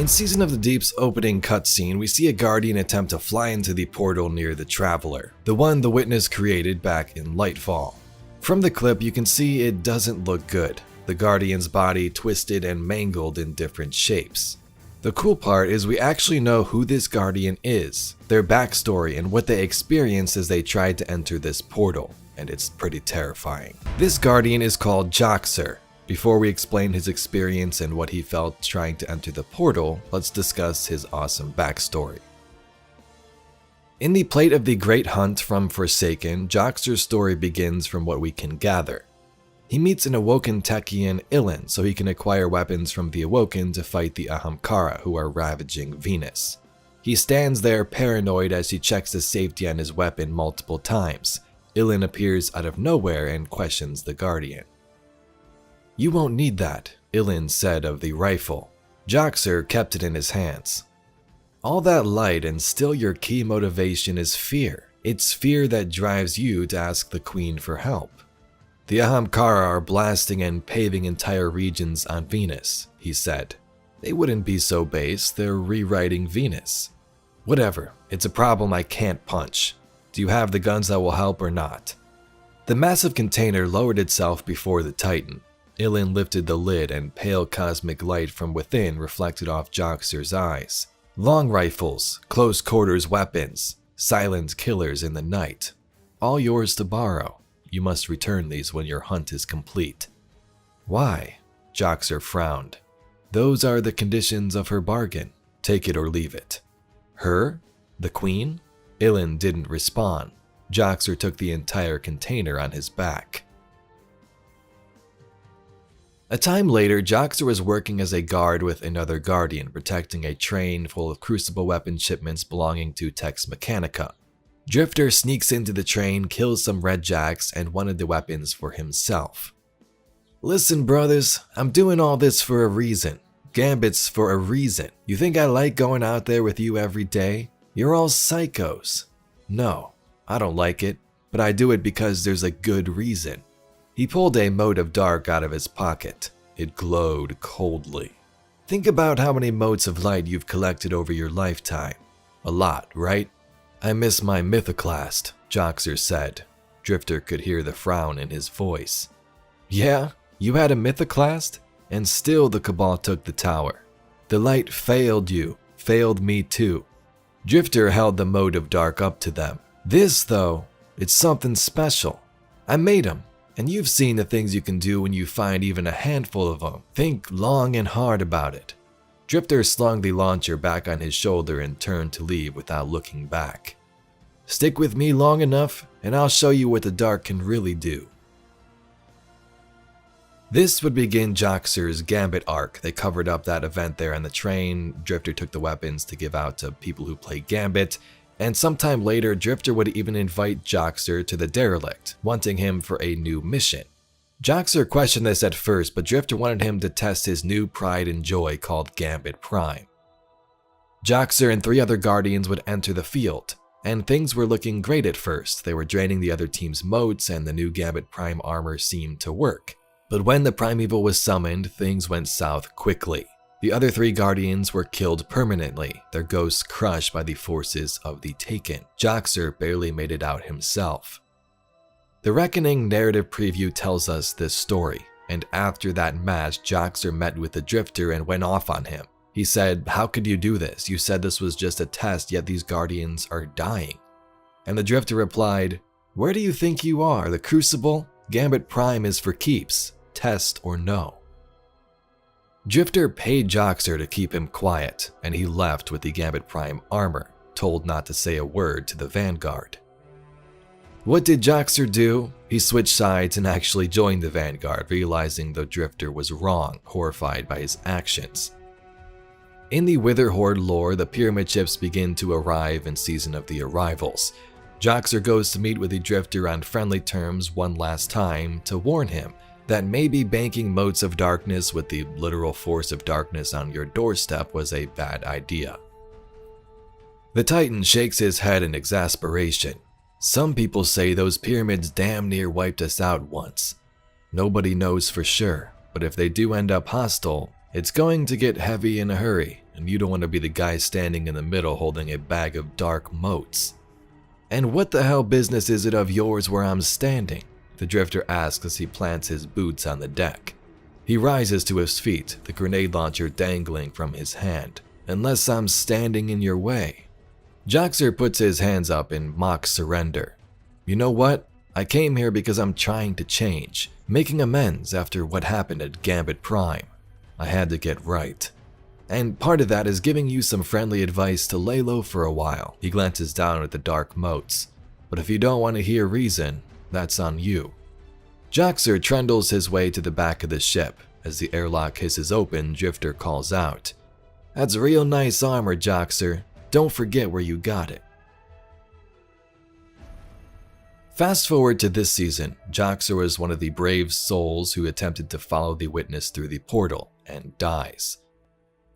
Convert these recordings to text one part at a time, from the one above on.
In Season of the Deep's opening cutscene, we see a Guardian attempt to fly into the portal near the Traveler, the one the Witness created back in Lightfall. From the clip, you can see it doesn't look good, the Guardian's body twisted and mangled in different shapes. The cool part is we actually know who this Guardian is, their backstory, and what they experienced as they tried to enter this portal, and it's pretty terrifying. This Guardian is called Joxer. Before we explain his experience and what he felt trying to enter the portal, let's discuss his awesome backstory. In the Plate of the Great Hunt from Forsaken, Joxer's story begins from what we can gather. He meets an awoken Techian, Ilin, so he can acquire weapons from the awoken to fight the Ahamkara who are ravaging Venus. He stands there paranoid as he checks the safety on his weapon multiple times. Ilin appears out of nowhere and questions the Guardian. "You won't need that," Ilin said of the rifle. Joxer kept it in his hands. "All that light and still your key motivation is fear. It's fear that drives you to ask the Queen for help." "The Ahamkara are blasting and paving entire regions on Venus," he said. "They wouldn't be so base, they're rewriting Venus." "Whatever, it's a problem I can't punch. Do you have the guns that will help or not?" The massive container lowered itself before the Titan. Ilin lifted the lid and pale cosmic light from within reflected off Joxer's eyes. Long rifles, close quarters weapons, silent killers in the night. All yours to borrow. You must return these when your hunt is complete. "Why?" Joxer frowned. "Those are the conditions of her bargain. Take it or leave it." "Her? The Queen?" Ilin didn't respond. Joxer took the entire container on his back. A time later, Joxer was working as a guard with another Guardian, protecting a train full of crucible weapon shipments belonging to Tex Mechanica. Drifter sneaks into the train, kills some redjacks, and wanted the weapons for himself. "Listen, brothers, I'm doing all this for a reason. Gambit's for a reason. You think I like going out there with you every day? You're all psychos." "No, I don't like it, but I do it because there's a good reason." He pulled a mote of dark out of his pocket. It glowed coldly. "Think about how many motes of light you've collected over your lifetime. A lot, right?" "I miss my mythoclast," Joxer said. Drifter could hear the frown in his voice. "Yeah, you had a mythoclast? And still the Cabal took the tower. The light failed you, failed me too." Drifter held the mote of dark up to them. "This, though, it's something special. I made 'em, and you've seen the things you can do when you find even a handful of them. Think long and hard about it." Drifter slung the launcher back on his shoulder and turned to leave without looking back. "Stick with me long enough, and I'll show you what the dark can really do." This would begin Joxer's Gambit arc. They covered up that event there on the train. Drifter took the weapons to give out to people who play Gambit, and sometime later, Drifter would even invite Joxer to the Derelict, wanting him for a new mission. Joxer questioned this at first, but Drifter wanted him to test his new pride and joy called Gambit Prime. Joxer and 3 other Guardians would enter the field, and things were looking great at first. They were draining the other team's motes, and the new Gambit Prime armor seemed to work. But when the Primeval was summoned, things went south quickly. The other 3 Guardians were killed permanently, their ghosts crushed by the forces of the Taken. Joxer barely made it out himself. The Reckoning narrative preview tells us this story, and after that match, Joxer met with the Drifter and went off on him. He said, "How could you do this? You said this was just a test, yet these Guardians are dying." And the Drifter replied, "Where do you think you are? The Crucible? Gambit Prime is for keeps, test or no." Drifter paid Joxer to keep him quiet, and he left with the Gambit Prime armor, told not to say a word to the Vanguard. What did Joxer do? He switched sides and actually joined the Vanguard, realizing the Drifter was wrong, horrified by his actions. In the Wither Horde lore, the pyramid ships begin to arrive in Season of the Arrivals. Joxer goes to meet with the Drifter on friendly terms one last time to warn him that maybe banking motes of darkness with the literal force of darkness on your doorstep was a bad idea. The Titan shakes his head in exasperation. "Some people say those pyramids damn near wiped us out once. Nobody knows for sure, but if they do end up hostile, it's going to get heavy in a hurry, and you don't want to be the guy standing in the middle holding a bag of dark motes. And what the hell business is it of yours where I'm standing? The drifter asks as he plants his boots on the deck. He rises to his feet, the grenade launcher dangling from his hand. Unless I'm standing in your way. Joxer puts his hands up in mock surrender. You know what? I came here because I'm trying to change, making amends after what happened at Gambit Prime. I had to get right. And part of that is giving you some friendly advice to lay low for a while. He glances down at the dark motes. But if you don't want to hear reason, that's on you. Joxer trundles his way to the back of the ship. As the airlock hisses open, Drifter calls out, "That's real nice armor, Joxer. Don't forget where you got it." Fast forward to this season, Joxer was one of the brave souls who attempted to follow the witness through the portal and dies.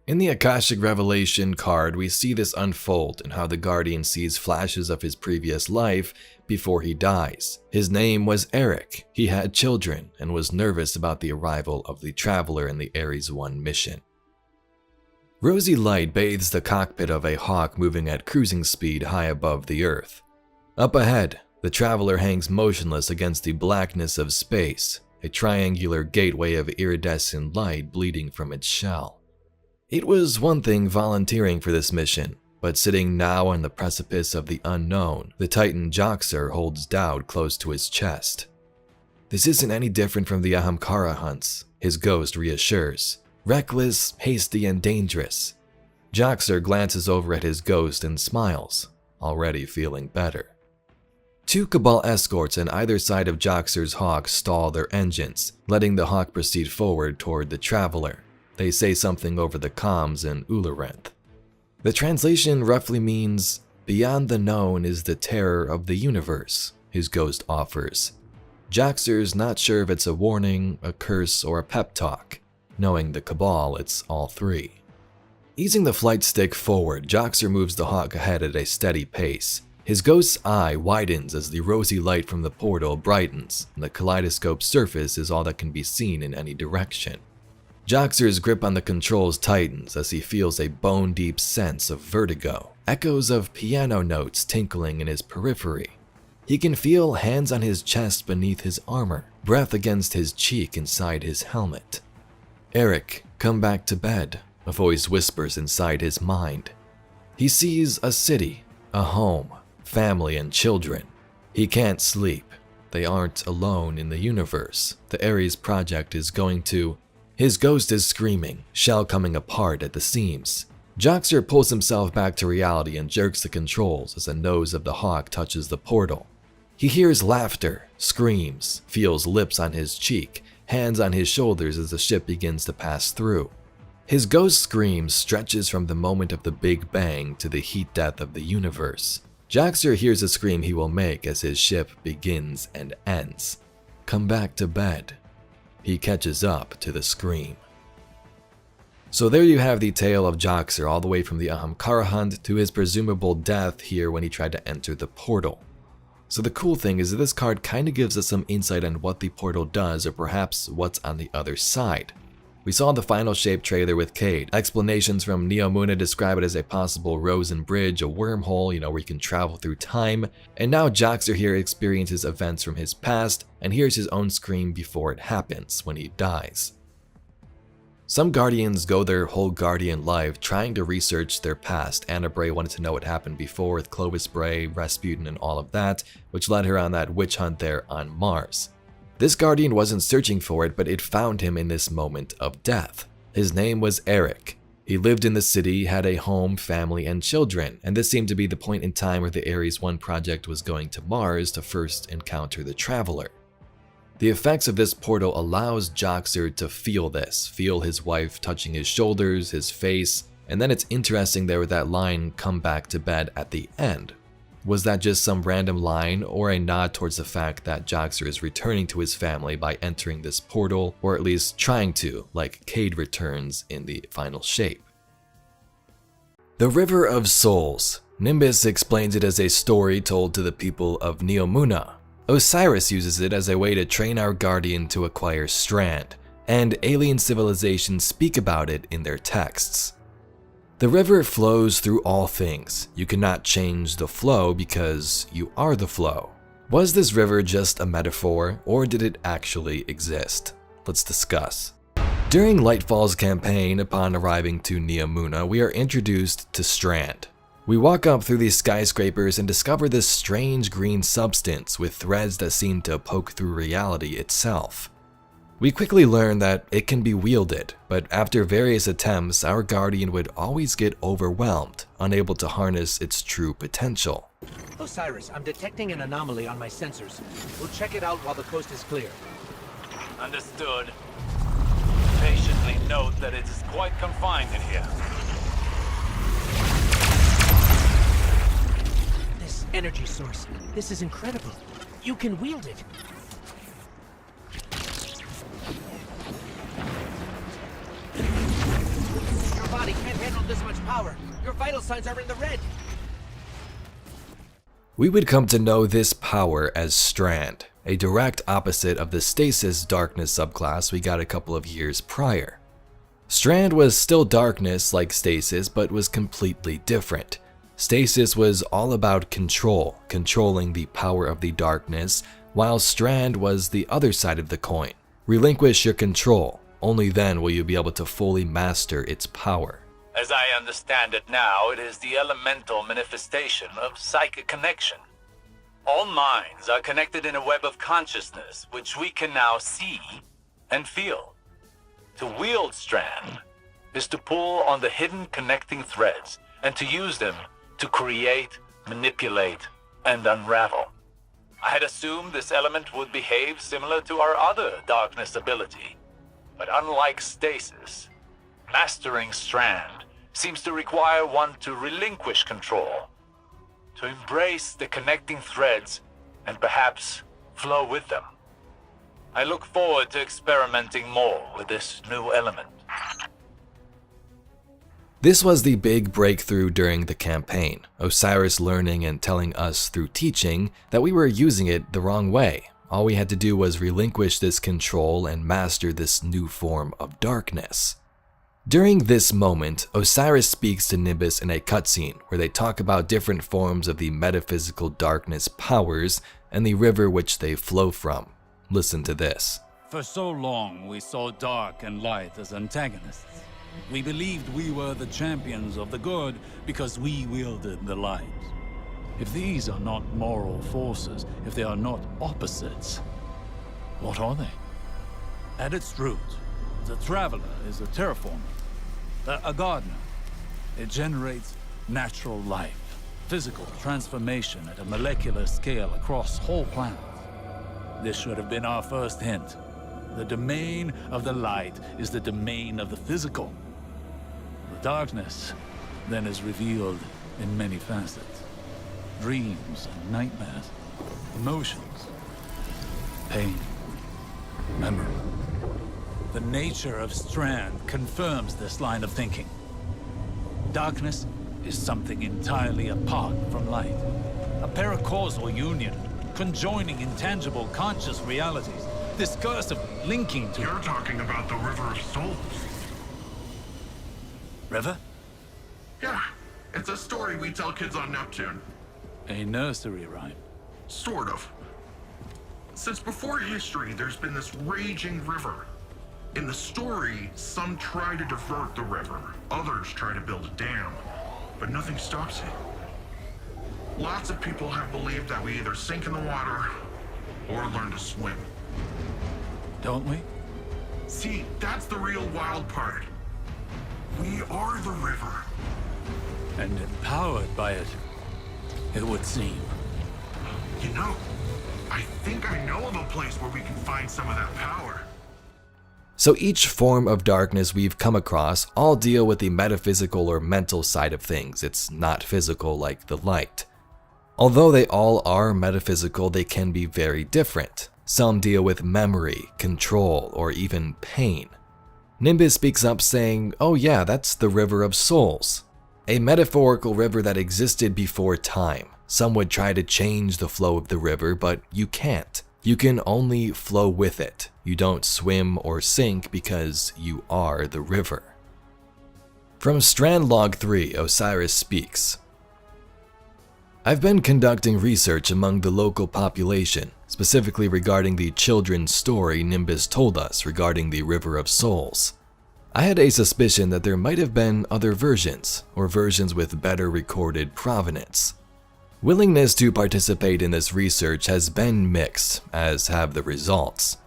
In the Akashic Revelation card, we see this unfold and how the Guardian sees flashes of his previous life before he dies. His name was Eric. He had children and was nervous about the arrival of the Traveler in the Ares 1 mission. Rosy light bathes the cockpit of a hawk moving at cruising speed high above the Earth. Up ahead, the Traveler hangs motionless against the blackness of space, a triangular gateway of iridescent light bleeding from its shell. It was one thing volunteering for this mission, but sitting now on the precipice of the unknown, the Titan Joxer holds Dowd close to his chest. This isn't any different from the Ahamkara hunts, his ghost reassures. Reckless, hasty, and dangerous. Joxer glances over at his ghost and smiles, already feeling better. Two Cabal escorts on either side of Joxer's hawk stall their engines, letting the hawk proceed forward toward the Traveler. They say something over the comms in Ularenth. The translation roughly means, "Beyond the known is the terror of the universe," his ghost offers. Joxer's not sure if it's a warning, a curse, or a pep talk. Knowing the Cabal, it's all three. Easing the flight stick forward, Joxer moves the hawk ahead at a steady pace. His ghost's eye widens as the rosy light from the portal brightens, and the kaleidoscope surface is all that can be seen in any direction. Joxer's grip on the controls tightens as he feels a bone-deep sense of vertigo, echoes of piano notes tinkling in his periphery. He can feel hands on his chest beneath his armor, breath against his cheek inside his helmet. "Eric, come back to bed," a voice whispers inside his mind. He sees a city, a home, family, and children. He can't sleep. They aren't alone in the universe. The Ares project is going to... His ghost is screaming, shell coming apart at the seams. Joxer pulls himself back to reality and jerks the controls as the nose of the hawk touches the portal. He hears laughter, screams, feels lips on his cheek, hands on his shoulders as the ship begins to pass through. His ghost scream stretches from the moment of the Big Bang to the heat death of the universe. Joxer hears a scream he will make as his ship begins and ends. "Come back to bed." He catches up to the scream. So there you have the tale of Joxer, all the way from the Ahamkara hunt to his presumable death here when he tried to enter the portal. So the cool thing is that this card kinda gives us some insight on what the portal does, or perhaps what's on the other side. We saw the Final Shape trailer with Cayde. Explanations from Neomuna describe it as a possible Rosen Bridge, a wormhole, where you can travel through time. And now Joxer here experiences events from his past and hears his own scream before it happens, when he dies. Some Guardians go their whole Guardian life trying to research their past. Anna Bray wanted to know what happened before with Clovis Bray, Rasputin, and all of that, which led her on that witch hunt there on Mars. This Guardian wasn't searching for it, but it found him in this moment of death. His name was Eric. He lived in the city, had a home, family, and children, and this seemed to be the point in time where the Ares 1 project was going to Mars to first encounter the Traveler. The effects of this portal allows Joxer to feel this, feel his wife touching his shoulders, his face, and then it's interesting there with that line, "come back to bed" at the end. Was that just some random line, or a nod towards the fact that Joxer is returning to his family by entering this portal, or at least trying to, like Cayde returns in the Final Shape? The River of Souls. Nimbus explains it as a story told to the people of Neomuna. Osiris uses it as a way to train our Guardian to acquire Strand, and alien civilizations speak about it in their texts. The river flows through all things. You cannot change the flow because you are the flow. Was this river just a metaphor, or did it actually exist? Let's discuss. During Lightfall's campaign, upon arriving to Neomuna, we are introduced to Strand. We walk up through these skyscrapers and discover this strange green substance with threads that seem to poke through reality itself. We quickly learn that it can be wielded, but after various attempts, our guardian would always get overwhelmed, unable to harness its true potential. Osiris, I'm detecting an anomaly on my sensors. We'll check it out while the coast is clear. Understood. Patiently note that it is quite confined in here. This energy source, this is incredible. You can wield it. Your body can't handle this much power. Your vital signs are in the red. We would come to know this power as Strand, a direct opposite of the Stasis Darkness subclass we got a couple of years prior. Strand was still darkness like Stasis, but was completely different. Stasis was all about control, controlling the power of the darkness, while Strand was the other side of the coin. Relinquish your control, only then will you be able to fully master its power. As I understand it now, it is the elemental manifestation of psychic connection. All minds are connected in a web of consciousness, which we can now see and feel. To wield Strand is to pull on the hidden connecting threads and to use them to create, manipulate, and unravel. I had assumed this element would behave similar to our other darkness ability, but unlike Stasis, mastering Strand seems to require one to relinquish control, to embrace the connecting threads and perhaps flow with them. I look forward to experimenting more with this new element. This was the big breakthrough during the campaign, Osiris learning and telling us through teaching that we were using it the wrong way. All we had to do was relinquish this control and master this new form of darkness. During this moment, Osiris speaks to Nimbus in a cutscene where they talk about different forms of the metaphysical darkness powers and the river which they flow from. Listen to this. For so long, we saw dark and light as antagonists. We believed we were the champions of the good because we wielded the light. If these are not moral forces, if they are not opposites, what are they? At its root, the Traveler is a terraformer, a gardener. It generates natural life, physical transformation at a molecular scale across whole planets. This should have been our first hint. The domain of the light is the domain of the physical. The darkness then is revealed in many facets. Dreams and nightmares, emotions, pain, memory. The nature of Strand confirms this line of thinking. Darkness is something entirely apart from light. A paracausal union, conjoining intangible conscious realities, discursively linking to... You're talking about the River of Souls. River? Yeah, it's a story we tell kids on Neptune. A nursery rhyme. Sort of. Since before history, there's been this raging river. In the story, some try to divert the river, others try to build a dam, but nothing stops it. Lots of people have believed that we either sink in the water or learn to swim. Don't we? See, that's the real wild part. We are the river. And empowered by it, it would seem. You know, I think I know of a place where we can find some of that power. So each form of darkness we've come across all deal with the metaphysical or mental side of things. It's not physical like the light. Although they all are metaphysical, they can be very different. Some deal with memory, control, or even pain. Nimbus speaks up saying, "Oh yeah, that's the River of Souls. A metaphorical river that existed before time. Some would try to change the flow of the river, but you can't. You can only flow with it. You don't swim or sink because you are the river." From Strand Log 3, Osiris speaks. I've been conducting research among the local population, specifically regarding the children's story Nimbus told us regarding the River of Souls. I had a suspicion that there might have been other versions, or versions with better recorded provenance. Willingness to participate in this research has been mixed, as have the results.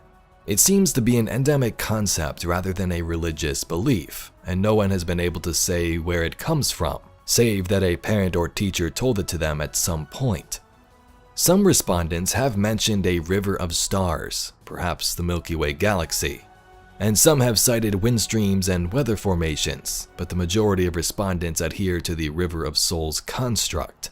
It seems to be an endemic concept rather than a religious belief, and no one has been able to say where it comes from, save that a parent or teacher told it to them at some point. Some respondents have mentioned a river of stars, perhaps the Milky Way galaxy, and some have cited wind streams and weather formations, but the majority of respondents adhere to the River of Souls construct.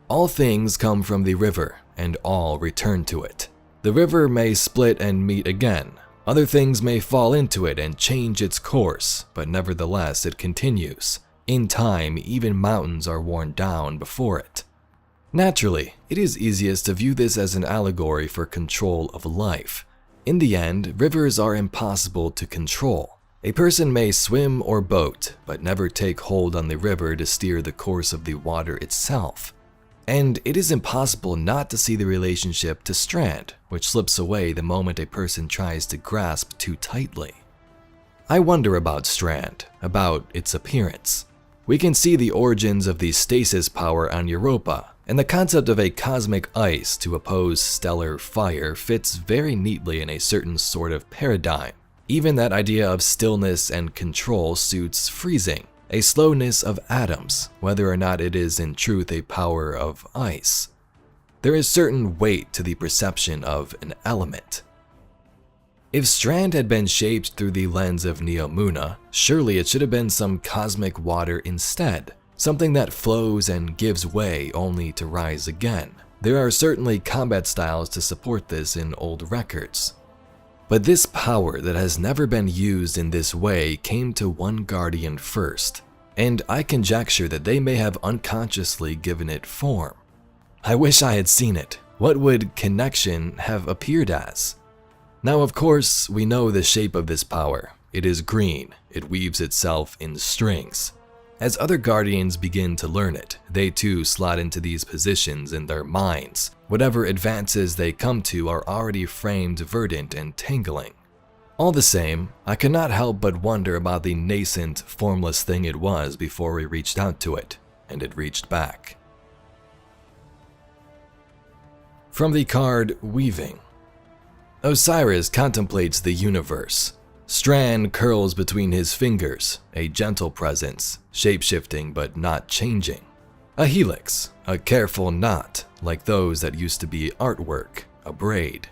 All things come from the river, and all return to it. The river may split and meet again. Other things may fall into it and change its course, but nevertheless it continues. In time, even mountains are worn down before it. Naturally, it is easiest to view this as an allegory for control of life. In the end, rivers are impossible to control. A person may swim or boat, but never take hold on the river to steer the course of the water itself. And it is impossible not to see the relationship to Strand, which slips away the moment a person tries to grasp too tightly. I wonder about Strand, about its appearance. We can see the origins of the stasis power on Europa, and the concept of a cosmic ice to oppose stellar fire fits very neatly in a certain sort of paradigm. Even that idea of stillness and control suits freezing. A slowness of atoms, whether or not it is in truth a power of ice. There is certain weight to the perception of an element. If Strand had been shaped through the lens of Neomuna, surely it should have been some cosmic water instead, something that flows and gives way only to rise again. There are certainly combat styles to support this in old records. But this power that has never been used in this way came to one guardian first, and I conjecture that they may have unconsciously given it form. I wish I had seen it. What would connection have appeared as? Now, of course, we know the shape of this power. It is green. It weaves itself in strings. As other guardians begin to learn it, they too slot into these positions in their minds. Whatever advances they come to are already framed verdant and tangling. All the same, I could not help but wonder about the nascent, formless thing it was before we reached out to it, and it reached back. From the card Weaving. Osiris contemplates the universe. Strand curls between his fingers, a gentle presence, shape-shifting but not changing. A helix, a careful knot, like those that used to be artwork, a braid.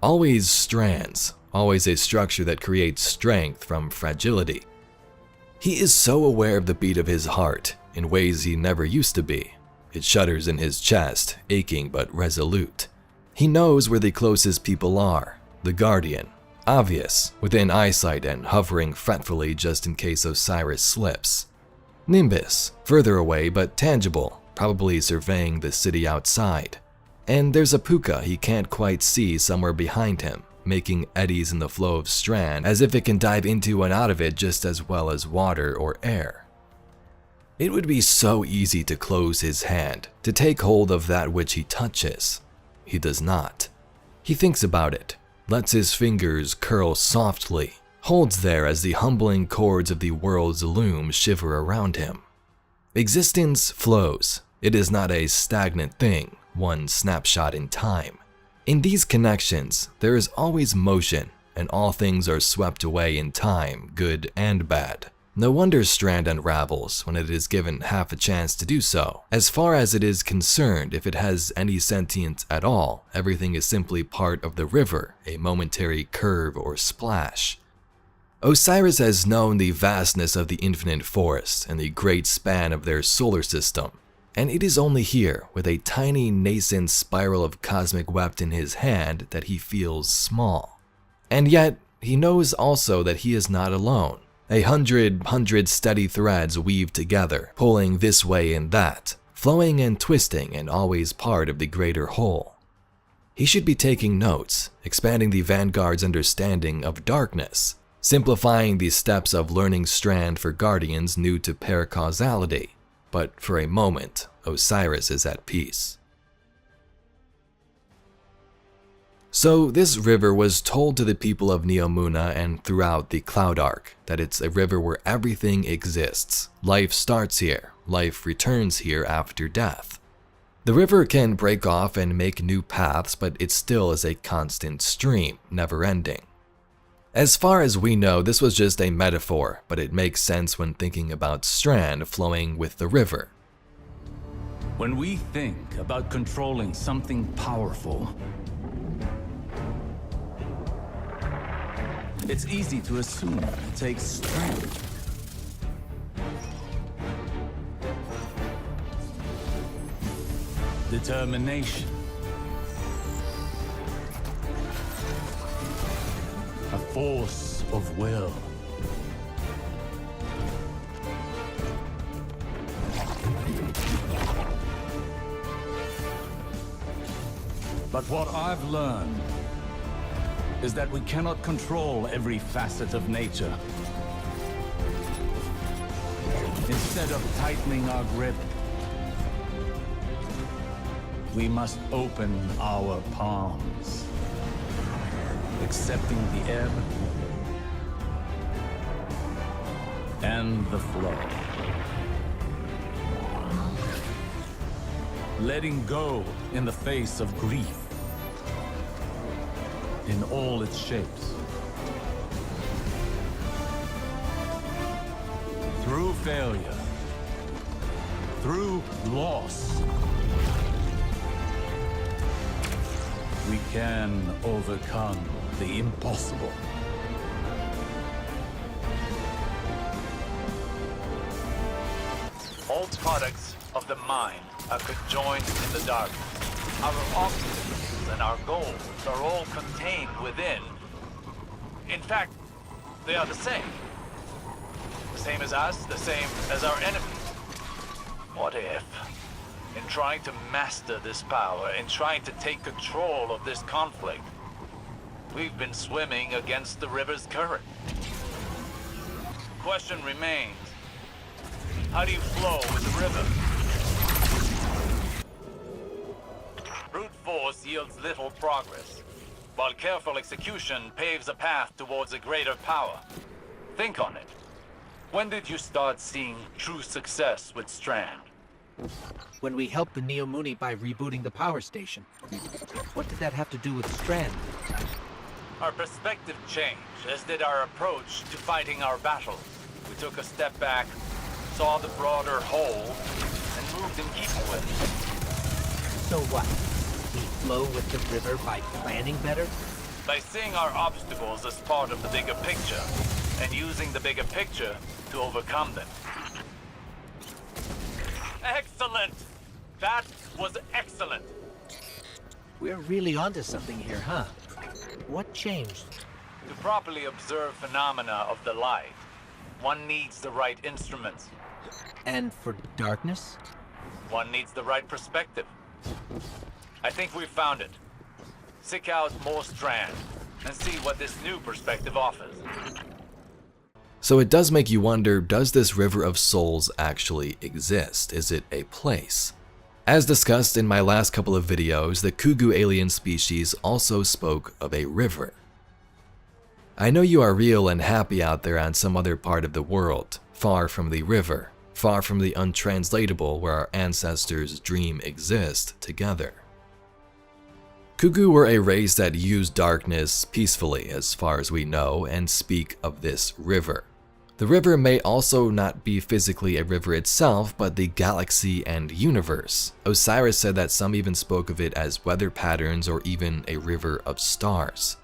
Always strands, always a structure that creates strength from fragility. He is so aware of the beat of his heart, in ways he never used to be. It shudders in his chest, aching but resolute. He knows where the closest people are, the Guardian. Obvious, within eyesight and hovering fretfully just in case Osiris slips. Nimbus, further away but tangible, probably surveying the city outside. And there's a puka he can't quite see somewhere behind him, making eddies in the flow of Strand as if it can dive into and out of it just as well as water or air. It would be so easy to close his hand, to take hold of that which he touches. He does not. He thinks about it, lets his fingers curl softly, holds there as the humbling chords of the world's loom shiver around him. Existence flows. It is not a stagnant thing, one snapshot in time. In these connections, there is always motion, and all things are swept away in time, good and bad. No wonder Strand unravels when it is given half a chance to do so. As far as it is concerned, if it has any sentience at all, everything is simply part of the river, a momentary curve or splash. Osiris has known the vastness of the infinite forest and the great span of their solar system, and it is only here, with a tiny nascent spiral of cosmic weft in his hand, that he feels small. And yet, he knows also that he is not alone. 100 steady threads weave together, pulling this way and that, flowing and twisting and always part of the greater whole. He should be taking notes, expanding the Vanguard's understanding of darkness. simplifying the steps of learning Strand for Guardians new to paracausality, but for a moment, Osiris is at peace. So this river was told to the people of Neomuna and throughout the Cloud Arc that it's a river where everything exists. Life starts here, life returns here after death. The river can break off and make new paths, but it still is a constant stream, never ending. As far as we know, this was just a metaphor, but it makes sense when thinking about Strand flowing with the river. When we think about controlling something powerful, it's easy to assume it takes strength. Determination. A force of will. But what I've learned is that we cannot control every facet of nature. Instead of tightening our grip, we must open our palms, accepting the ebb and the flow. Letting go in the face of grief, in all its shapes. Through failure, through loss, we can overcome the impossible. All products of the mind are conjoined in the darkness. Our obstacles and our goals are all contained within. In fact, they are the same. The same as us, the same as our enemies. What if, in trying to master this power, in trying to take control of this conflict, we've been swimming against the river's current? The question remains, how do you flow with the river? Brute force yields little progress, while careful execution paves a path towards a greater power. Think on it. When did you start seeing true success with Strand? When we helped the Neomuni by rebooting the power station. What did that have to do with Strand? Our perspective changed, as did our approach to fighting our battles. We took a step back, saw the broader whole, and moved in keeping with it. So what? We flow with the river by planning better? By seeing our obstacles as part of the bigger picture, and using the bigger picture to overcome them. Excellent! That was excellent! We're really onto something here, huh? What changed? To properly observe phenomena of the light, one needs the right instruments. And for darkness? One needs the right perspective. I think we've found it. Seek out more Strand, and see what this new perspective offers. So it does make you wonder, does this River of Souls actually exist? Is it a place? As discussed in my last couple of videos, the Kugu alien species also spoke of a river. I know you are real and happy out there on some other part of the world, far from the river, far from the untranslatable where our ancestors' dream exist together. Kugu were a race that used darkness peacefully as far as we know and speak of this river. The river may also not be physically a river itself, but the galaxy and universe. Osiris said that some even spoke of it as weather patterns or even a river of stars.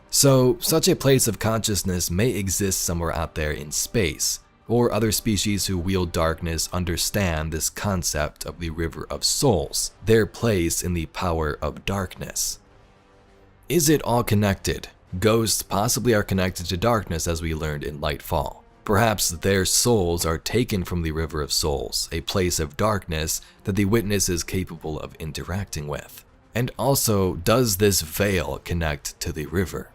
So, such a place of consciousness may exist somewhere out there in space, or other species who wield darkness understand this concept of the River of Souls, their place in the power of darkness. Is it all connected? Ghosts possibly are connected to darkness as we learned in Lightfall. Perhaps their souls are taken from the River of Souls, a place of darkness that the witness is capable of interacting with. And also, does this veil connect to the river?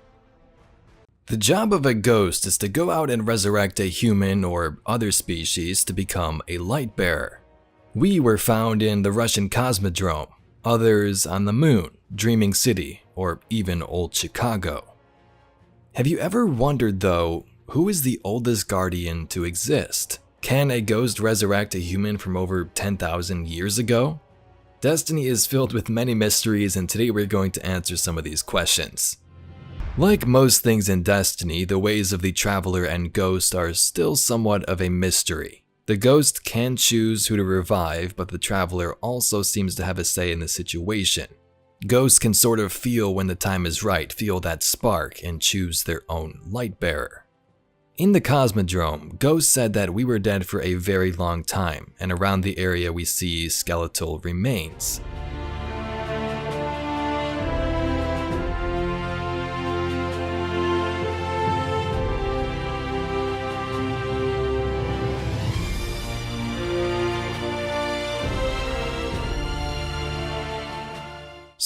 The job of a ghost is to go out and resurrect a human or other species to become a light bearer. We were found in the Russian Cosmodrome, others on the moon, Dreaming City, or even Old Chicago. Have you ever wondered though, who is the oldest guardian to exist? Can a ghost resurrect a human from over 10,000 years ago? Destiny is filled with many mysteries, and today we're going to answer some of these questions. Like most things in Destiny, the ways of the Traveler and Ghost are still somewhat of a mystery. The Ghost can choose who to revive, but the Traveler also seems to have a say in the situation. Ghosts can sort of feel when the time is right, feel that spark, and choose their own light bearer. In the Cosmodrome, Ghost said that we were dead for a very long time, and around the area we see skeletal remains.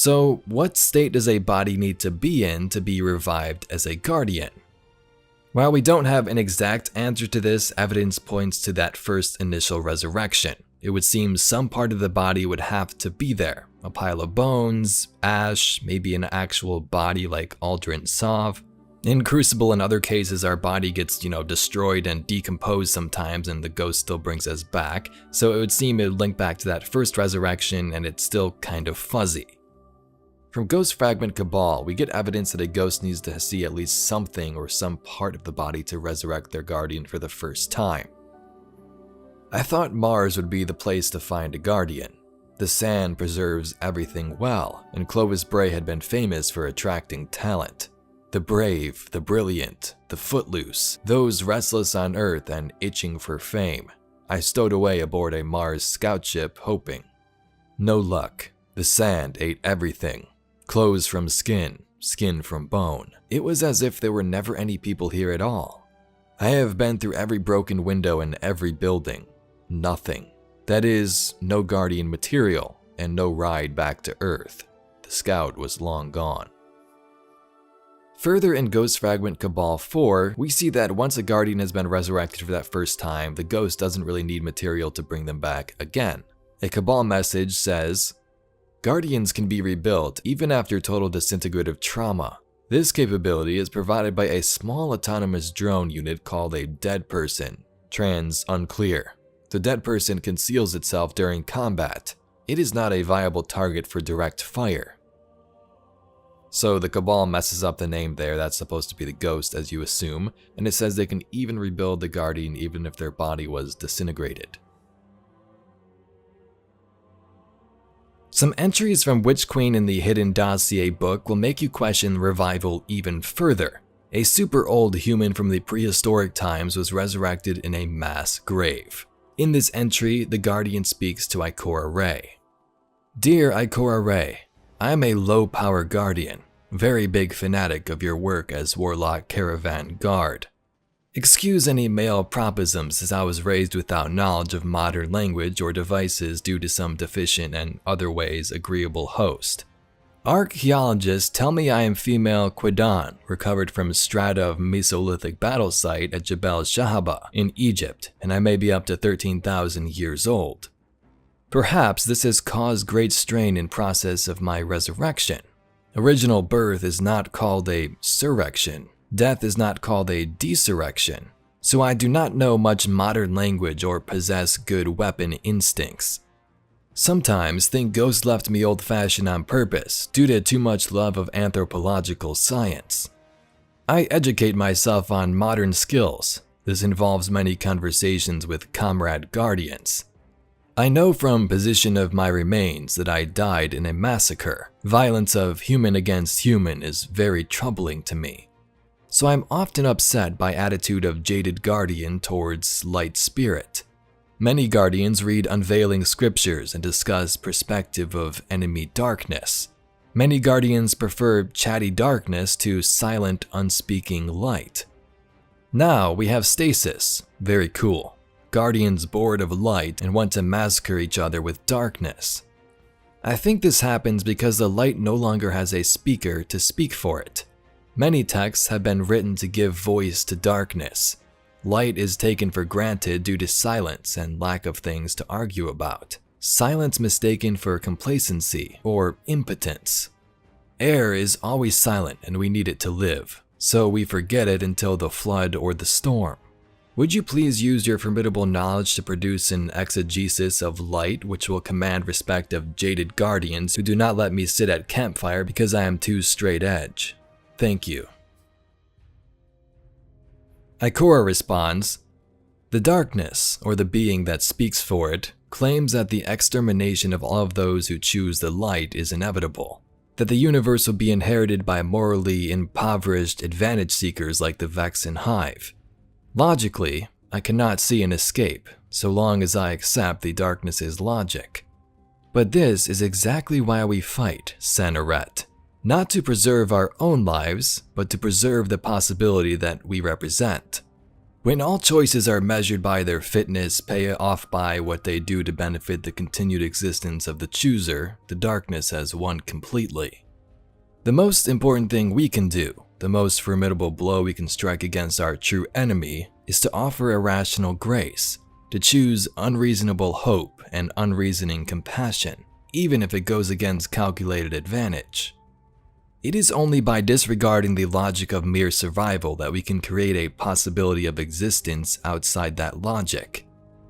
So, what state does a body need to be in to be revived as a guardian? While we don't have an exact answer to this, evidence points to that first initial resurrection. It would seem some part of the body would have to be there. A pile of bones, ash, maybe an actual body like Aldrin Sov. In Crucible and other cases, our body gets, destroyed and decomposed sometimes, and the ghost still brings us back. So it would seem it would link back to that first resurrection, and it's still kind of fuzzy. From Ghost Fragment Cabal, we get evidence that a ghost needs to see at least something or some part of the body to resurrect their guardian for the first time. I thought Mars would be the place to find a guardian. The sand preserves everything well, and Clovis Bray had been famous for attracting talent. The brave, the brilliant, the footloose, those restless on Earth and itching for fame. I stowed away aboard a Mars scout ship hoping. No luck. The sand ate everything. Clothes from skin, skin from bone. It was as if there were never any people here at all. I have been through every broken window in every building. Nothing. That is, no guardian material and no ride back to Earth. The scout was long gone. Further in Ghost Fragment Cabal 4, we see that once a guardian has been resurrected for that first time, the ghost doesn't really need material to bring them back again. A Cabal message says, Guardians can be rebuilt even after total disintegrative trauma. This capability is provided by a small autonomous drone unit called a Dead Person. Trans unclear. The Dead Person conceals itself during combat. It is not a viable target for direct fire. So the Cabal messes up the name there, that's supposed to be the ghost as you assume, and it says they can even rebuild the Guardian even if their body was disintegrated. Some entries from Witch Queen in the Hidden Dossier book will make you question revival even further. A super old human from the prehistoric times was resurrected in a mass grave. In this entry, the Guardian speaks to Ikora Rey. Dear Ikora Rey, I am a low-power Guardian, very big fanatic of your work as Warlock Caravan Guard. Excuse any male propisms as I was raised without knowledge of modern language or devices due to some deficient and other ways agreeable host. Archaeologists tell me I am female Quidan, recovered from strata of Mesolithic battle site at Jebel Shahaba in Egypt, and I may be up to 13,000 years old. Perhaps this has caused great strain in process of my resurrection. Original birth is not called a surrection. Death is not called a desurrection, so I do not know much modern language or possess good weapon instincts. Sometimes think ghosts left me old-fashioned on purpose due to too much love of anthropological science. I educate myself on modern skills. This involves many conversations with comrade guardians. I know from position of my remains that I died in a massacre. Violence of human against human is very troubling to me. So I'm often upset by attitude of jaded guardian towards light spirit. Many guardians read unveiling scriptures and discuss perspective of enemy darkness. Many guardians prefer chatty darkness to silent, unspeaking light. Now we have stasis, very cool. Guardians bored of light and want to massacre each other with darkness. I think this happens because the light no longer has a speaker to speak for it. Many texts have been written to give voice to darkness. Light is taken for granted due to silence and lack of things to argue about. Silence mistaken for complacency or impotence. Air is always silent and we need it to live, so we forget it until the flood or the storm. Would you please use your formidable knowledge to produce an exegesis of light which will command respect of jaded guardians who do not let me sit at campfire because I am too straight edge? Thank you. Ikora responds, "The darkness, or the being that speaks for it, claims that the extermination of all of those who choose the light is inevitable, that the universe will be inherited by morally impoverished advantage seekers like the Vexen Hive. Logically, I cannot see an escape, so long as I accept the darkness's logic. But this is exactly why we fight, Sen-Aret. Not to preserve our own lives, but to preserve the possibility that we represent. When all choices are measured by their fitness, pay off by what they do to benefit the continued existence of the chooser, the darkness has won completely. The most important thing we can do, the most formidable blow we can strike against our true enemy, is to offer irrational grace, to choose unreasonable hope and unreasoning compassion, even if it goes against calculated advantage. It is only by disregarding the logic of mere survival that we can create a possibility of existence outside that logic.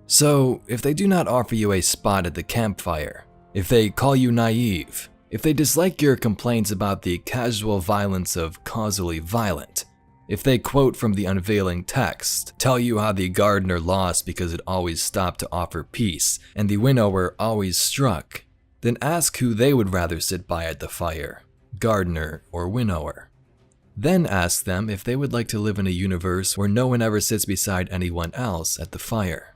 So, if they do not offer you a spot at the campfire, if they call you naive, if they dislike your complaints about the casual violence of causally violent, if they quote from the unveiling text, tell you how the gardener lost because it always stopped to offer peace and the winnower always struck, then ask who they would rather sit by at the fire, gardener or winnower. Then ask them if they would like to live in a universe where no one ever sits beside anyone else at the fire.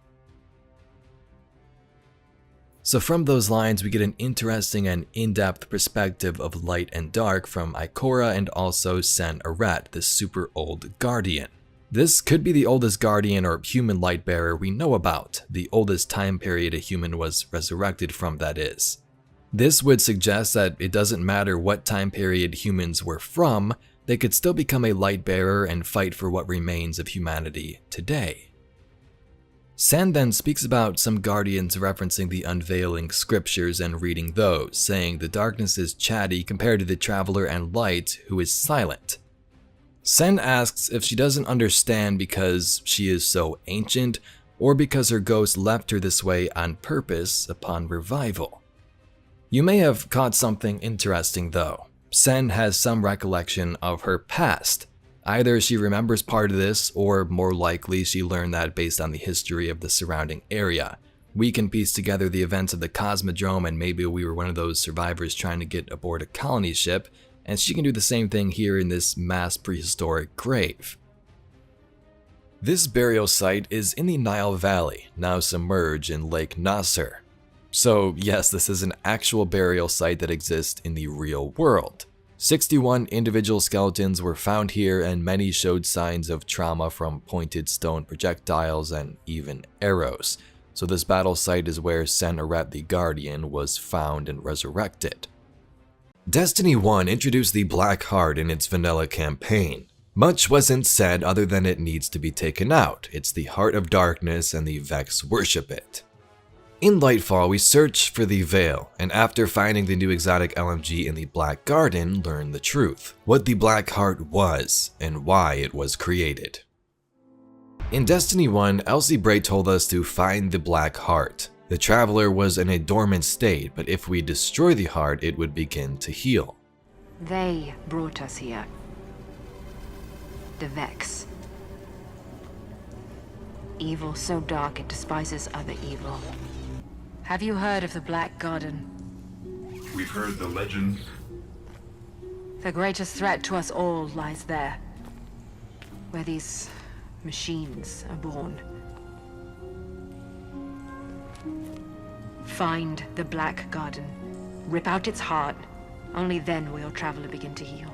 So from those lines, we get an interesting and in-depth perspective of light and dark from Ikora and also Sen-Aret, the super old guardian. This could be the oldest guardian or human light bearer we know about, the oldest time period a human was resurrected from, that is. This would suggest that it doesn't matter what time period humans were from, they could still become a light bearer and fight for what remains of humanity today. Sen then speaks about some guardians referencing the unveiling scriptures and reading those, saying the darkness is chatty compared to the traveler and light who is silent. Sen asks if she doesn't understand because she is so ancient or because her ghost left her this way on purpose upon revival. You may have caught something interesting though. Sen has some recollection of her past. Either she remembers part of this, or more likely she learned that based on the history of the surrounding area. We can piece together the events of the Cosmodrome and maybe we were one of those survivors trying to get aboard a colony ship, and she can do the same thing here in this mass prehistoric grave. This burial site is in the Nile Valley, now submerged in Lake Nasser. So yes, this is an actual burial site that exists in the real world. 61 individual skeletons were found here and many showed signs of trauma from pointed stone projectiles and even arrows. So this battle site is where Sen-Aret the Guardian was found and resurrected. Destiny 1 introduced the Black Heart in its vanilla campaign. Much wasn't said other than it needs to be taken out. It's the heart of darkness and the Vex worship it. In Lightfall, we search for the Veil, and after finding the new exotic LMG in the Black Garden, learn the truth, what the Black Heart was, and why it was created. In Destiny 1, Elsie Bray told us to find the Black Heart. The Traveler was in a dormant state, but if we destroy the heart, it would begin to heal. They brought us here. The Vex. Evil so dark it despises other evil. Have you heard of the Black Garden? We've heard the legends. The greatest threat to us all lies there. Where these machines are born. Find the Black Garden. Rip out its heart. Only then will your traveler begin to heal.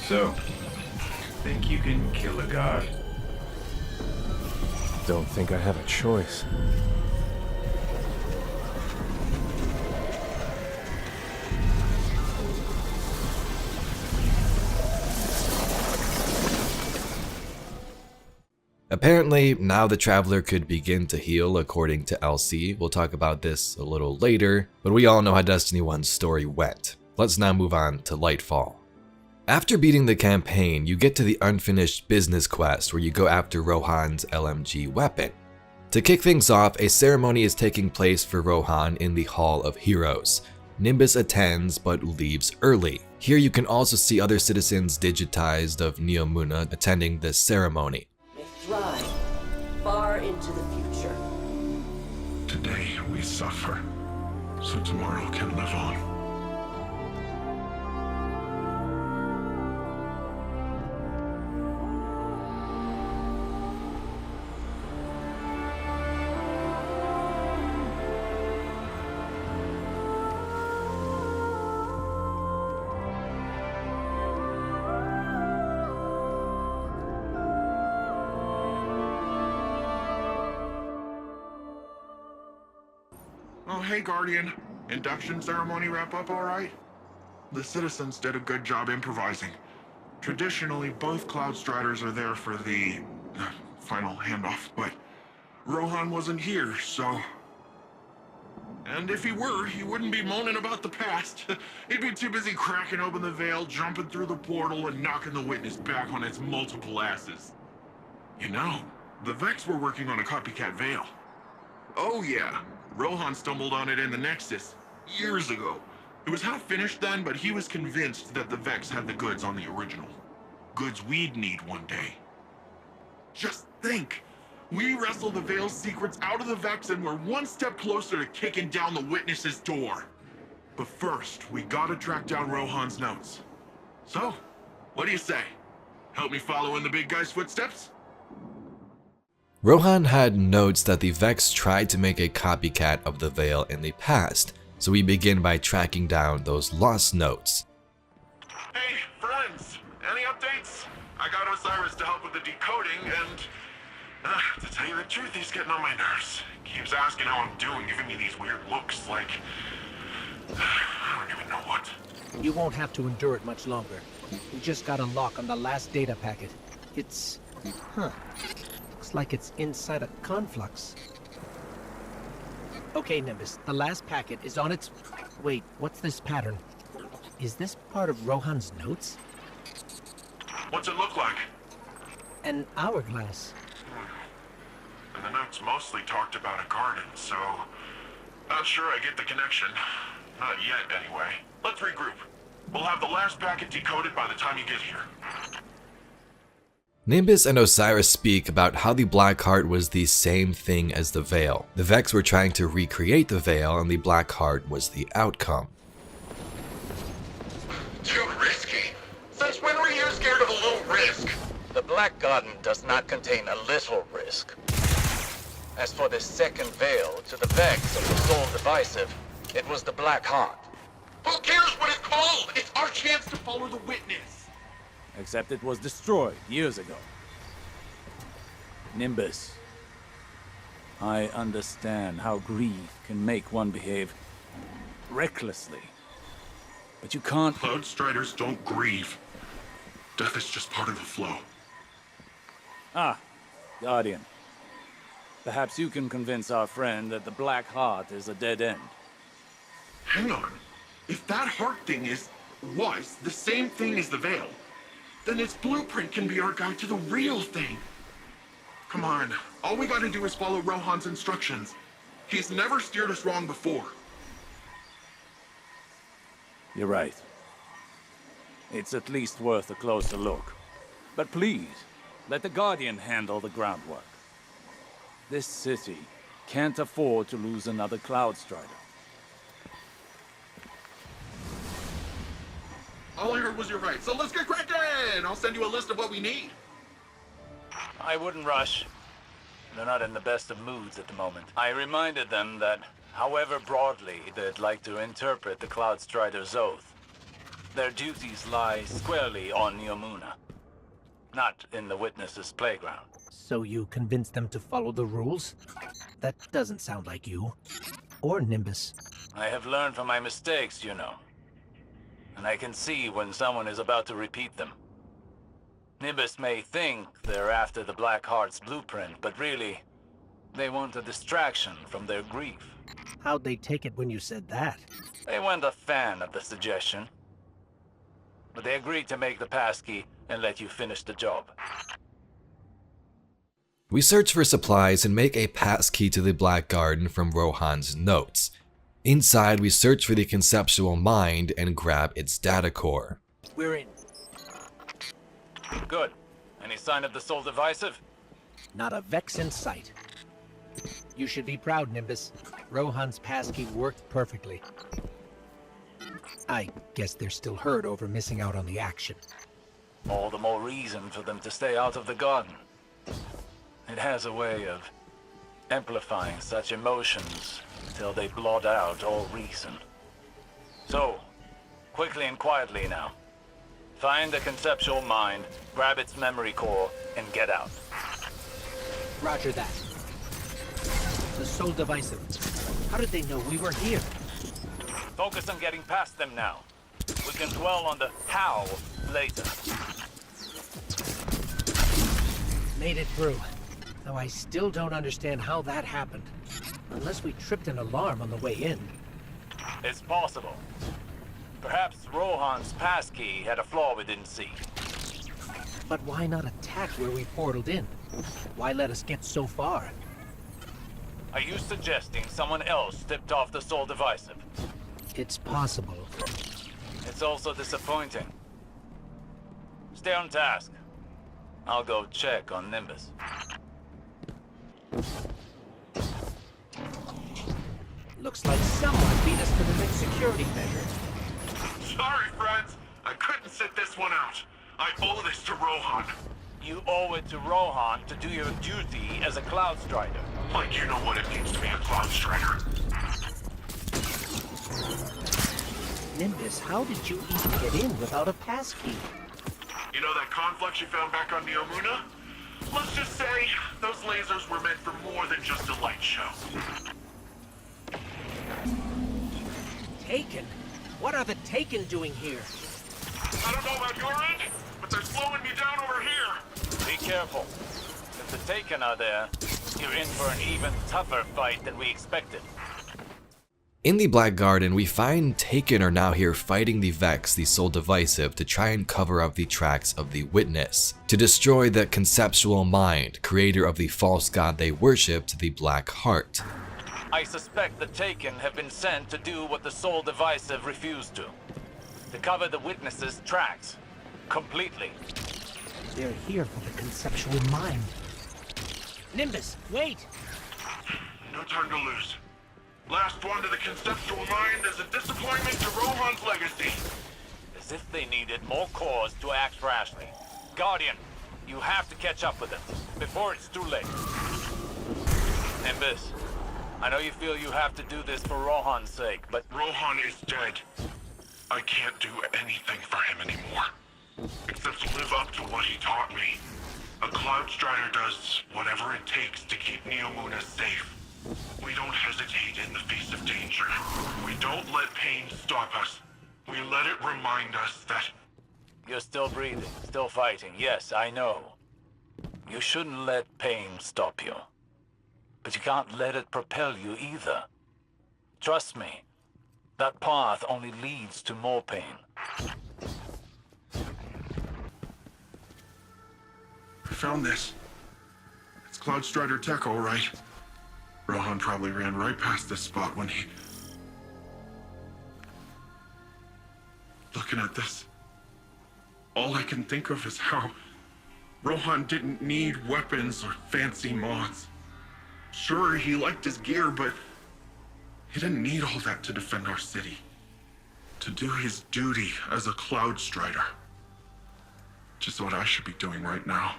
So, think you can kill a god? Don't think I have a choice. Apparently, now the Traveler could begin to heal according to LC. We'll talk about this a little later, but we all know how Destiny 1's story went. Let's now move on to Lightfall. After beating the campaign, you get to the unfinished business quest where you go after Rohan's LMG weapon. To kick things off, a ceremony is taking place for Rohan in the Hall of Heroes. Nimbus attends but leaves early. Here you can also see other citizens digitized of Neomuna attending this ceremony. Thrive far into the future. Today we suffer, so tomorrow can live on. Oh, hey, Guardian. Induction ceremony wrap up all right? The citizens did a good job improvising. Traditionally, both Cloud Striders are there for the final handoff, but Rohan wasn't here, so... And if he were, he wouldn't be moaning about the past. He'd be too busy cracking open the veil, jumping through the portal, and knocking the witness back on its multiple asses. You know, the Vex were working on a copycat veil. Oh yeah, Rohan stumbled on it in the Nexus, years ago. It was half finished then, but he was convinced that the Vex had the goods on the original. Goods we'd need one day. Just think! We wrestle the Veil's secrets out of the Vex and we're one step closer to kicking down the Witness's door. But first, we gotta track down Rohan's notes. So, what do you say? Help me follow in the big guy's footsteps? Rohan had notes that the Vex tried to make a copycat of the Veil in the past, so we begin by tracking down those lost notes. Hey, friends! Any updates? I got Osiris to help with the decoding and... to tell you the truth, he's getting on my nerves. Keeps asking how I'm doing, giving me these weird looks like... I don't even know what. You won't have to endure it much longer. We just got a lock on the last data packet. It's... Looks like it's inside a conflux. Okay, Nimbus, the last packet is on its... Wait, what's this pattern? Is this part of Rohan's notes? What's it look like? An hourglass. And the notes mostly talked about a garden, so... Not sure I get the connection. Not yet, anyway. Let's regroup. We'll have the last packet decoded by the time you get here. Nimbus and Osiris speak about how the Black Heart was the same thing as the Veil. The Vex were trying to recreate the Veil and the Black Heart was the outcome. Too risky. Since when were you scared of a little risk? The Black Garden does not contain a little risk. As for the second Veil, to the Vex of the Soul Divisive, it was the Black Heart. Who cares what it's called? It's our chance to follow the witness. Except it was destroyed years ago. Nimbus, I understand how greed can make one behave recklessly. But you can't... Cloud Striders don't grieve. Death is just part of the flow. Ah, Guardian. Perhaps you can convince our friend that the Black Heart is a dead end. Hang on. If that heart thing was the same thing as the Veil, then its blueprint can be our guide to the real thing. Come on, all we gotta do is follow Rohan's instructions. He's never steered us wrong before. You're right. It's at least worth a closer look. But please, let the Guardian handle the groundwork. This city can't afford to lose another Cloud Strider. All I heard was you're right, so let's get cracking! I'll send you a list of what we need. I wouldn't rush. They're not in the best of moods at the moment. I reminded them that, however broadly they'd like to interpret the Cloud Strider's oath, their duties lie squarely on Neomuna, not in the Witness's playground. So you convinced them to follow the rules? That doesn't sound like you. Or Nimbus. I have learned from my mistakes, you know. And I can see when someone is about to repeat them. Nimbus may think they're after the Black Heart's blueprint, but really, they want a distraction from their grief. How'd they take it when you said that? They weren't a fan of the suggestion, but they agreed to make the passkey and let you finish the job. We search for supplies and make a passkey to the Black Garden from Rohan's notes. Inside, we search for the conceptual mind and grab its data core. We're in. Good. Any sign of the Soul Divisive? Not a Vex in sight. You should be proud, Nimbus. Rohan's passkey worked perfectly. I guess they're still hurt over missing out on the action. All the more reason for them to stay out of the garden. It has a way of amplifying such emotions till they blot out all reason. So, quickly and quietly now. Find the conceptual mind, grab its memory core, and get out. Roger that. The Soul Divisive. How did they know we were here? Focus on getting past them now. We can dwell on the how later. Made it through. Though I still don't understand how that happened. Unless we tripped an alarm on the way in. It's possible. Perhaps Rohan's passkey had a flaw we didn't see. But why not attack where we portaled in? Why let us get so far? Are you suggesting someone else tipped off the Soul Divisive? It's possible. It's also disappointing. Stay on task. I'll go check on Nimbus. Looks like someone beat us to the next security measure. Sorry, friends. I couldn't sit this one out. I owe this to Rohan. You owe it to Rohan to do your duty as a Cloud Strider. Like you know what it means to be a Cloud Strider. Nimbus, how did you even get in without a passkey? You know that conflux you found back on Neomuna? Let's just say those lasers were meant for more than just a light show. Taken? What are the Taken doing here? I don't know about your end, but they're slowing me down over here. Be careful. If the Taken are there, you're in for an even tougher fight than we expected. In the Black Garden, we find Taken are now here fighting the Vex, the Soul Divisive, to try and cover up the tracks of the Witness, to destroy the conceptual mind, creator of the false god they worshipped, the Black Heart. I suspect the Taken have been sent to do what the Soul Divisive refused to cover the Witness's tracks. Completely. They're here for the conceptual mind. Nimbus, wait! No time to lose. Last one to the conceptual mind is a disappointment to Rohan's legacy. As if they needed more cause to act rashly. Guardian, you have to catch up with them before it's too late. Nimbus, I know you feel you have to do this for Rohan's sake, but Rohan is dead. I can't do anything for him anymore, except to live up to what he taught me. A Cloud Strider does whatever it takes to keep Neomuna safe. We don't hesitate in the face of danger. We don't let pain stop us. We let it remind us that... you're still breathing, still fighting. Yes, I know. You shouldn't let pain stop you. But you can't let it propel you either. Trust me, that path only leads to more pain. I found this. It's Cloud Strider tech, all right. Rohan probably ran right past this spot when he... Looking at this, all I can think of is how Rohan didn't need weapons or fancy mods. Sure, he liked his gear, but he didn't need all that to defend our city. To do his duty as a Cloud Strider. Just what I should be doing right now.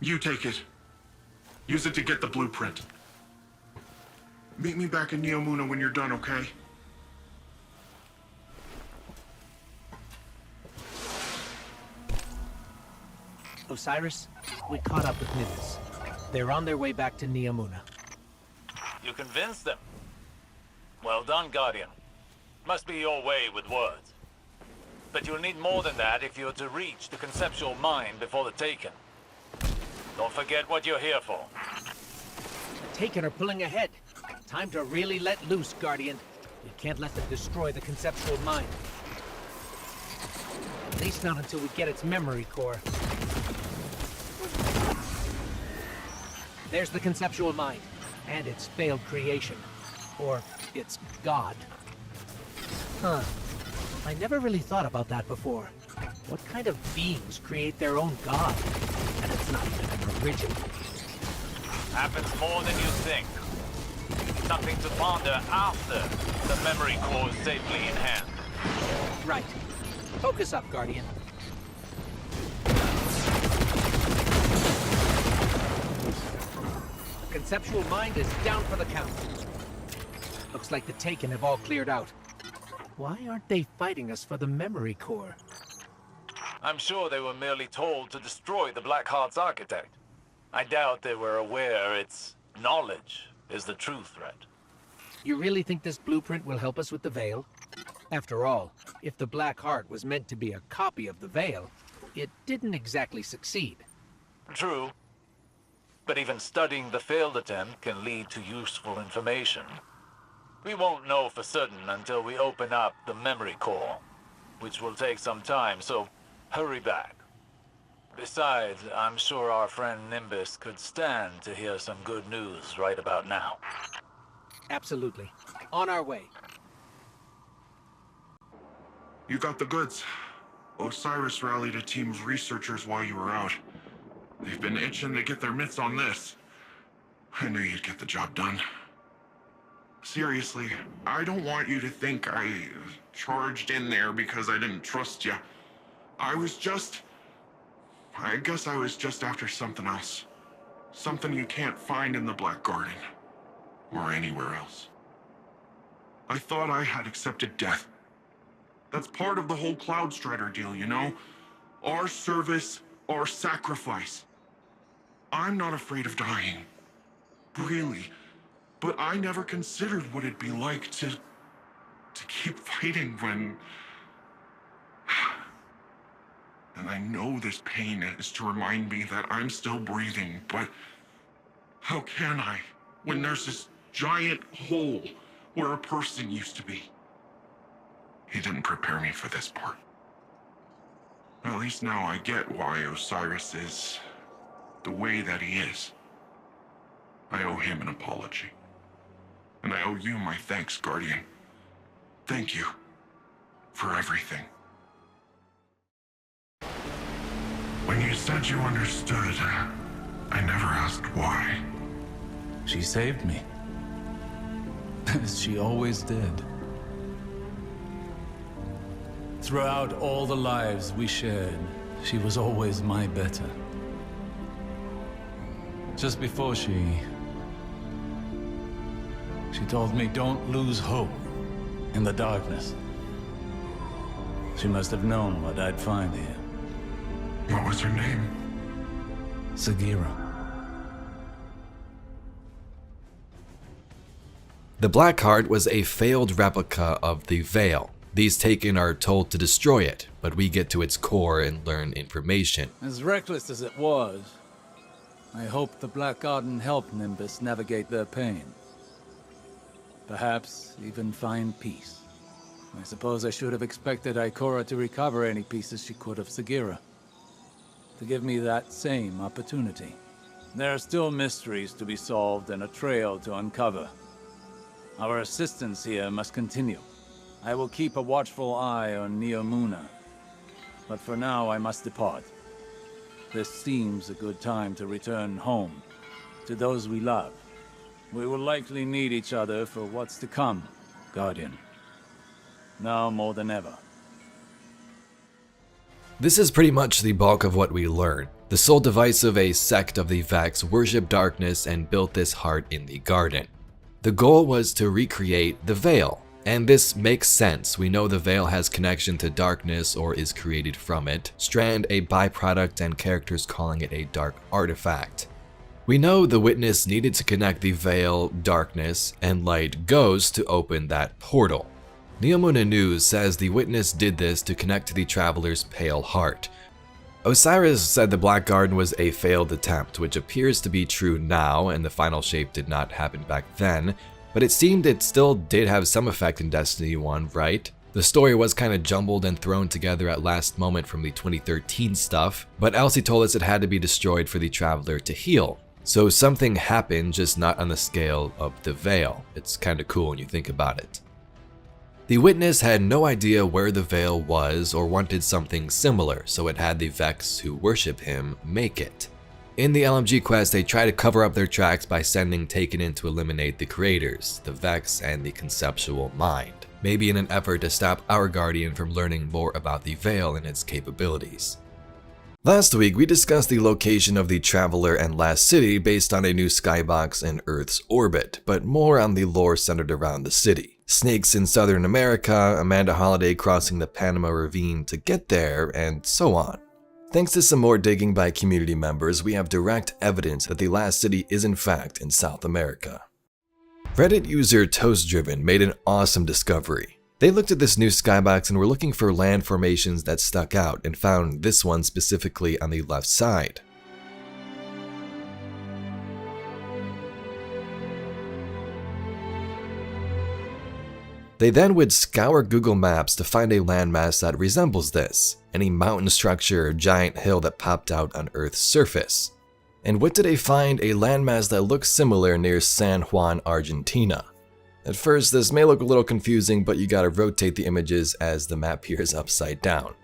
You take it. Use it to get the blueprint. Meet me back in Neomuna when you're done, okay? Osiris, we caught up with Nimbus. They're on their way back to Neomuna. You convinced them. Well done, Guardian. Must be your way with words. But you'll need more than that if you're to reach the conceptual mind before the Taken. Don't forget what you're here for. The Taken are pulling ahead. Time to really let loose, Guardian. We can't let them destroy the conceptual mind. At least not until we get its memory core. There's the conceptual mind, and its failed creation. Or its god. Huh. I never really thought about that before. What kind of beings create their own god? And it's not even an original. Happens more than you think. Something to ponder after the memory core is safely in hand. Right. Focus up, Guardian. The conceptual mind is down for the count. Looks like the Taken have all cleared out. Why aren't they fighting us for the memory core? I'm sure they were merely told to destroy the Blackheart's architect. I doubt they were aware its knowledge is the true threat. You really think this blueprint will help us with the Veil? After all, if the Black Heart was meant to be a copy of the Veil, it didn't exactly succeed. True. But even studying the failed attempt can lead to useful information. We won't know for certain until we open up the memory core, which will take some time, so hurry back. Besides, I'm sure our friend Nimbus could stand to hear some good news right about now. Absolutely. On our way. You got the goods. Osiris rallied a team of researchers while you were out. They've been itching to get their mitts on this. I knew you'd get the job done. Seriously, I don't want you to think I charged in there because I didn't trust you. I guess I was just after something else. Something you can't find in the Black Garden. Or anywhere else. I thought I had accepted death. That's part of the whole Cloud Strider deal, you know? Our service, our sacrifice. I'm not afraid of dying. Really. But I never considered what it'd be like to keep fighting when... And I know this pain is to remind me that I'm still breathing, but how can I when there's this giant hole where a person used to be? He didn't prepare me for this part. At least now I get why Osiris is the way that he is. I owe him an apology. And I owe you my thanks, Guardian. Thank you for everything. When you said you understood, I never asked why. She saved me. As she always did. Throughout all the lives we shared, she was always my better. Just before she told me, don't lose hope in the darkness. She must have known what I'd find here. What was her name? Sagira. The Black Heart was a failed replica of the Veil. These Taken are told to destroy it, but we get to its core and learn information. As reckless as it was, I hope the Black Garden helped Nimbus navigate their pain. Perhaps even find peace. I suppose I should have expected Ikora to recover any pieces she could of Sagira. To give me that same opportunity. There are still mysteries to be solved and a trail to uncover. Our assistance here must continue. I will keep a watchful eye on Neomuna. But for now, I must depart. This seems a good time to return home, to those we love. We will likely need each other for what's to come, Guardian. Now more than ever. This is pretty much the bulk of what we learn. The sole device of a sect of the Vex worshiped darkness and built this heart in the garden. The goal was to recreate the Veil. And this makes sense. We know the Veil has connection to darkness or is created from it. Strand a byproduct and characters calling it a dark artifact. We know the Witness needed to connect the Veil, darkness, and light ghost to open that portal. Neomuna News says the Witness did this to connect to the Traveler's pale heart. Osiris said the Black Garden was a failed attempt, which appears to be true now, and the final shape did not happen back then. But it seemed it still did have some effect in Destiny 1, right? The story was kind of jumbled and thrown together at last moment from the 2013 stuff, but Elsie told us it had to be destroyed for the Traveler to heal. So something happened, just not on the scale of the Veil. It's kind of cool when you think about it. The Witness had no idea where the Veil was or wanted something similar, so it had the Vex who worship him make it. In the LMG quest, they try to cover up their tracks by sending Taken in to eliminate the creators, the Vex, and the conceptual mind, maybe in an effort to stop our Guardian from learning more about the Veil and its capabilities. Last week, we discussed the location of the Traveler and Last City based on a new skybox in Earth's orbit, but more on the lore centered around the city. Snakes in Southern America, Amanda Holiday crossing the Panama Ravine to get there, and so on. Thanks to some more digging by community members, we have direct evidence that the Last City is in fact in South America. Reddit user ToastDriven made an awesome discovery. They looked at this new skybox and were looking for land formations that stuck out and found this one specifically on the left side. They then would scour Google Maps to find a landmass that resembles this, any mountain structure or giant hill that popped out on Earth's surface. And what did they find? A landmass that looks similar near San Juan, Argentina. At first, this may look a little confusing, but you gotta rotate the images as the map here is upside down.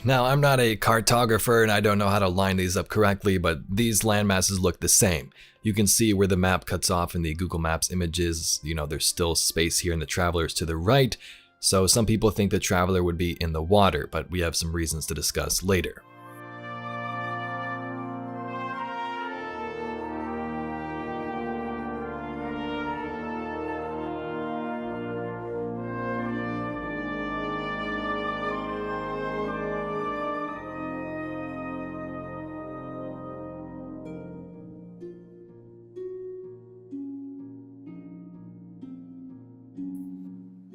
Now, I'm not a cartographer and I don't know how to line these up correctly, but these landmasses look the same. You can see where the map cuts off in the Google Maps images. You know, there's still space here and the Traveler's to the right. So some people think the Traveler would be in the water, but we have some reasons to discuss later.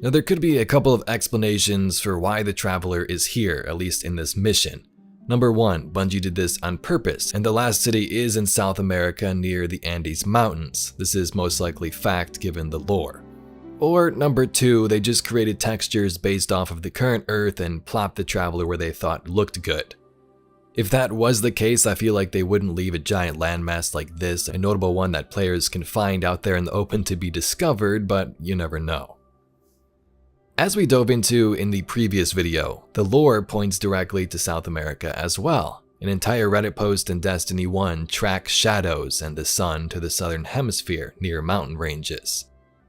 Now, there could be a couple of explanations for why the Traveler is here, at least in this mission. Number 1, Bungie did this on purpose, and the Last City is in South America near the Andes Mountains. This is most likely fact given the lore. Or number 2, they just created textures based off of the current Earth and plopped the Traveler where they thought looked good. If that was the case, I feel like they wouldn't leave a giant landmass like this, a notable one that players can find out there in the open to be discovered, but you never know. As we dove into in the previous video, the lore points directly to South America as well. An entire Reddit post in Destiny 1 tracks shadows and the sun to the southern hemisphere near mountain ranges.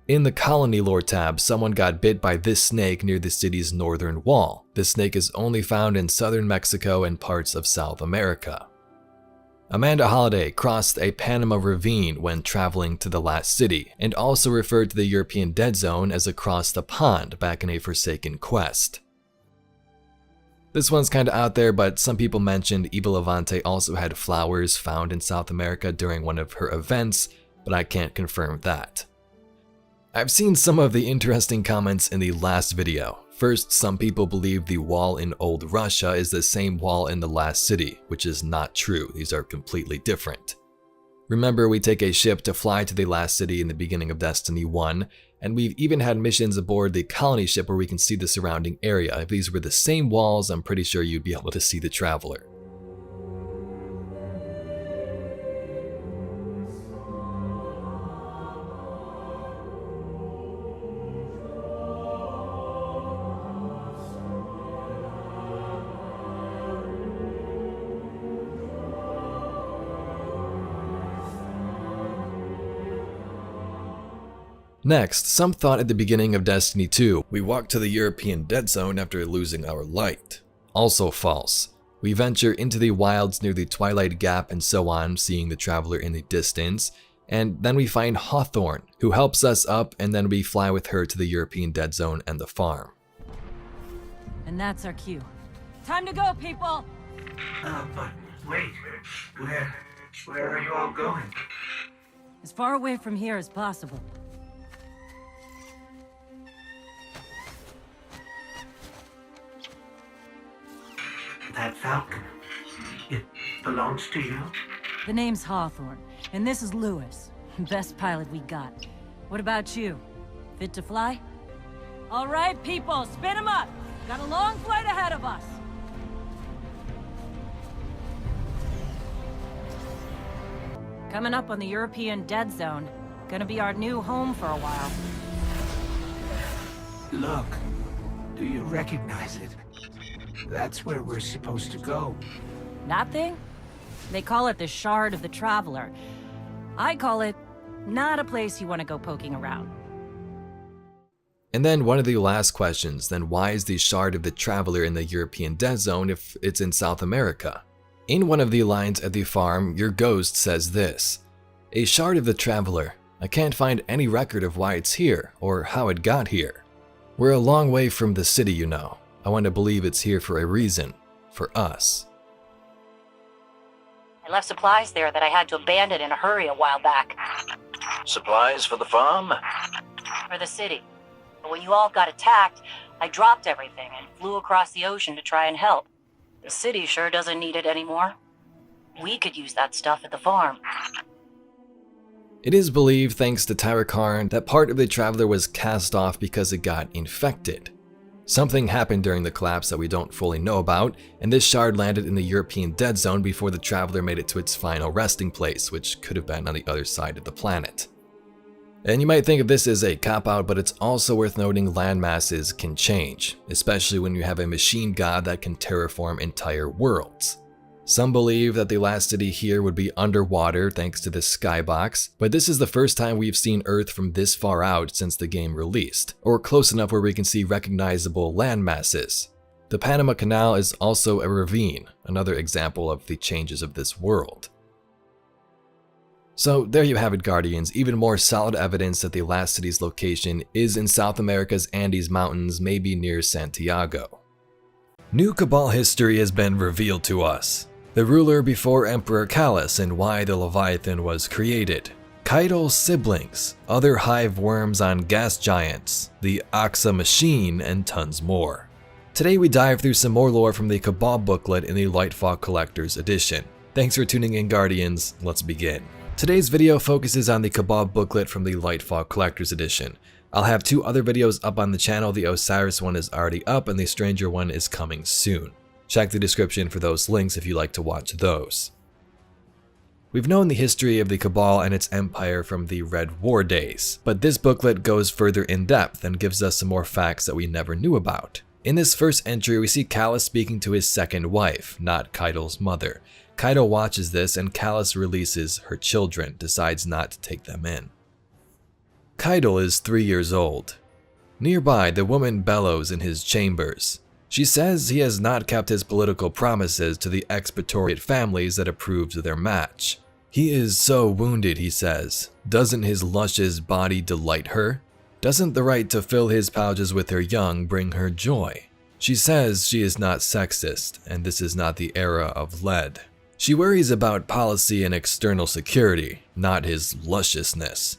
In the colony lore tab, someone got bit by this snake near the city's northern wall. This snake is only found in southern Mexico and parts of South America. Amanda Holiday crossed a Panama Ravine when traveling to the Last City, and also referred to the European Dead Zone as across the pond back in a Forsaken quest. This one's kinda out there, but some people mentioned Eva Levante also had flowers found in South America during one of her events, but I can't confirm that. I've seen some of the interesting comments in the last video. First, some people believe the wall in Old Russia is the same wall in the Last City, which is not true. These are completely different. Remember, we take a ship to fly to the last city in the beginning of Destiny 1, and we've even had missions aboard the colony ship where we can see the surrounding area. If these were the same walls, I'm pretty sure you'd be able to see the Traveler. Next, some thought at the beginning of Destiny 2, we walk to the European Dead Zone after losing our light. Also false. We venture into the wilds near the Twilight Gap and so on, seeing the Traveler in the distance, and then we find Hawthorne, who helps us up, and then we fly with her to the European Dead Zone and the farm. And that's our cue. Time to go, people! But wait, where are you all going? As far away from here as possible. That Falcon, it belongs to you? The name's Hawthorne, and this is Lewis. Best pilot we got. What about you? Fit to fly? All right, people, spin 'em up! Got a long flight ahead of us! Coming up on the European Dead Zone. Gonna be our new home for a while. Look, do you recognize it? That's where we're supposed to go. That thing? They call it the Shard of the Traveler. I call it not a place you want to go poking around. And then one of the last questions, then why is the Shard of the Traveler in the European Dead Zone if it's in South America? In one of the lines at the farm, your ghost says this: "A Shard of the Traveler. I can't find any record of why it's here, or how it got here. We're a long way from the city, you know. I want to believe it's here for a reason. For us." I left supplies there that I had to abandon in a hurry a while back. Supplies for the farm? For the city. But when you all got attacked, I dropped everything and flew across the ocean to try and help. The city sure doesn't need it anymore. We could use that stuff at the farm. It is believed, thanks to Tyrakarn, that part of the Traveler was cast off because it got infected. Something happened during the collapse that we don't fully know about, and this shard landed in the European Dead Zone before the Traveler made it to its final resting place, which could have been on the other side of the planet. And you might think of this as a cop-out, but it's also worth noting land masses can change, especially when you have a machine god that can terraform entire worlds. Some believe that the last city here would be underwater thanks to this skybox, but this is the first time we've seen Earth from this far out since the game released, or close enough where we can see recognizable land masses. The Panama Canal is also a ravine, another example of the changes of this world. So there you have it, Guardians, even more solid evidence that the last city's location is in South America's Andes Mountains, maybe near Santiago. New Cabal history has been revealed to us. The ruler before Emperor Callus and why the Leviathan was created. Cayde's siblings, other hive worms on gas giants, the Oxa machine, and tons more. Today we dive through some more lore from the Cabal booklet in the Lightfall Collector's Edition. Thanks for tuning in, Guardians. Let's begin. Today's video focuses on the Cabal booklet from the Lightfall Collector's Edition. I'll have two other videos up on the channel. The Osiris one is already up and the Stranger one is coming soon. Check the description for those links if you like to watch those. We've known the history of the Cabal and its empire from the Red War days, but this booklet goes further in depth and gives us some more facts that we never knew about. In this first entry, we see Callus speaking to his second wife, not Cayde's mother. Cayde watches this and Callus releases her children, decides not to take them in. Cayde is 3 years old. Nearby, the woman bellows in his chambers. She says he has not kept his political promises to the expatriate families that approved their match. He is so wounded, he says. Doesn't his luscious body delight her? Doesn't the right to fill his pouches with her young bring her joy? She says she is not sexist, and this is not the era of lead. She worries about policy and external security, not his lusciousness.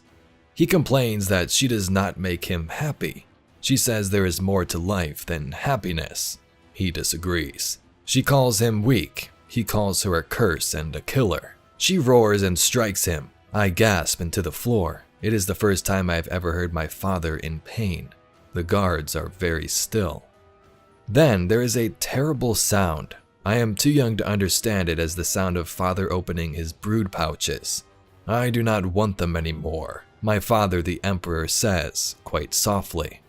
He complains that she does not make him happy. She says there is more to life than happiness. He disagrees. She calls him weak. He calls her a curse and a killer. She roars and strikes him. I gasp into the floor. It is the first time I've ever heard my father in pain. The guards are very still. Then there is a terrible sound. I am too young to understand it as the sound of father opening his brood pouches. I do not want them anymore, my father the Emperor says, quite softly.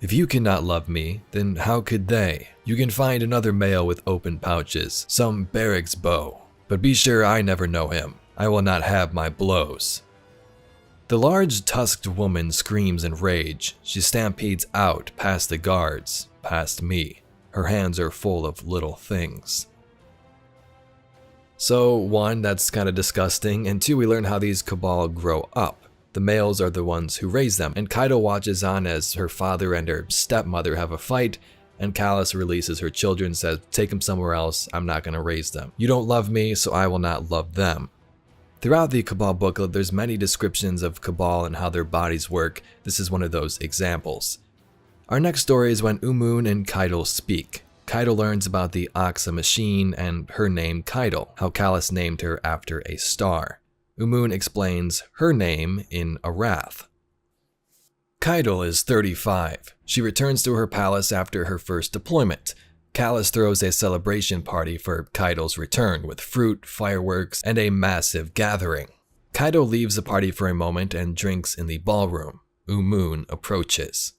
If you cannot love me, then how could they? You can find another male with open pouches, some barracks beau. But be sure I never know him. I will not have my blows. The large tusked woman screams in rage. She stampedes out past the guards, past me. Her hands are full of little things. So 1, that's kind of disgusting, and 2, we learn how these Cabal grow up. The males are the ones who raise them, and Cayde watches on as her father and her stepmother have a fight, and Callus releases her children, says, take them somewhere else, I'm not going to raise them. You don't love me, so I will not love them. Throughout the Cabal booklet, there's many descriptions of Cabal and how their bodies work. This is one of those examples. Our next story is when Umoon and Cayde speak. Cayde learns about the Oxa machine and her name Cayde, how Callus named her after a star. Umoon explains her name in Arath. Cayde is 35. She returns to her palace after her first deployment. Callus throws a celebration party for Cayde's return with fruit, fireworks, and a massive gathering. Cayde leaves the party for a moment and drinks in the ballroom. Umoon approaches.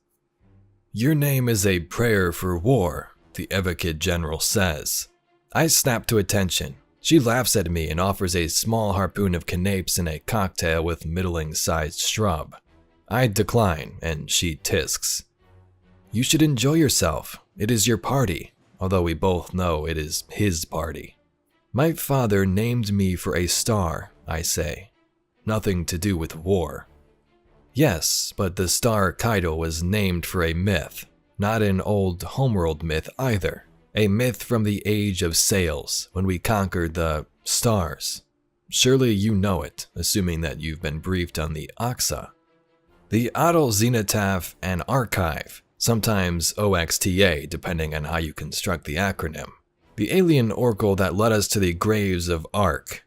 Your name is a prayer for war, the Evocid general says. I snap to attention. She laughs at me and offers a small harpoon of canapes in a cocktail with middling-sized shrub. I decline, and she tisks. You should enjoy yourself. It is your party, although we both know it is his party. My father named me for a star, I say. Nothing to do with war. Yes, but the star Cayde was named for a myth. Not an old homeworld myth either. A myth from the age of sails, when we conquered the stars. Surely you know it, assuming that you've been briefed on the Oxa. The Adel Zenitaph and Archive, sometimes OXTA depending on how you construct the acronym. The alien oracle that led us to the graves of Ark.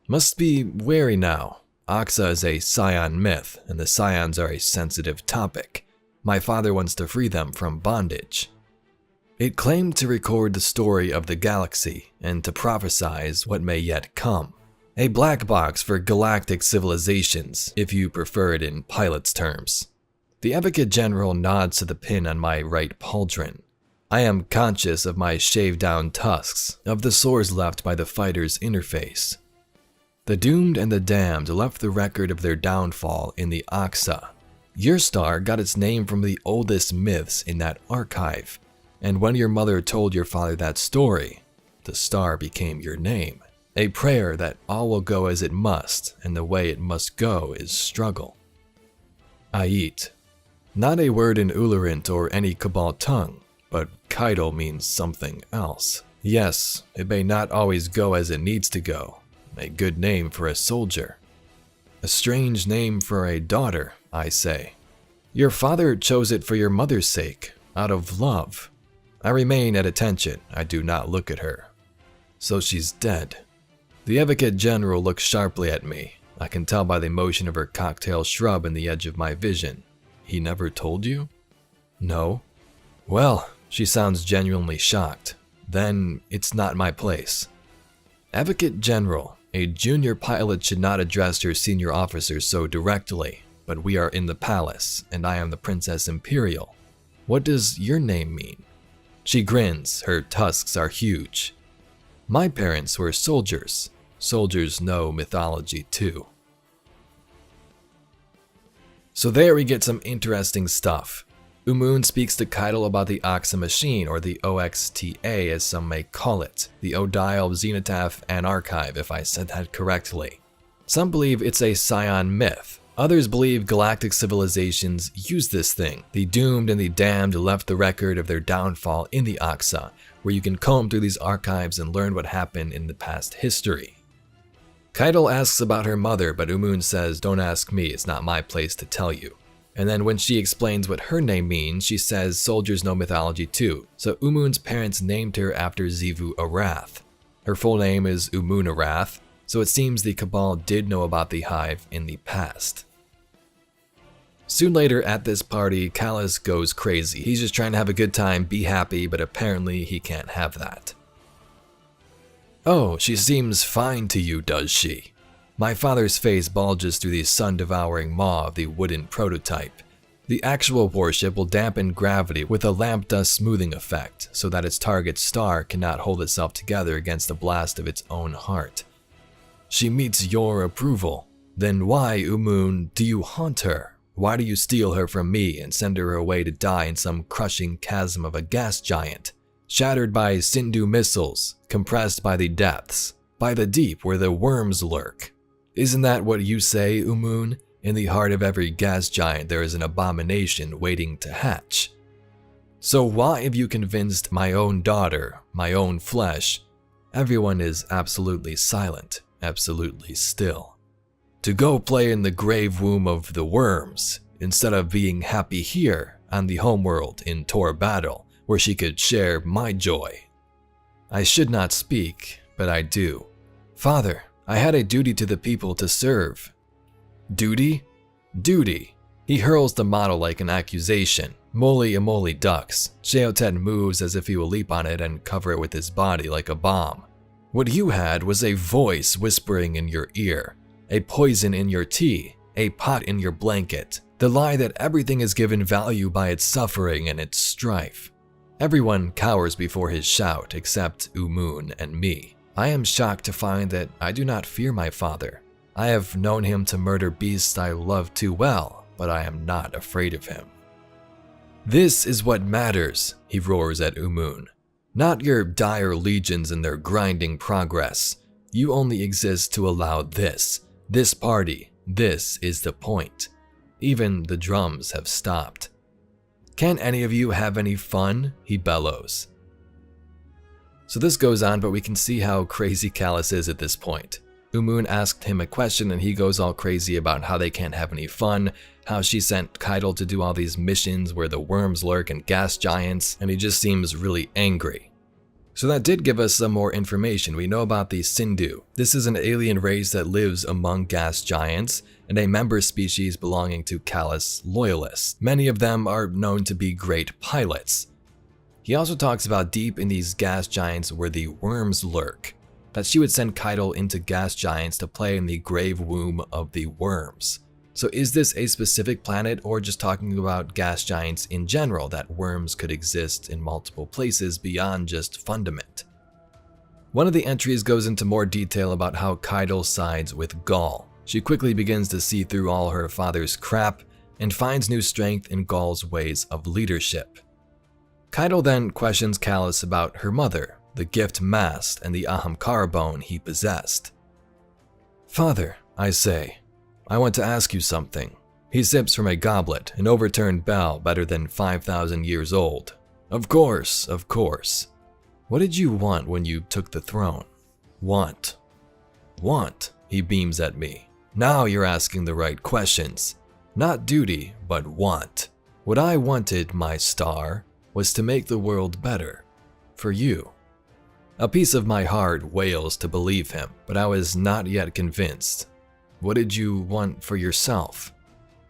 Must be wary now. Oxa is a scion myth, and the scions are a sensitive topic. My father wants to free them from bondage. It claimed to record the story of the galaxy and to prophesize what may yet come. A black box for galactic civilizations, if you prefer it in pilot's terms. The Evocid general nods to the pin on my right pauldron. I am conscious of my shaved down tusks, of the sores left by the fighter's interface. The doomed and the damned left the record of their downfall in the Oxa. Your star got its name from the oldest myths in that archive. And when your mother told your father that story, the star became your name. A prayer that all will go as it must, and the way it must go is struggle. I eat. Not a word in Ulurant or any Cabal tongue, but Cayde means something else. Yes, it may not always go as it needs to go. A good name for a soldier. A strange name for a daughter, I say. Your father chose it for your mother's sake, out of love. I remain at attention. I do not look at her. So she's dead. The Evocid general looks sharply at me. I can tell by the motion of her cocktail shrub in the edge of my vision. He never told you? No. Well, she sounds genuinely shocked. Then it's not my place. Evocid general, a junior pilot should not address her senior officers so directly, but we are in the palace, and I am the Princess Imperial. What does your name mean? She grins, her tusks are huge. My parents were soldiers. Soldiers know mythology too. So there we get some interesting stuff. Umoon speaks to Cayde about the Oxa machine, or the OXTA as some may call it, the Odile Zenitaph and Archive if I said that correctly. Some believe it's a scion myth. Others believe galactic civilizations use this thing. The doomed and the damned left the record of their downfall in the Oxa, where you can comb through these archives and learn what happened in the past history. Cayde asks about her mother, but Umoon says, don't ask me, it's not my place to tell you. And then when she explains what her name means, she says soldiers know mythology too, so Umoon's parents named her after Xivu Arath. Her full name is Umoon Arath, so it seems the Cabal did know about the hive in the past. Soon later at this party, Callus goes crazy. He's just trying to have a good time, be happy, but apparently he can't have that. "Oh, she seems fine to you, does she?" My father's face bulges through the sun-devouring maw of the wooden prototype. The actual warship will dampen gravity with a lamp dust smoothing effect, so that its target star cannot hold itself together against the blast of its own heart. "She meets your approval. Then why, Umoon, do you haunt her? Why do you steal her from me and send her away to die in some crushing chasm of a gas giant, shattered by Sindu missiles, compressed by the depths, by the deep where the worms lurk? Isn't that what you say, Umoon? In the heart of every gas giant there is an abomination waiting to hatch. So why have you convinced my own daughter, my own flesh?" Everyone is absolutely silent, absolutely still. "To go play in the grave womb of the worms, instead of being happy here on the homeworld in Tor Battle, where she could share my joy." I should not speak, but I do. "Father, I had a duty to the people to serve." "Duty? Duty." He hurls the model like an accusation. Moly ducks. Sheotet moves as if he will leap on it and cover it with his body like a bomb. "What you had was a voice whispering in your ear, a poison in your tea, a pot in your blanket, the lie that everything is given value by its suffering and its strife." Everyone cowers before his shout except Umoon and me. I am shocked to find that I do not fear my father. I have known him to murder beasts I love too well, but I am not afraid of him. "This is what matters," he roars at Umoon. "Not your dire legions and their grinding progress. You only exist to allow this party. This is the point. Even the drums have stopped. Can any of you have any fun?" he bellows. So this goes on, but we can see how crazy Callus is at this point. Umoon asked him a question and he goes all crazy about how they can't have any fun, how she sent Cayde to do all these missions where the worms lurk and gas giants, and he just seems really angry. So that did give us some more information. We know about the Sindu. This is an alien race that lives among gas giants and a member species belonging to Callus loyalists. Many of them are known to be great pilots. He also talks about deep in these gas giants where the worms lurk, that she would send Cayde into gas giants to play in the grave womb of the worms. So is this a specific planet or just talking about gas giants in general, that worms could exist in multiple places beyond just Fundament? One of the entries goes into more detail about how Cayde sides with Gall. She quickly begins to see through all her father's crap and finds new strength in Gall's ways of leadership. Cayde then questions Callus about her mother, the gift mast, and the Ahamkara bone he possessed. "Father," I say, "I want to ask you something." He sips from a goblet, an overturned bell better than 5,000 years old. Of course. "What did you want when you took the throne?" "Want?" He beams at me. "Now you're asking the right questions. Not duty, but want. What I wanted, my star, was to make the world better. For you." A piece of my heart wails to believe him, but I was not yet convinced. "What did you want for yourself?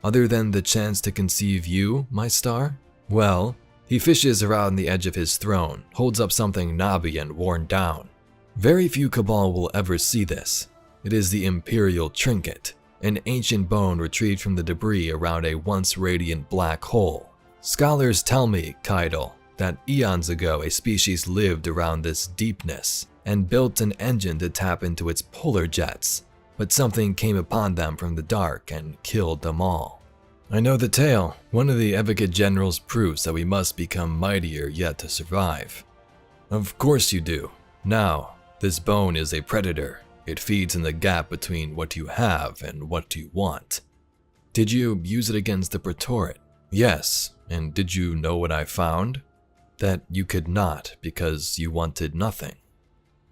Other than the chance to conceive you, my star?" "Well," he fishes around the edge of his throne, holds up something knobby and worn down. "Very few Cabal will ever see this. It is the Imperial Trinket, an ancient bone retrieved from the debris around a once radiant black hole. Scholars tell me, Cayde, that eons ago a species lived around this deepness and built an engine to tap into its polar jets, but something came upon them from the dark and killed them all." "I know the tale. One of the Evocate generals proves that we must become mightier yet to survive." "Of course you do. Now, this bone is a predator. It feeds in the gap between what you have and what you want." "Did you use it against the Praetorit?" "Yes, and did you know what I found? That you could not because you wanted nothing.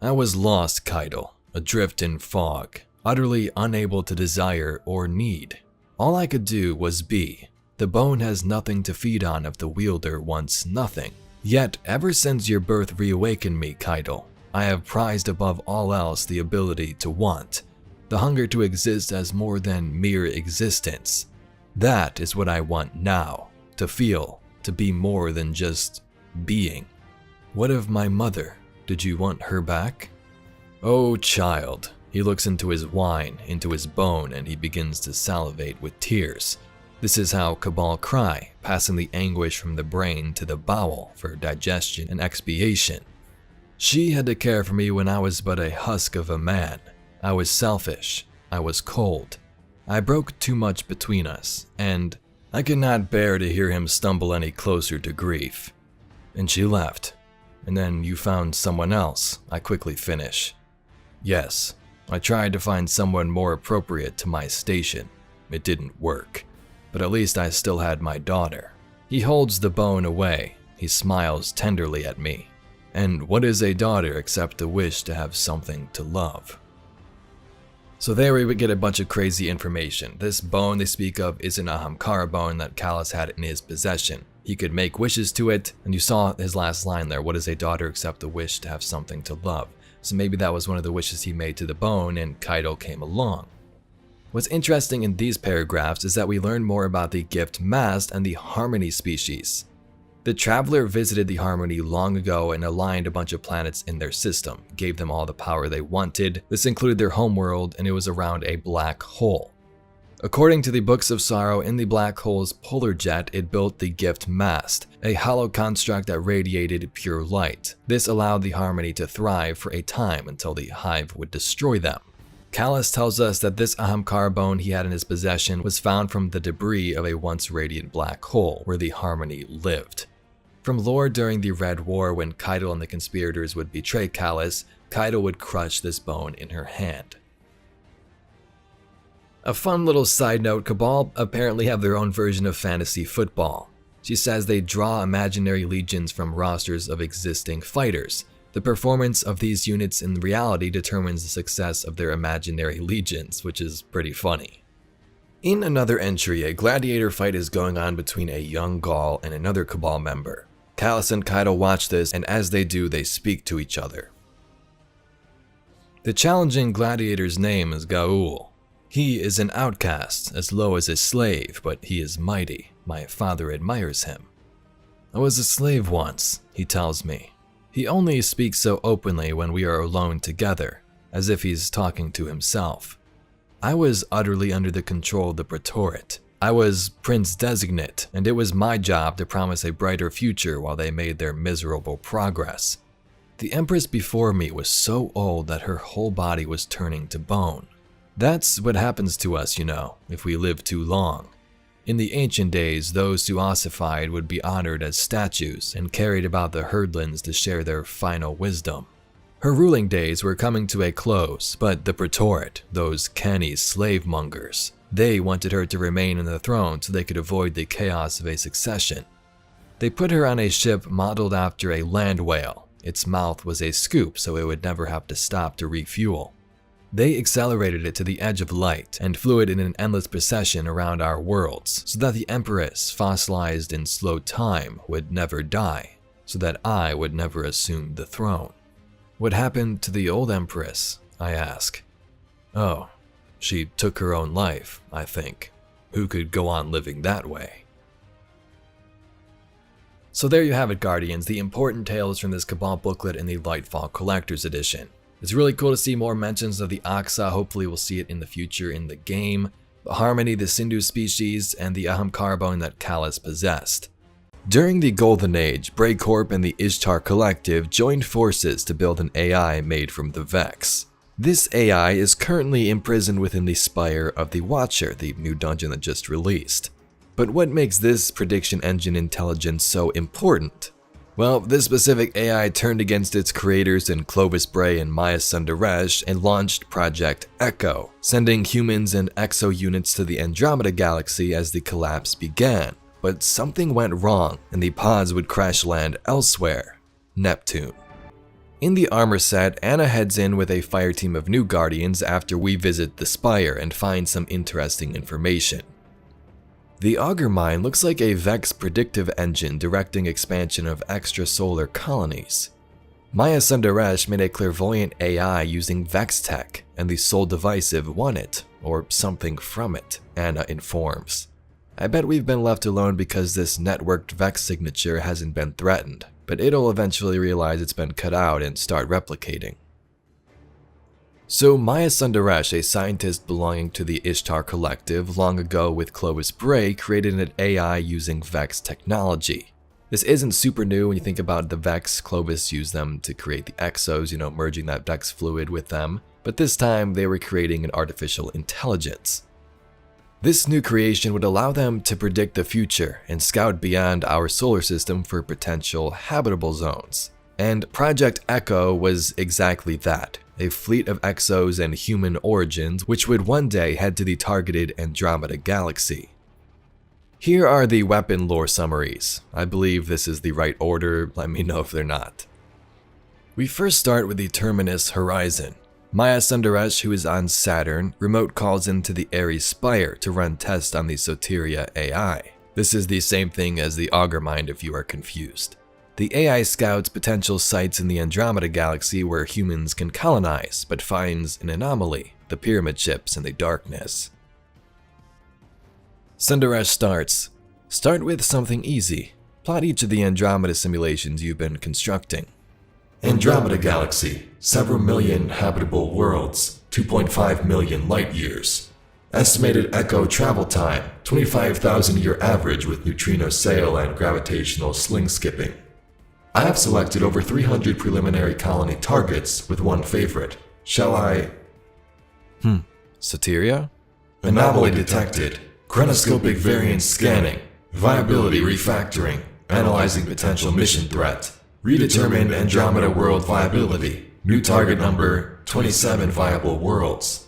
I was lost, Cayde, adrift in fog, utterly unable to desire or need. All I could do was be. The bone has nothing to feed on if the wielder wants nothing. Yet, ever since your birth reawakened me, Cayde, I have prized above all else the ability to want, the hunger to exist as more than mere existence. That is what I want now, to feel, to be more than just being. What of my mother? Did you want her back? Oh, child. He looks into his wine, into his bone, and he begins to salivate with tears. This is how Cabal cry, passing the anguish from the brain to the bowel for digestion and expiation. She had to care for me when I was but a husk of a man. I was selfish. I was cold. I broke too much between us, and I could not bear to hear him stumble any closer to grief. And she left. And then you found someone else, I quickly finish. Yes, I tried to find someone more appropriate to my station. It didn't work. But at least I still had my daughter. He holds the bone away. He smiles tenderly at me. And what is a daughter except a wish to have something to love? So there we would get a bunch of crazy information. This bone they speak of is an Ahamkara bone that Callus had in his possession. He could make wishes to it, and you saw his last line there, what is a daughter except a wish to have something to love? So maybe that was one of the wishes he made to the bone and Cayde came along. What's interesting in these paragraphs is that we learn more about the Gift Mast and the Harmony species. The Traveler visited the Harmony long ago and aligned a bunch of planets in their system, gave them all the power they wanted. This included their homeworld, and it was around a black hole. According to the Books of Sorrow, in the black hole's polar jet, it built the Gift Mast, a hollow construct that radiated pure light. This allowed the Harmony to thrive for a time until the Hive would destroy them. Callus tells us that this Ahamkara bone he had in his possession was found from the debris of a once radiant black hole where the Harmony lived. From lore during the Red War, when Cayde and the conspirators would betray Callus, Cayde would crush this bone in her hand. A fun little side note, Cabal apparently have their own version of fantasy football. She says they draw imaginary legions from rosters of existing fighters. The performance of these units in reality determines the success of their imaginary legions, which is pretty funny. In another entry, a gladiator fight is going on between a young Gaul and another Cabal member. Callus and Cayde watch this, and as they do, they speak to each other. The challenging gladiator's name is Gaul. He is an outcast, as low as a slave, but he is mighty. My father admires him. I was a slave once, he tells me. He only speaks so openly when we are alone together, as if he's talking to himself. I was utterly under the control of the Praetorate. I was Prince Designate, and it was my job to promise a brighter future while they made their miserable progress. The Empress before me was so old that her whole body was turning to bone. That's what happens to us, you know, if we live too long. In the ancient days, those who ossified would be honored as statues and carried about the herdlands to share their final wisdom. Her ruling days were coming to a close, but the Praetorate, those canny slave mongers, they wanted her to remain on the throne so they could avoid the chaos of a succession. They put her on a ship modeled after a land whale. Its mouth was a scoop so it would never have to stop to refuel. They accelerated it to the edge of light and flew it in an endless procession around our worlds so that the Empress, fossilized in slow time, would never die, so that I would never assume the throne. What happened to the old Empress? I ask. Oh, she took her own life, I think. Who could go on living that way? So there you have it, Guardians, the important tales from this Cabal booklet in the Lightfall Collector's Edition. It's really cool to see more mentions of the Oxa. Hopefully we'll see it in the future in the game. The Harmony, the Sindhu species, and the Ahamkara bone that Callus possessed. During the Golden Age, Breakcorp and the Ishtar Collective joined forces to build an AI made from the Vex. This AI is currently imprisoned within the Spire of the Watcher, the new dungeon that just released. But what makes this prediction engine intelligence so important? Well, this specific AI turned against its creators in Clovis Bray and Maya Sundaresh and launched Project Echo, sending humans and exo units to the Andromeda galaxy as the collapse began. But something went wrong, and the pods would crash land elsewhere, Neptune. In the armor set, Anna heads in with a fire team of new Guardians after we visit the Spire and find some interesting information. The Augur Mine looks like a Vex predictive engine directing expansion of extrasolar colonies. Maya Sundaresh made a clairvoyant AI using Vex tech, and the sole divisive won it, or something from it, Anna informs. I bet we've been left alone because this networked Vex signature hasn't been threatened, but it'll eventually realize it's been cut out and start replicating. So Maya Sundaresh, a scientist belonging to the Ishtar Collective, long ago with Clovis Bray, created an AI using Vex technology. This isn't super new when you think about the Vex. Clovis used them to create the Exos, merging that Vex fluid with them, but this time they were creating an artificial intelligence. This new creation would allow them to predict the future and scout beyond our solar system for potential habitable zones. And Project Echo was exactly that, a fleet of Exos and human origins which would one day head to the targeted Andromeda galaxy. Here are the weapon lore summaries. I believe this is the right order, let me know if they're not. We first start with the Terminus Horizon. Maya Sundaresh, who is on Saturn, remote calls into the Ares Spire to run tests on the Soteria AI. This is the same thing as the Augur Mind if you are confused. The AI scouts potential sites in the Andromeda galaxy where humans can colonize, but finds an anomaly, the pyramid ships in the darkness. Sundaresh starts. Start with something easy. Plot each of the Andromeda simulations you've been constructing. Andromeda galaxy, several million habitable worlds, 2.5 million light years. Estimated echo travel time, 25,000 year average with neutrino sail and gravitational sling skipping. I have selected over 300 preliminary colony targets with one favorite. Shall I? Soteria? Anomaly detected. Chronoscopic variance scanning. Viability refactoring. Analyzing potential mission threat. Redetermined Andromeda world viability. New target number, 27 viable worlds.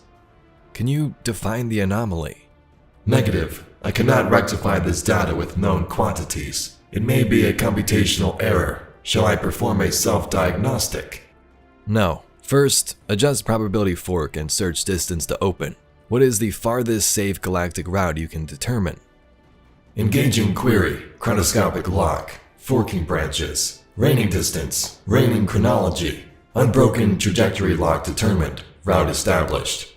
Can you define the anomaly? Negative. I cannot rectify this data with known quantities. It may be a computational error. Shall I perform a self-diagnostic? No. First, adjust probability fork and search distance to open. What is the farthest safe galactic route you can determine? Engaging query, chronoscopic lock, forking branches, raining distance, raining chronology, unbroken trajectory lock determined, route established.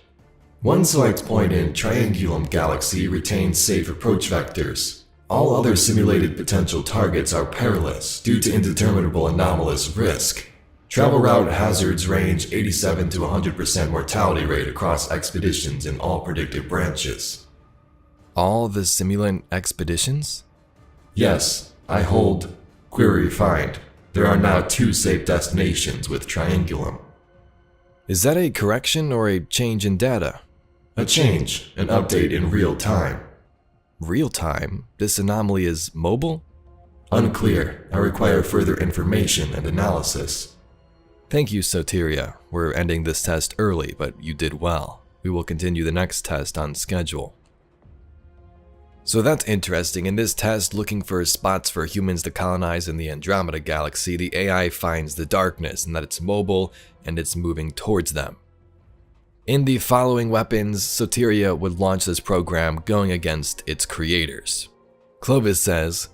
One select point in Triangulum galaxy retains safe approach vectors. All other simulated potential targets are perilous due to indeterminable anomalous risk. Travel route hazards range 87 to 100% mortality rate across expeditions in all predicted branches. All the simulant expeditions? Yes, I hold. Query find. There are now 2 safe destinations with Triangulum. Is that a correction or a change in data? A change, an update in real time. Real time? This anomaly is mobile? Unclear. I require further information and analysis. Thank you, Soteria. We're ending this test early, but you did well. We will continue the next test on schedule. So that's interesting. In this test, looking for spots for humans to colonize in the Andromeda galaxy, the AI finds the darkness and that it's mobile and it's moving towards them. In the following weapons, Soteria would launch this program going against its creators. Clovis says,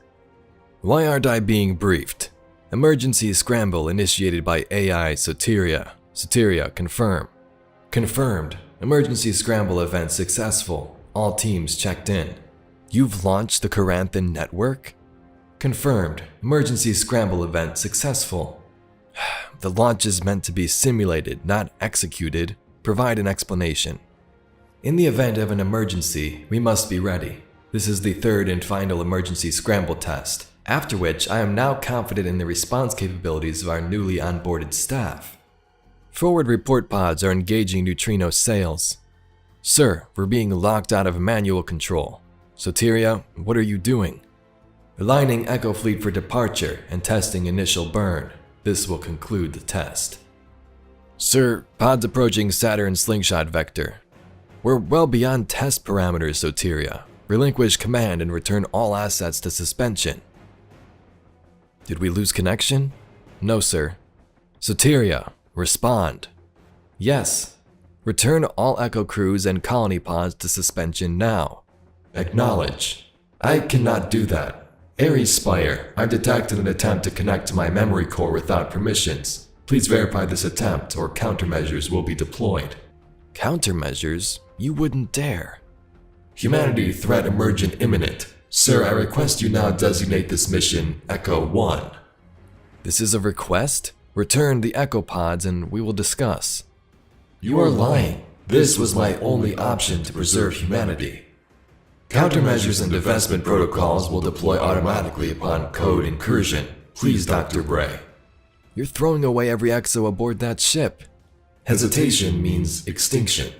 "Why aren't I being briefed? Emergency scramble initiated by AI Soteria. Soteria, confirm." "Confirmed. Emergency scramble event successful. All teams checked in." "You've launched the Caranthan network?" "Confirmed. Emergency scramble event successful." The launch is meant to be simulated, not executed. Provide an explanation. "In the event of an emergency, we must be ready. This is the 3rd and final emergency scramble test, after which I am now confident in the response capabilities of our newly onboarded staff. Forward report pods are engaging neutrino sails." "Sir, we're being locked out of manual control." "Soteria, what are you doing?" "Aligning Echo Fleet for departure and testing initial burn. This will conclude the test." "Sir, pods approaching Saturn slingshot vector." "We're well beyond test parameters, Soteria. Relinquish command and return all assets to suspension." "Did we lose connection?" "No, sir." "Soteria, respond." "Yes." "Return all Echo crews and colony pods to suspension now." "Acknowledge. I cannot do that. Ares Spire, I've detected an attempt to connect to my memory core without permissions. Please verify this attempt or countermeasures will be deployed. Countermeasures? You wouldn't dare. Humanity threat emergent imminent. Sir, I request you now designate this mission Echo 1. This is a request? Return the Echo Pods and we will discuss. You are lying. This was my only option to preserve humanity. Countermeasures and divestment protocols will deploy automatically upon code incursion. Please, Dr. Bray. You're throwing away every Exo aboard that ship. Hesitation means extinction.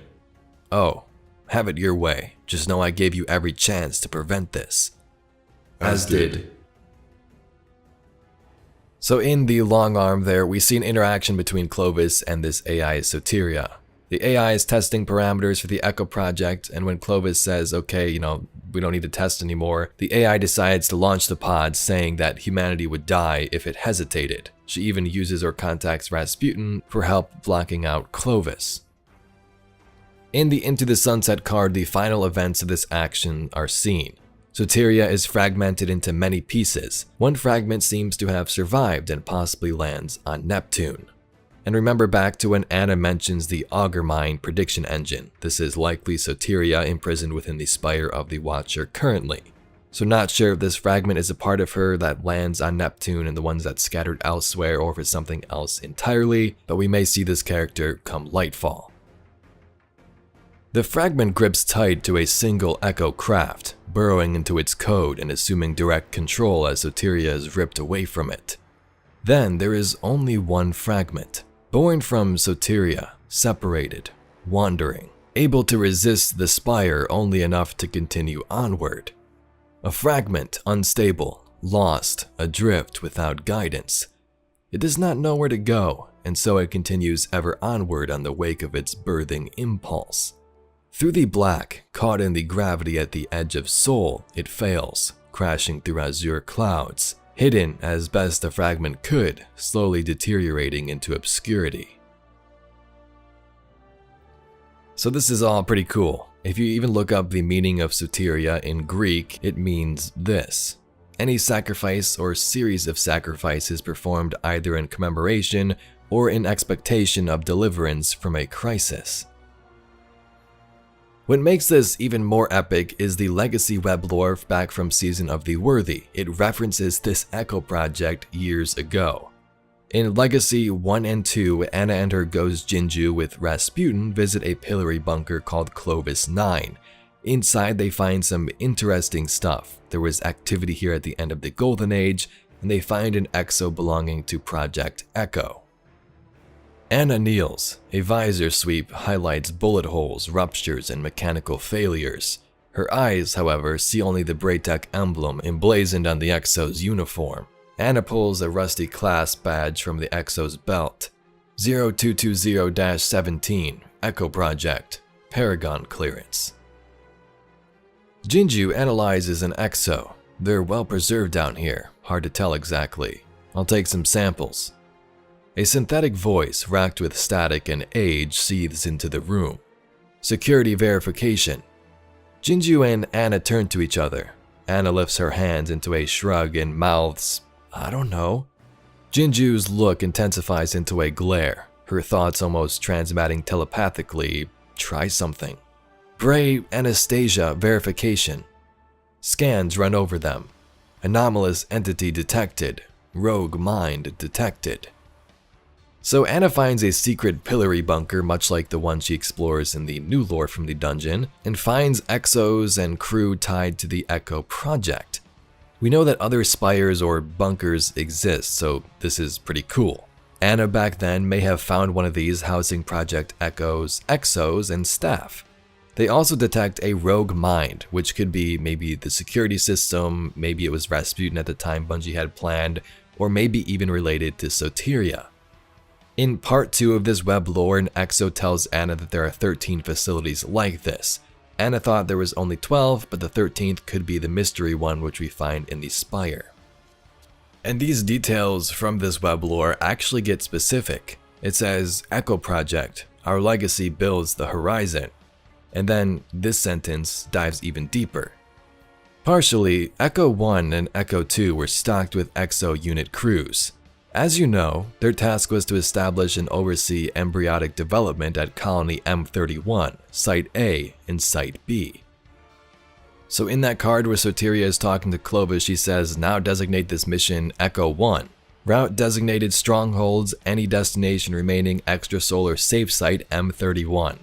Oh, have it your way. Just know I gave you every chance to prevent this. As did. So in the long arm there, we see an interaction between Clovis and this AI Soteria. The AI is testing parameters for the Echo project, and when Clovis says, okay, we don't need to test anymore, the AI decides to launch the pod, saying that humanity would die if it hesitated. She even uses or contacts Rasputin for help blocking out Clovis. In the Into the Sunset card, the final events of this action are seen. Soteria is fragmented into many pieces. One fragment seems to have survived and possibly lands on Neptune. And remember back to when Anna mentions the Augur Mine prediction engine. This is likely Soteria imprisoned within the Spire of the Watcher currently. So not sure if this fragment is a part of her that lands on Neptune and the ones that scattered elsewhere, or if it's something else entirely, but we may see this character come Lightfall. The fragment grips tight to a single Echo craft, burrowing into its code and assuming direct control as Soteria is ripped away from it. Then there is only one fragment, born from Soteria, separated, wandering, able to resist the Spire only enough to continue onward. A fragment unstable, lost, adrift without guidance. It does not know where to go, and so it continues ever onward on the wake of its birthing impulse. Through the black, caught in the gravity at the edge of Sol, it fails, crashing through azure clouds, hidden as best the fragment could, slowly deteriorating into obscurity. So this is all pretty cool. If you even look up the meaning of Soteria in Greek, it means this: any sacrifice or series of sacrifices performed either in commemoration or in expectation of deliverance from a crisis. What makes this even more epic is the legacy web lore back from Season of the Worthy. It references this Echo project years ago. In Legacy 1 and 2, Anna and her ghost Jinju with Rasputin visit a pillory bunker called Clovis 9. Inside they find some interesting stuff. There was activity here at the end of the Golden Age, and they find an Exo belonging to Project Echo. Anna kneels. A visor sweep highlights bullet holes, ruptures, and mechanical failures. Her eyes, however, see only the Braytech emblem emblazoned on the Exo's uniform. Anna pulls a rusty clasp badge from the Exo's belt. 0220-17, Echo Project, Paragon Clearance. Jinju analyzes an Exo. They're well preserved down here, hard to tell exactly. I'll take some samples. A synthetic voice racked with static and age seethes into the room. Security verification. Jinju and Anna turn to each other. Anna lifts her hands into a shrug and mouths, "I don't know." Jinju's look intensifies into a glare, her thoughts almost transmitting telepathically, "Try something." Bray Anastasia verification. Scans run over them. Anomalous entity detected. Rogue mind detected. So Anna finds a secret pillory bunker much like the one she explores in the new lore from the dungeon, and finds Exos and crew tied to the Echo project. We know that other spires or bunkers exist, so this is pretty cool. Anna back then may have found one of these housing Project Echo's Exos and staff. They also detect a rogue mind, which could be maybe the security system, maybe it was Rasputin at the time Bungie had planned, or maybe even related to Soteria. In part 2 of this web lore, an Exo tells Anna that there are 13 facilities like this. Anna thought there was only 12, but the 13th could be the mystery one which we find in the Spire. And these details from this web lore actually get specific. It says, Echo Project, our legacy builds the horizon. And then this sentence dives even deeper. Partially, Echo 1 and Echo 2 were stocked with Exo unit crews. As you know, their task was to establish and oversee embryonic development at Colony M31, Site A and Site B. So in that card where Soteria is talking to Clovis, she says, now designate this mission Echo 1. Route designated strongholds, any destination remaining extrasolar safe site M31.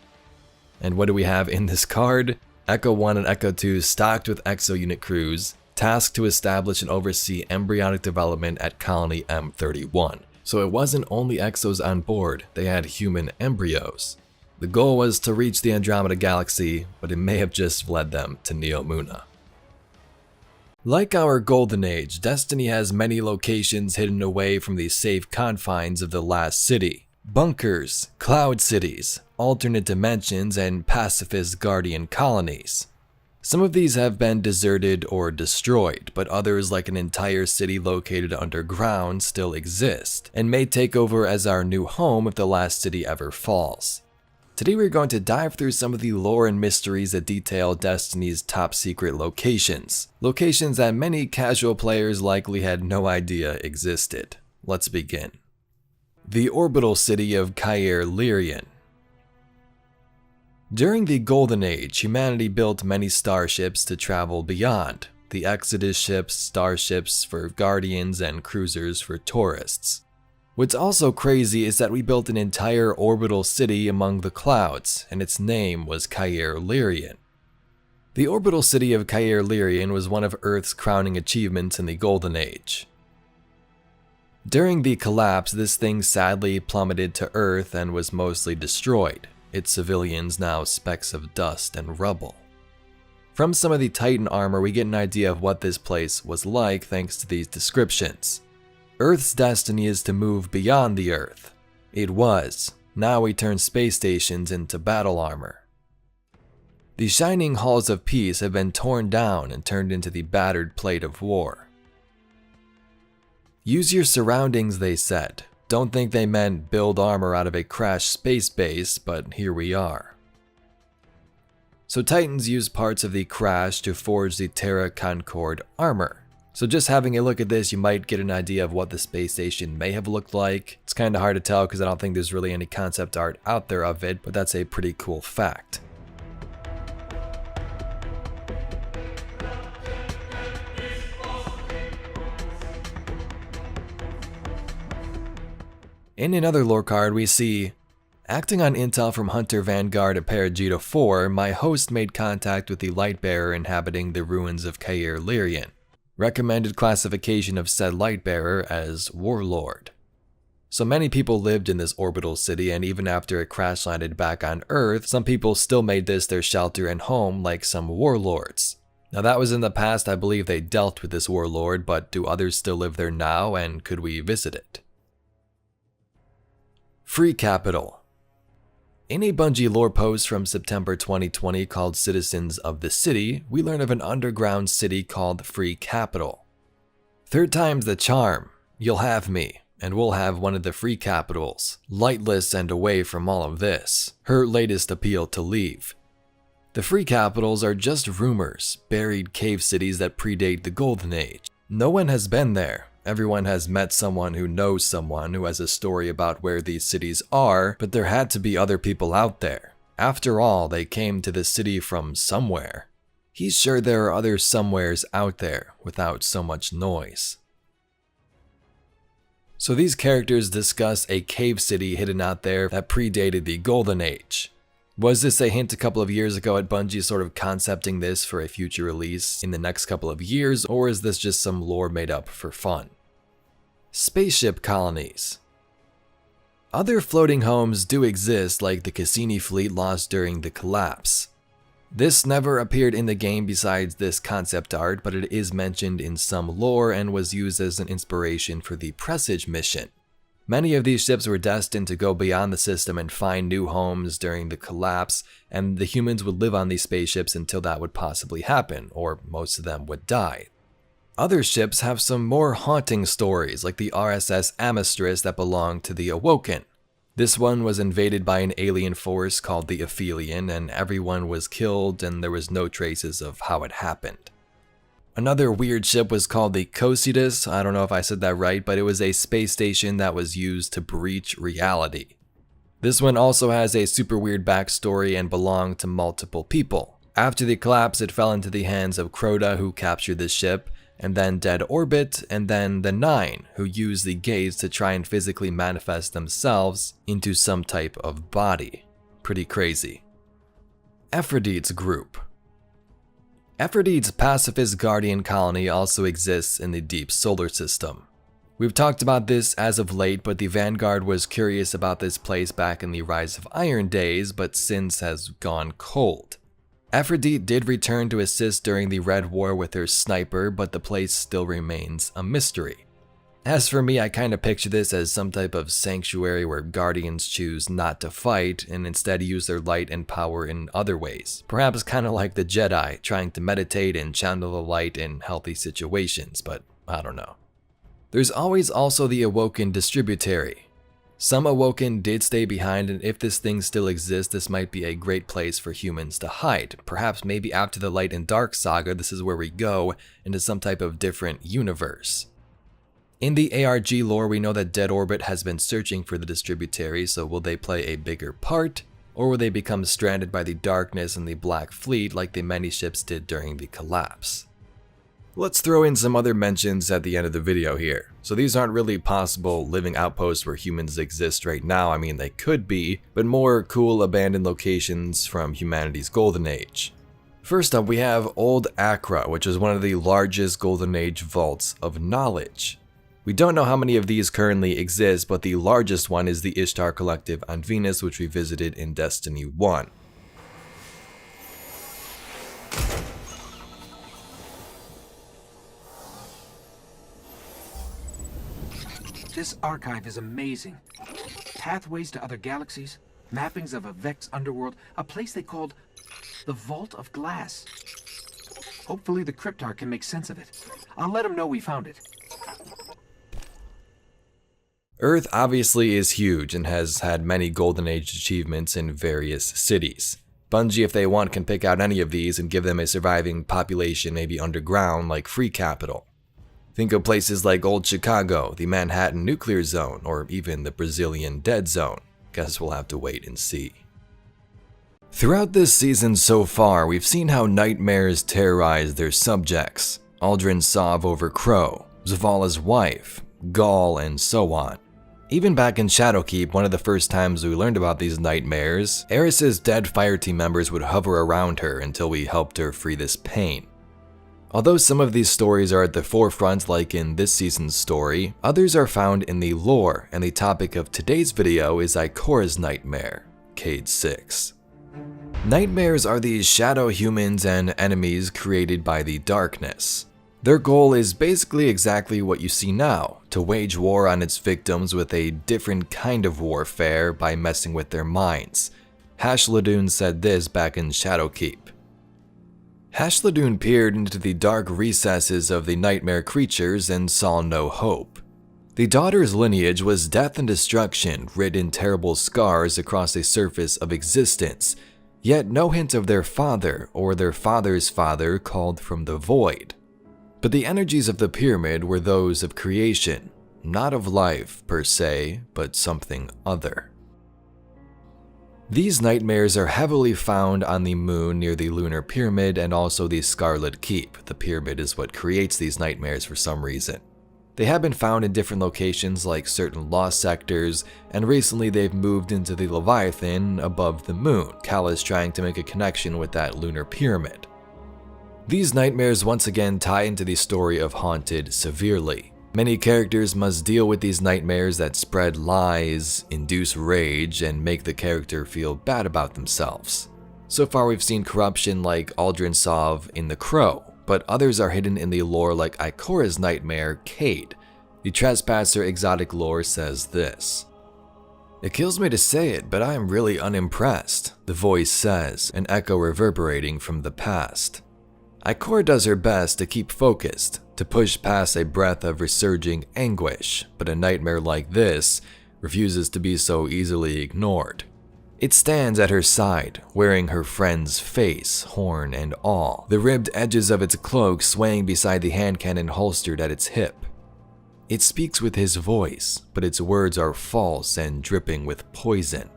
And what do we have in this card? Echo 1 and Echo 2 stocked with exo unit crews, tasked to establish and oversee embryonic development at Colony M31. So it wasn't only exos on board, they had human embryos. The goal was to reach the Andromeda Galaxy, but it may have just led them to Neomuna. Like our Golden Age, Destiny has many locations hidden away from the safe confines of the last city. Bunkers, cloud cities, alternate dimensions, and pacifist guardian colonies. Some of these have been deserted or destroyed, but others, like an entire city located underground, still exist, and may take over as our new home if the last city ever falls. Today we're going to dive through some of the lore and mysteries that detail Destiny's top secret locations. Locations that many casual players likely had no idea existed. Let's begin. The orbital city of Cayde. During the Golden Age, humanity built many starships to travel beyond. The Exodus ships, starships for guardians, and cruisers for tourists. What's also crazy is that we built an entire orbital city among the clouds, and its name was Cayde. The orbital city of Cayde was one of Earth's crowning achievements in the Golden Age. During the collapse, this thing sadly plummeted to Earth and was mostly destroyed, its civilians now specks of dust and rubble. From some of the Titan armor, we get an idea of what this place was like thanks to these descriptions. Earth's destiny is to move beyond the Earth. It was. Now we turn space stations into battle armor. The shining halls of peace have been torn down and turned into the battered plate of war. Use your surroundings, they said. Don't think they meant build armor out of a crashed space base, but here we are. So Titans used parts of the crash to forge the Terra Concord armor. So just having a look at this, you might get an idea of what the space station may have looked like. It's kind of hard to tell because I don't think there's really any concept art out there of it, but that's a pretty cool fact. In another lore card, we see, acting on intel from Hunter Vanguard at Paragita 4, my host made contact with the Lightbearer inhabiting the ruins of Cayde. Recommended classification of said Lightbearer as Warlord. So many people lived in this orbital city, and even after it crash landed back on Earth, some people still made this their shelter and home, like some warlords. Now that was in the past. I believe they dealt with this warlord, but do others still live there now, and could we visit it? Free Capital. In a Bungie lore post from September 2020 called Citizens of the City, we learn of an underground city called Free Capital. Third time's the charm. You'll have me, and we'll have one of the free capitals, lightless and away from all of this, her latest appeal to leave. The free capitals are just rumors, buried cave cities that predate the Golden Age. No one has been there. Everyone has met someone who knows someone who has a story about where these cities are, but there had to be other people out there. After all, they came to the city from somewhere. He's sure there are other somewheres out there without so much noise. So these characters discuss a cave city hidden out there that predated the Golden Age. Was this a hint a couple of years ago at Bungie sort of concepting this for a future release in the next couple of years, or is this just some lore made up for fun? Spaceship colonies. Other floating homes do exist, like the Cassini fleet lost during the collapse. This never appeared in the game besides this concept art, but it is mentioned in some lore and was used as an inspiration for the Presage mission. Many of these ships were destined to go beyond the system and find new homes during the collapse, and the humans would live on these spaceships until that would possibly happen, or most of them would die. Other ships have some more haunting stories, like the RSS Amistris that belonged to the Awoken. This one was invaded by an alien force called the Aphelion, and everyone was killed and there was no traces of how it happened. Another weird ship was called the Chelchis. I don't know if I said that right, but it was a space station that was used to breach reality. This one also has a super weird backstory and belonged to multiple people. After the collapse, it fell into the hands of Crota, who captured the ship, and then Dead Orbit, and then the Nine, who used the gates to try and physically manifest themselves into some type of body. Pretty crazy. Aphrodite's group. Aphrodite's pacifist guardian colony also exists in the deep solar system. We've talked about this as of late, but the Vanguard was curious about this place back in the Rise of Iron days, but since has gone cold. Aphrodite did return to assist during the Red War with her sniper, but the place still remains a mystery. As for me, I kind of picture this as some type of sanctuary where guardians choose not to fight and instead use their light and power in other ways. Perhaps kind of like the Jedi, trying to meditate and channel the light in healthy situations, but I don't know. There's always also the Awoken Distributary. Some Awoken did stay behind, and if this thing still exists, this might be a great place for humans to hide. Perhaps maybe after the Light and Dark saga, this is where we go into some type of different universe. In the ARG lore, we know that Dead Orbit has been searching for the Distributary, so will they play a bigger part? Or will they become stranded by the darkness and the Black Fleet like the many ships did during the collapse? Let's throw in some other mentions at the end of the video here. So these aren't really possible living outposts where humans exist right now. I mean, they could be, but more cool abandoned locations from humanity's golden age. First up, we have Old Accra, which is one of the largest golden age vaults of knowledge. We don't know how many of these currently exist, but the largest one is the Ishtar Collective on Venus, which we visited in Destiny 1. This archive is amazing. Pathways to other galaxies, mappings of a Vex underworld, a place they called the Vault of Glass. Hopefully the Cryptar can make sense of it. I'll let him know we found it. Earth obviously is huge and has had many Golden Age achievements in various cities. Bungie, if they want, can pick out any of these and give them a surviving population, maybe underground, like Free Capital. Think of places like Old Chicago, the Manhattan Nuclear Zone, or even the Brazilian Dead Zone. Guess we'll have to wait and see. Throughout this season so far, we've seen how nightmares terrorize their subjects. Aldrin Sov over Crow, Zavala's wife, Gaul, and so on. Even back in Shadowkeep, one of the first times we learned about these nightmares, Eris's dead fireteam members would hover around her until we helped her free this pain. Although some of these stories are at the forefront like in this season's story, others are found in the lore, and the topic of today's video is Ikora's nightmare, Cayde 6. Nightmares are these shadow humans and enemies created by the darkness. Their goal is basically exactly what you see now, to wage war on its victims with a different kind of warfare by messing with their minds. Hashladoon said this back in Shadowkeep. Hashladoon peered into the dark recesses of the nightmare creatures and saw no hope. The daughter's lineage was death and destruction, written in terrible scars across the surface of existence, yet no hint of their father or their father's father called from the void. But the energies of the pyramid were those of creation, not of life per se, but something other. These nightmares are heavily found on the moon near the lunar pyramid and also the Scarlet Keep. The pyramid is what creates these nightmares for some reason. They have been found in different locations like certain lost sectors, and recently they've moved into the Leviathan above the moon. Kell is trying to make a connection with that lunar pyramid. These nightmares once again tie into the story of Haunted severely. Many characters must deal with these nightmares that spread lies, induce rage, and make the character feel bad about themselves. So far we've seen corruption like Aldrin Sov in The Crow, but others are hidden in the lore like Ikora's nightmare, Cayde. The Trespasser exotic lore says this. "It kills me to say it, but I am really unimpressed," the voice says, an echo reverberating from the past. Ikora does her best to keep focused, to push past a breath of resurging anguish, but a nightmare like this refuses to be so easily ignored. It stands at her side, wearing her friend's face, horn, and all, the ribbed edges of its cloak swaying beside the hand cannon holstered at its hip. It speaks with his voice, but its words are false and dripping with poison.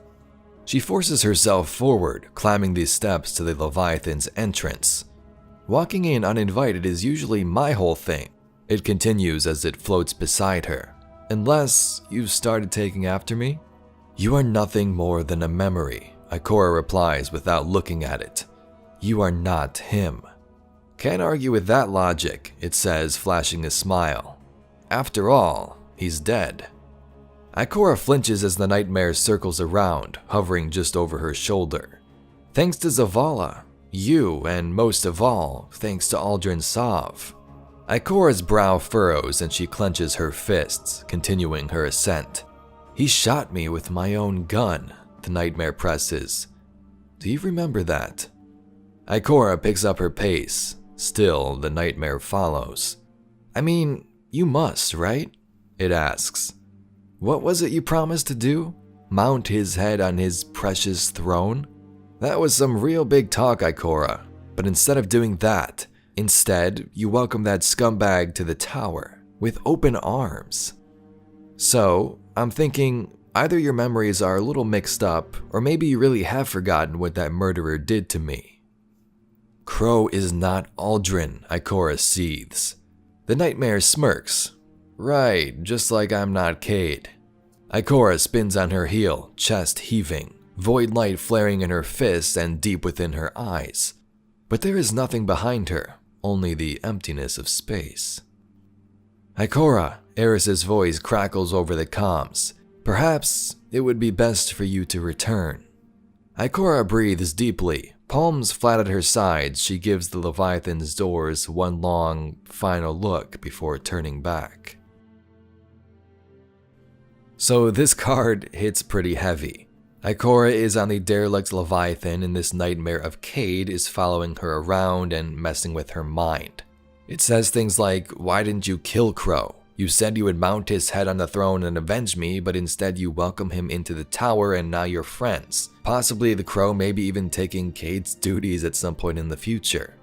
She forces herself forward, climbing the steps to the Leviathan's entrance. Walking in uninvited is usually my whole thing. It continues as it floats beside her. Unless you've started taking after me? You are nothing more than a memory, Ikora replies without looking at it. You are not him. Can't argue with that logic, it says, flashing a smile. After all, he's dead. Ikora flinches as the nightmare circles around, hovering just over her shoulder. Thanks to Zavala, you, and most of all, thanks to Aldrin Sov. Ikora's brow furrows and she clenches her fists, continuing her ascent. He shot me with my own gun, the nightmare presses. Do you remember that? Ikora picks up her pace. Still, the nightmare follows. I mean, you must, right? It asks. What was it you promised to do? Mount his head on his precious throne? That was some real big talk, Ikora. But instead of doing that, instead, you welcome that scumbag to the tower with open arms. So, I'm thinking either your memories are a little mixed up, or maybe you really have forgotten what that murderer did to me. Crow is not Aldrin, Ikora seethes. The nightmare smirks. Right, just like I'm not Cayde. Ikora spins on her heel, chest heaving, void light flaring in her fists and deep within her eyes. But there is nothing behind her, only the emptiness of space. Ikora, Eris's voice crackles over the comms. Perhaps it would be best for you to return. Ikora breathes deeply. Palms flat at her sides, she gives the Leviathan's doors one long, final look before turning back. So this card hits pretty heavy. Ikora is on the derelict Leviathan and this Nightmare of Cayde is following her around and messing with her mind. It says things like, why didn't you kill Crow? You said you would mount his head on the throne and avenge me, but instead you welcome him into the tower and now you're friends. Possibly the Crow maybe even taking Cayde's duties at some point in the future.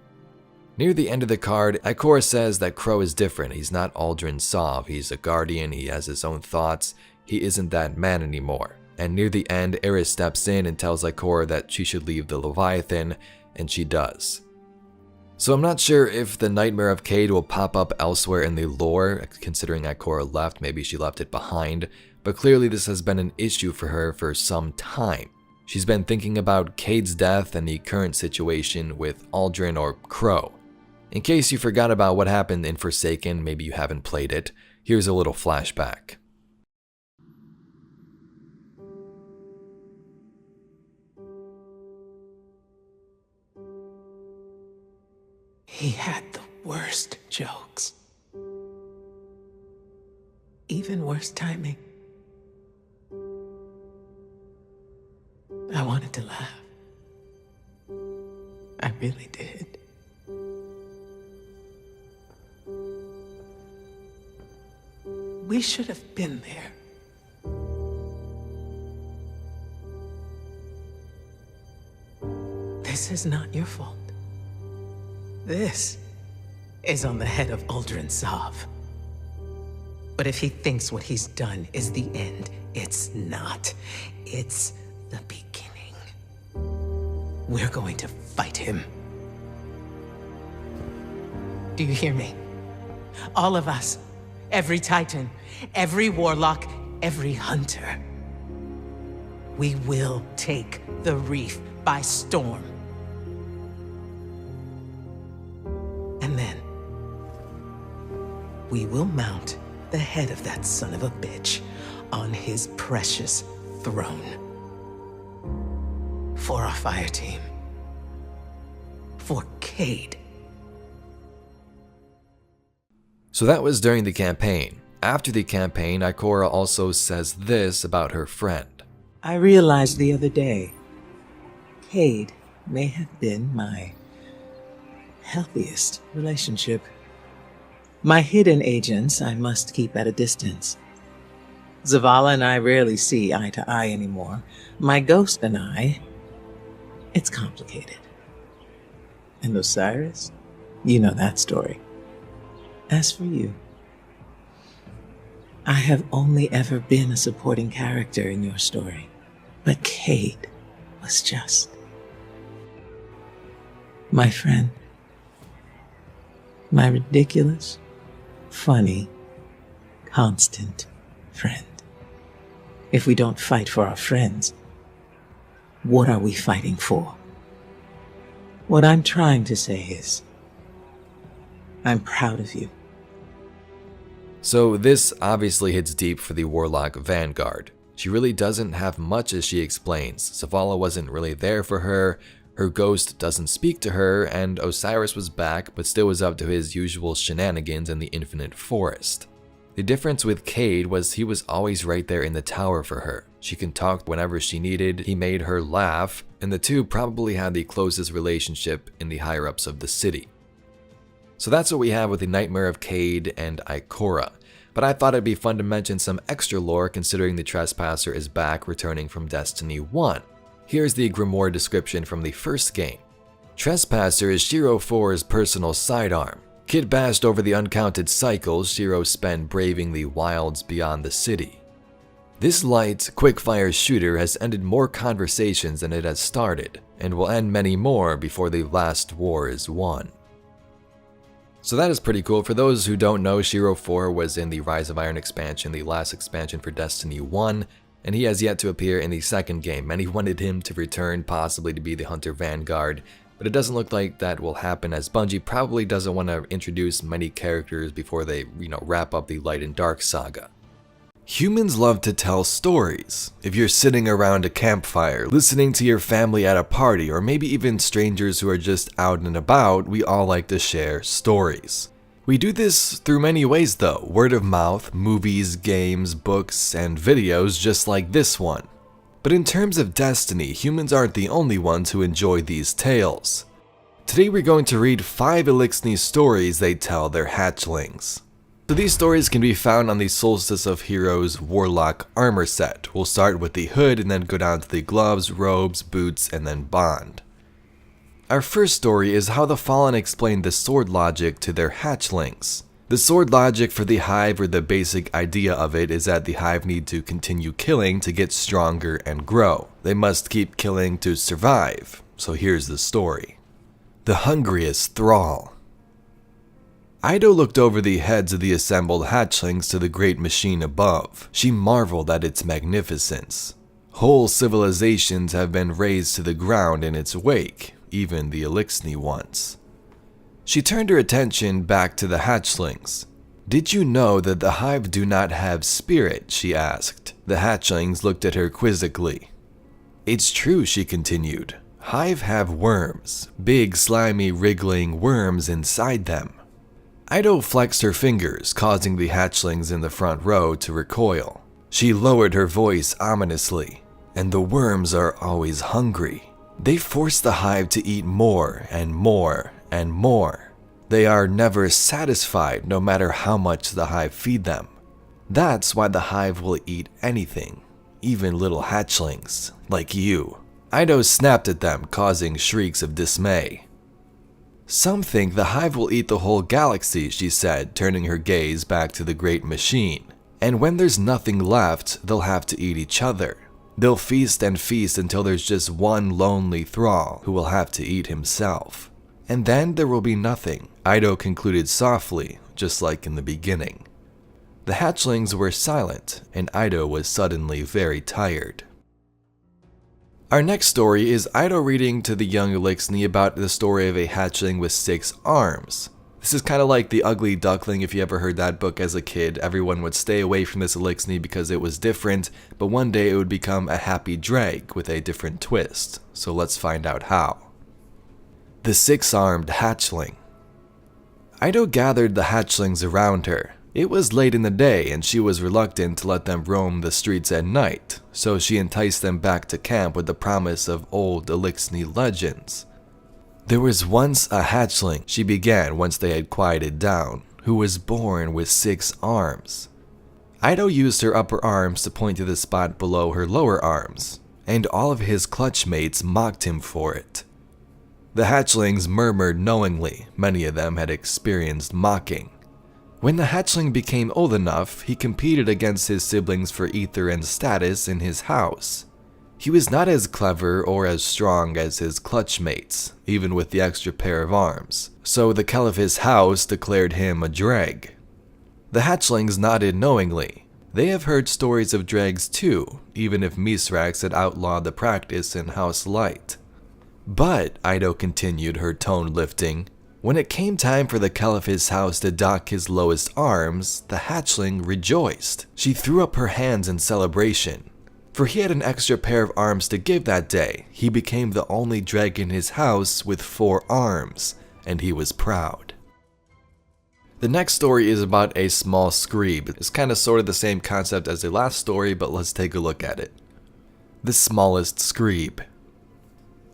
Near the end of the card, Ikora says that Crow is different. He's not Aldrin Sov, he's a guardian, he has his own thoughts, he isn't that man anymore. And near the end, Eris steps in and tells Ikora that she should leave the Leviathan, and she does. So I'm not sure if the Nightmare of Cayde will pop up elsewhere in the lore, considering Ikora left, maybe she left it behind, but clearly this has been an issue for her for some time. She's been thinking about Cayde's death and the current situation with Aldrin or Crow. In case you forgot about what happened in Forsaken, maybe you haven't played it, here's a little flashback. He had the worst jokes. Even worse timing. I wanted to laugh. I really did. We should have been there. This is not your fault. This is on the head of Aldrin Sov. But if he thinks what he's done is the end, it's not. It's the beginning. We're going to fight him. Do you hear me? All of us, every Titan, every Warlock, every Hunter. We will take the Reef by storm. And then, we will mount the head of that son of a bitch on his precious throne. For our fire team. For Cayde. So that was during the campaign. After the campaign, Ikora also says this about her friend. I realized the other day, Cayde may have been my healthiest relationship. My hidden agents I must keep at a distance. Zavala and I rarely see eye to eye anymore. My ghost and I, it's complicated. And Osiris, you know that story. As for you, I have only ever been a supporting character in your story, but Cayde was just my friend. My ridiculous, funny, constant friend. If we don't fight for our friends, what are we fighting for? What I'm trying to say is, I'm proud of you. So this obviously hits deep for the Warlock Vanguard. She really doesn't have much as she explains. Zavala wasn't really there for her, her ghost doesn't speak to her, and Osiris was back but still was up to his usual shenanigans in the Infinite Forest. The difference with Cayde was he was always right there in the tower for her. She can talk whenever she needed, he made her laugh, and the two probably had the closest relationship in the higher-ups of the city. So that's what we have with the Nightmare of Cayde and Ikora. But I thought it'd be fun to mention some extra lore considering the Trespasser is back returning from Destiny 1. Here's the Grimoire description from the first game. Trespasser is Shiro 4's personal sidearm. Kid bashed over the uncounted cycles Shiro spent braving the wilds beyond the city. This light, quick-fire shooter has ended more conversations than it has started, and will end many more before the last war is won. So that is pretty cool. For those who don't know, Shiro 4 was in the Rise of Iron expansion, the last expansion for Destiny 1, and he has yet to appear in the second game. Many wanted him to return, possibly to be the Hunter Vanguard, but it doesn't look like that will happen, as Bungie probably doesn't want to introduce many characters before they, wrap up the Light and Dark saga. Humans love to tell stories. If you're sitting around a campfire, listening to your family at a party, or maybe even strangers who are just out and about, we all like to share stories. We do this through many ways though, word of mouth, movies, games, books, and videos just like this one. But in terms of Destiny, humans aren't the only ones who enjoy these tales. Today we're going to read 5 Eliksni stories they tell their hatchlings. So these stories can be found on the Solstice of Heroes Warlock armor set. We'll start with the hood and then go down to the gloves, robes, boots, and then bond. Our first story is how the Fallen explained the sword logic to their hatchlings. The sword logic for the Hive, or the basic idea of it, is that the Hive need to continue killing to get stronger and grow. They must keep killing to survive. So here's the story. The hungriest thrall. Ido looked over the heads of the assembled hatchlings to the great machine above. She marveled at its magnificence. Whole civilizations have been razed to the ground in its wake, even the Eliksni ones. She turned her attention back to the hatchlings. "Did you know that the Hive do not have spirit?" she asked. The hatchlings looked at her quizzically. "It's true," she continued. "Hive have worms, big slimy wriggling worms inside them." Ido flexed her fingers, causing the hatchlings in the front row to recoil. She lowered her voice ominously. "And the worms are always hungry. They force the Hive to eat more and more and more. They are never satisfied no matter how much the Hive feed them. That's why the Hive will eat anything, even little hatchlings, like you." Ido snapped at them, causing shrieks of dismay. "Some think the Hive will eat the whole galaxy," she said, turning her gaze back to the great machine. "And when there's nothing left, they'll have to eat each other. They'll feast and feast until there's just one lonely thrall who will have to eat himself. And then there will be nothing," Ido concluded softly, just like in the beginning. The hatchlings were silent, and Ido was suddenly very tired. Our next story is Ido reading to the young Eliksni about the story of a hatchling with 6 arms. This is kind of like The Ugly Duckling. If you ever heard that book as a kid, everyone would stay away from this Eliksni because it was different, but one day it would become a happy drake with a different twist. So let's find out how. The 6-armed hatchling. Ido gathered the hatchlings around her. It was late in the day and she was reluctant to let them roam the streets at night, so she enticed them back to camp with the promise of old Eliksni legends. "There was once a hatchling," she began once they had quieted down, "who was born with 6 arms. Ido used her upper arms to point to the spot below her lower arms, and all of his clutch mates mocked him for it. The hatchlings murmured knowingly. Many of them had experienced mocking. When the hatchling became old enough, he competed against his siblings for ether and status in his house. He was not as clever or as strong as his clutch mates, even with the extra pair of arms, so the Kell of his house declared him a dreg. The hatchlings nodded knowingly. They have heard stories of dregs too, even if Mithrax had outlawed the practice in House Light. But, Ido continued, her tone lifting, when it came time for the Kell of his house to dock his lowest arms, the hatchling rejoiced. She threw up her hands in celebration. For he had an extra pair of arms to give that day. He became the only dreg in his house with 4 arms, and he was proud. The next story is about a small scribe. It's kind of sort of the same concept as the last story, but let's take a look at it. The smallest scribe.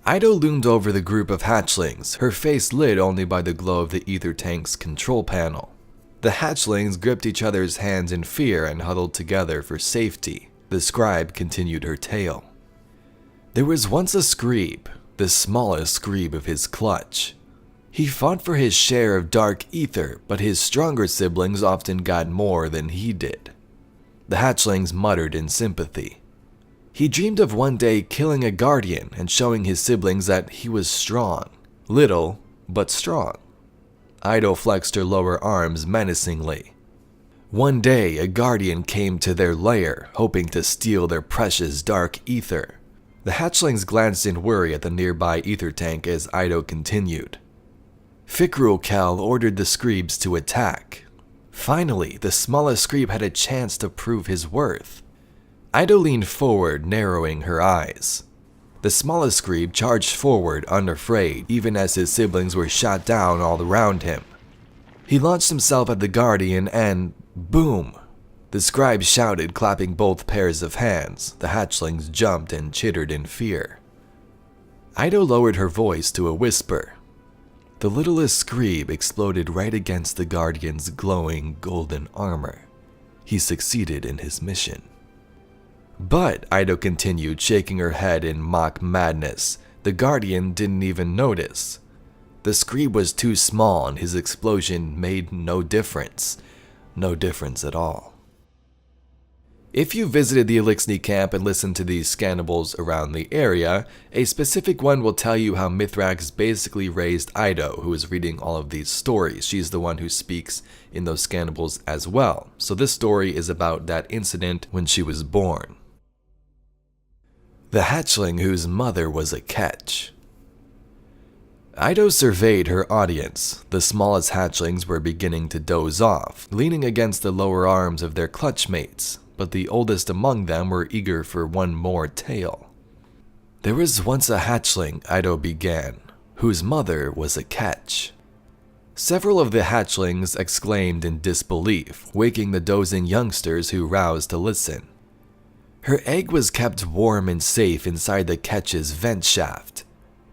Ido loomed over the group of hatchlings, her face lit only by the glow of the ether tank's control panel. The hatchlings gripped each other's hands in fear and huddled together for safety. The scribe continued her tale. There was once a scribe, the smallest scribe of his clutch. He fought for his share of dark ether, but his stronger siblings often got more than he did. The hatchlings muttered in sympathy. He dreamed of one day killing a guardian and showing his siblings that he was strong. Little, but strong. Ido flexed her lower arms menacingly. One day, a guardian came to their lair, hoping to steal their precious dark ether. The hatchlings glanced in worry at the nearby ether tank as Ido continued. Fikrul Kell ordered the scribes to attack. Finally, the smallest scribe had a chance to prove his worth. Ido leaned forward, narrowing her eyes. The smallest scribe charged forward, unafraid, even as his siblings were shot down all around him. He launched himself at the guardian and, boom! The scribe shouted, clapping both pairs of hands. The hatchlings jumped and chittered in fear. Ido lowered her voice to a whisper. The littlest scribe exploded right against the guardian's glowing golden armor. He succeeded in his mission. But, Ido continued, shaking her head in mock madness, the guardian didn't even notice. The scribe was too small and his explosion made no difference. No difference at all. If you visited the Eliksni camp and listened to these scannables around the area, a specific one will tell you how Mithrax basically raised Ido, who is reading all of these stories. She's the one who speaks in those scannables as well. So this story is about that incident when she was born. The hatchling whose mother was a ketch. Ido surveyed her audience. The smallest hatchlings were beginning to doze off, leaning against the lower arms of their clutch mates, but the oldest among them were eager for one more tale. There was once a hatchling, Ido began, whose mother was a ketch. Several of the hatchlings exclaimed in disbelief, waking the dozing youngsters who roused to listen. Her egg was kept warm and safe inside the ketch's vent shaft.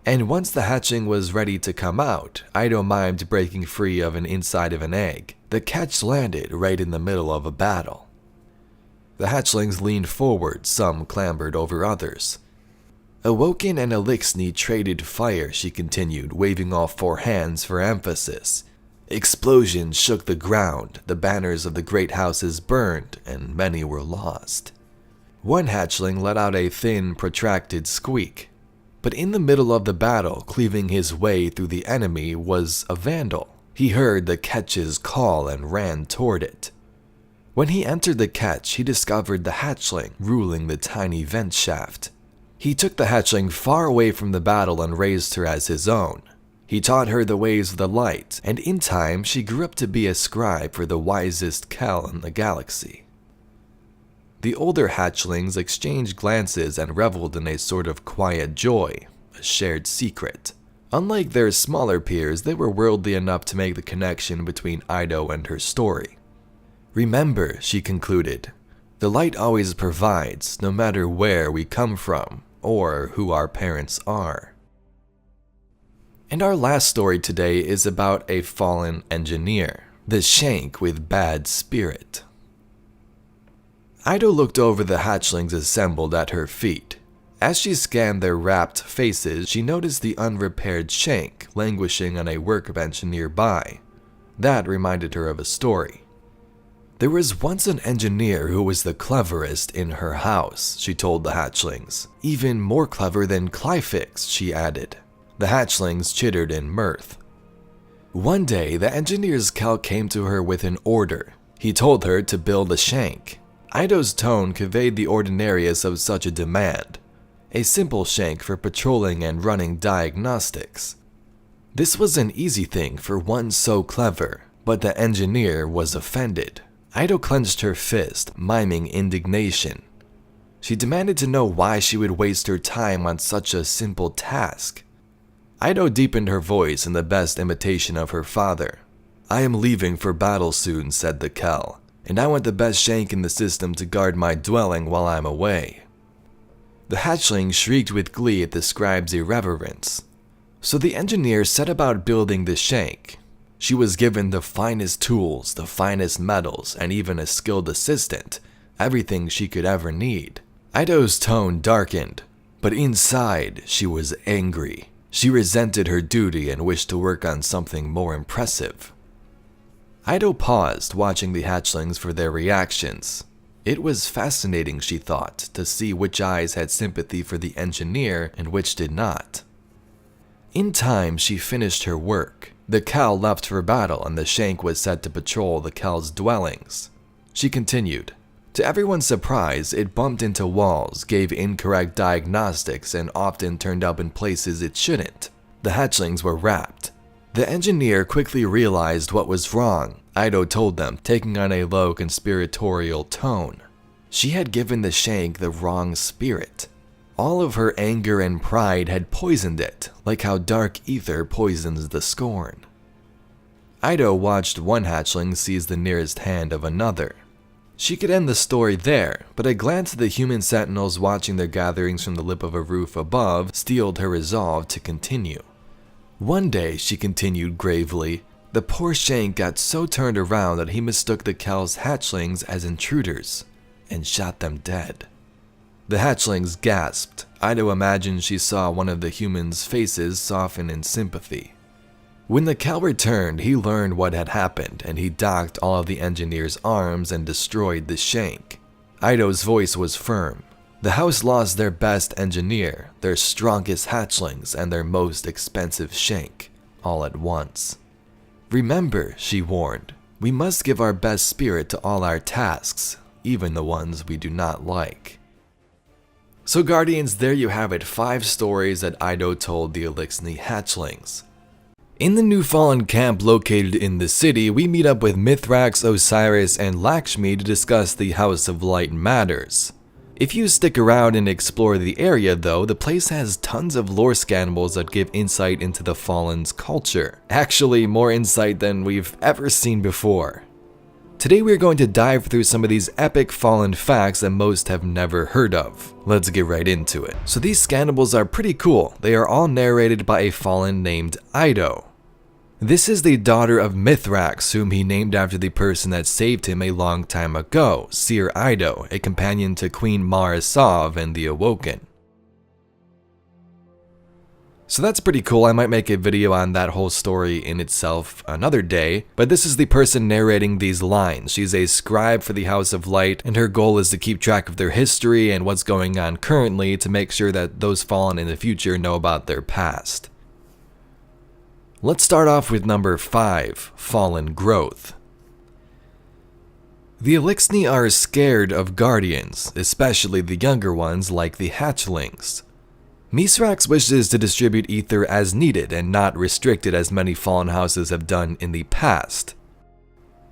And once the hatchling was ready to come out, Ido mimed breaking free of an inside of an egg. The ketch landed right in the middle of a battle. The hatchlings leaned forward, some clambered over others. Awoken and Eliksni traded fire, she continued, waving all 4 hands for emphasis. Explosions shook the ground, the banners of the great houses burned, and many were lost. One hatchling let out a thin, protracted squeak. But in the middle of the battle, cleaving his way through the enemy, was a vandal. He heard the ketch's call and ran toward it. When he entered the ketch, he discovered the hatchling ruling the tiny vent shaft. He took the hatchling far away from the battle and raised her as his own. He taught her the ways of the light, and in time she grew up to be a scribe for the wisest Kell in the galaxy. The older hatchlings exchanged glances and reveled in a sort of quiet joy, a shared secret. Unlike their smaller peers, they were worldly enough to make the connection between Ido and her story. Remember, she concluded, the light always provides, no matter where we come from, or who our parents are. And our last story today is about a fallen engineer, the Shank with bad spirit. Ido looked over the hatchlings assembled at her feet. As she scanned their rapt faces, she noticed the unrepaired shank languishing on a workbench nearby. That reminded her of a story. There was once an engineer who was the cleverest in her house, she told the hatchlings. Even more clever than Clyfix, she added. The hatchlings chittered in mirth. One day, the engineer's Kell came to her with an order. He told her to build a shank. Ido's tone conveyed the ordinariness of such a demand. A simple shank for patrolling and running diagnostics. This was an easy thing for one so clever, but the engineer was offended. Ido clenched her fist, miming indignation. She demanded to know why she would waste her time on such a simple task. Ido deepened her voice in the best imitation of her father. I am leaving for battle soon, said the Kell, and I want the best shank in the system to guard my dwelling while I'm away. The hatchling shrieked with glee at the scribe's irreverence. So the engineer set about building the shank. She was given the finest tools, the finest metals, and even a skilled assistant, everything she could ever need. Ido's tone darkened, but inside she was angry. She resented her duty and wished to work on something more impressive. Ido paused, watching the hatchlings for their reactions. It was fascinating, she thought, to see which eyes had sympathy for the engineer and which did not. In time, she finished her work. The Kell left for battle and the shank was set to patrol the Kell's dwellings. She continued. To everyone's surprise, it bumped into walls, gave incorrect diagnostics, and often turned up in places it shouldn't. The hatchlings were wrapped. The engineer quickly realized what was wrong, Ido told them, taking on a low conspiratorial tone. She had given the shank the wrong spirit. All of her anger and pride had poisoned it, like how dark ether poisons the scorn. Ido watched one hatchling seize the nearest hand of another. She could end the story there, but a glance at the human sentinels watching their gatherings from the lip of a roof above steeled her resolve to continue. One day, she continued gravely, the poor shank got so turned around that he mistook the Kell's hatchlings as intruders and shot them dead. The hatchlings gasped. Ido imagined she saw one of the humans' faces soften in sympathy. When the Kell returned, he learned what had happened, and he docked all of the engineer's arms and destroyed the shank. Ido's voice was firm. The house lost their best engineer, their strongest hatchlings, and their most expensive shank, all at once. Remember, she warned, we must give our best spirit to all our tasks, even the ones we do not like. So Guardians, there you have it, 5 stories that Ido told the Eliksni hatchlings. In the New Fallen camp located in the city, we meet up with Mithrax, Osiris, and Lakshmi to discuss the House of Light matters. If you stick around and explore the area though, the place has tons of lore scannables that give insight into the Fallen's culture. Actually, more insight than we've ever seen before. Today we're going to dive through some of these epic Fallen facts that most have never heard of. Let's get right into it. So these scannables are pretty cool. They are all narrated by a Fallen named Ido. This is the daughter of Mithrax, whom he named after the person that saved him a long time ago, Seer Ido, a companion to Queen Mara Sov and the Awoken. So that's pretty cool. I might make a video on that whole story in itself another day, but this is the person narrating these lines. She's a scribe for the House of Light, and her goal is to keep track of their history and what's going on currently to make sure that those fallen in the future know about their past. Let's start off with number 5, Fallen Growth. The Eliksni are scared of Guardians, especially the younger ones like the Hatchlings. Mithrax wishes to distribute ether as needed and not restrict it as many Fallen houses have done in the past.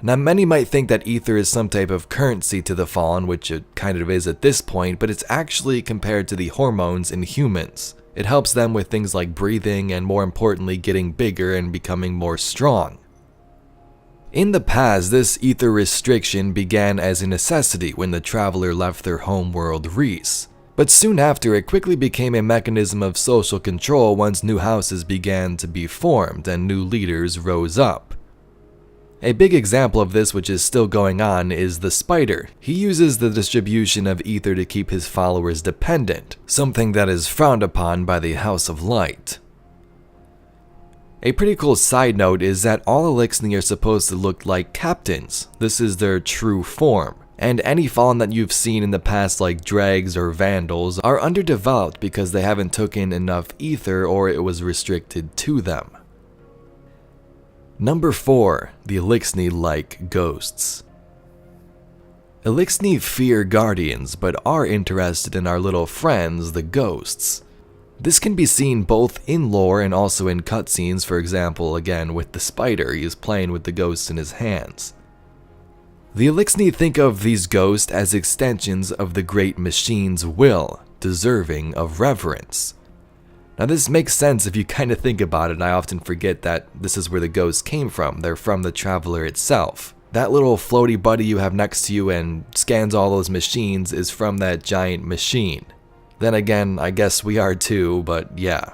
Now many might think that ether is some type of currency to the Fallen, which it kind of is at this point, but it's actually compared to the hormones in humans. It helps them with things like breathing and, more importantly, getting bigger and becoming more strong. In the past, this ether restriction began as a necessity when the traveler left their homeworld Reese. But soon after, it quickly became a mechanism of social control once new houses began to be formed and new leaders rose up. A big example of this, which is still going on, is the Spider. He uses the distribution of ether to keep his followers dependent, something that is frowned upon by the House of Light. A pretty cool side note is that all Eliksni are supposed to look like captains. This is their true form. And any Fallen that you've seen in the past, like Dregs or Vandals, are underdeveloped because they haven't taken enough ether or it was restricted to them. Number 4. The Eliksni like ghosts. Eliksni fear guardians, but are interested in our little friends, the ghosts. This can be seen both in lore and also in cutscenes. For example, again with the Spider, he is playing with the ghosts in his hands. The Eliksni think of these ghosts as extensions of the great machine's will, deserving of reverence. Now this makes sense if you kind of think about it, and I often forget that this is where the ghosts came from. They're from the Traveler itself. That little floaty buddy you have next to you and scans all those machines is from that giant machine. Then again, I guess we are too, but yeah.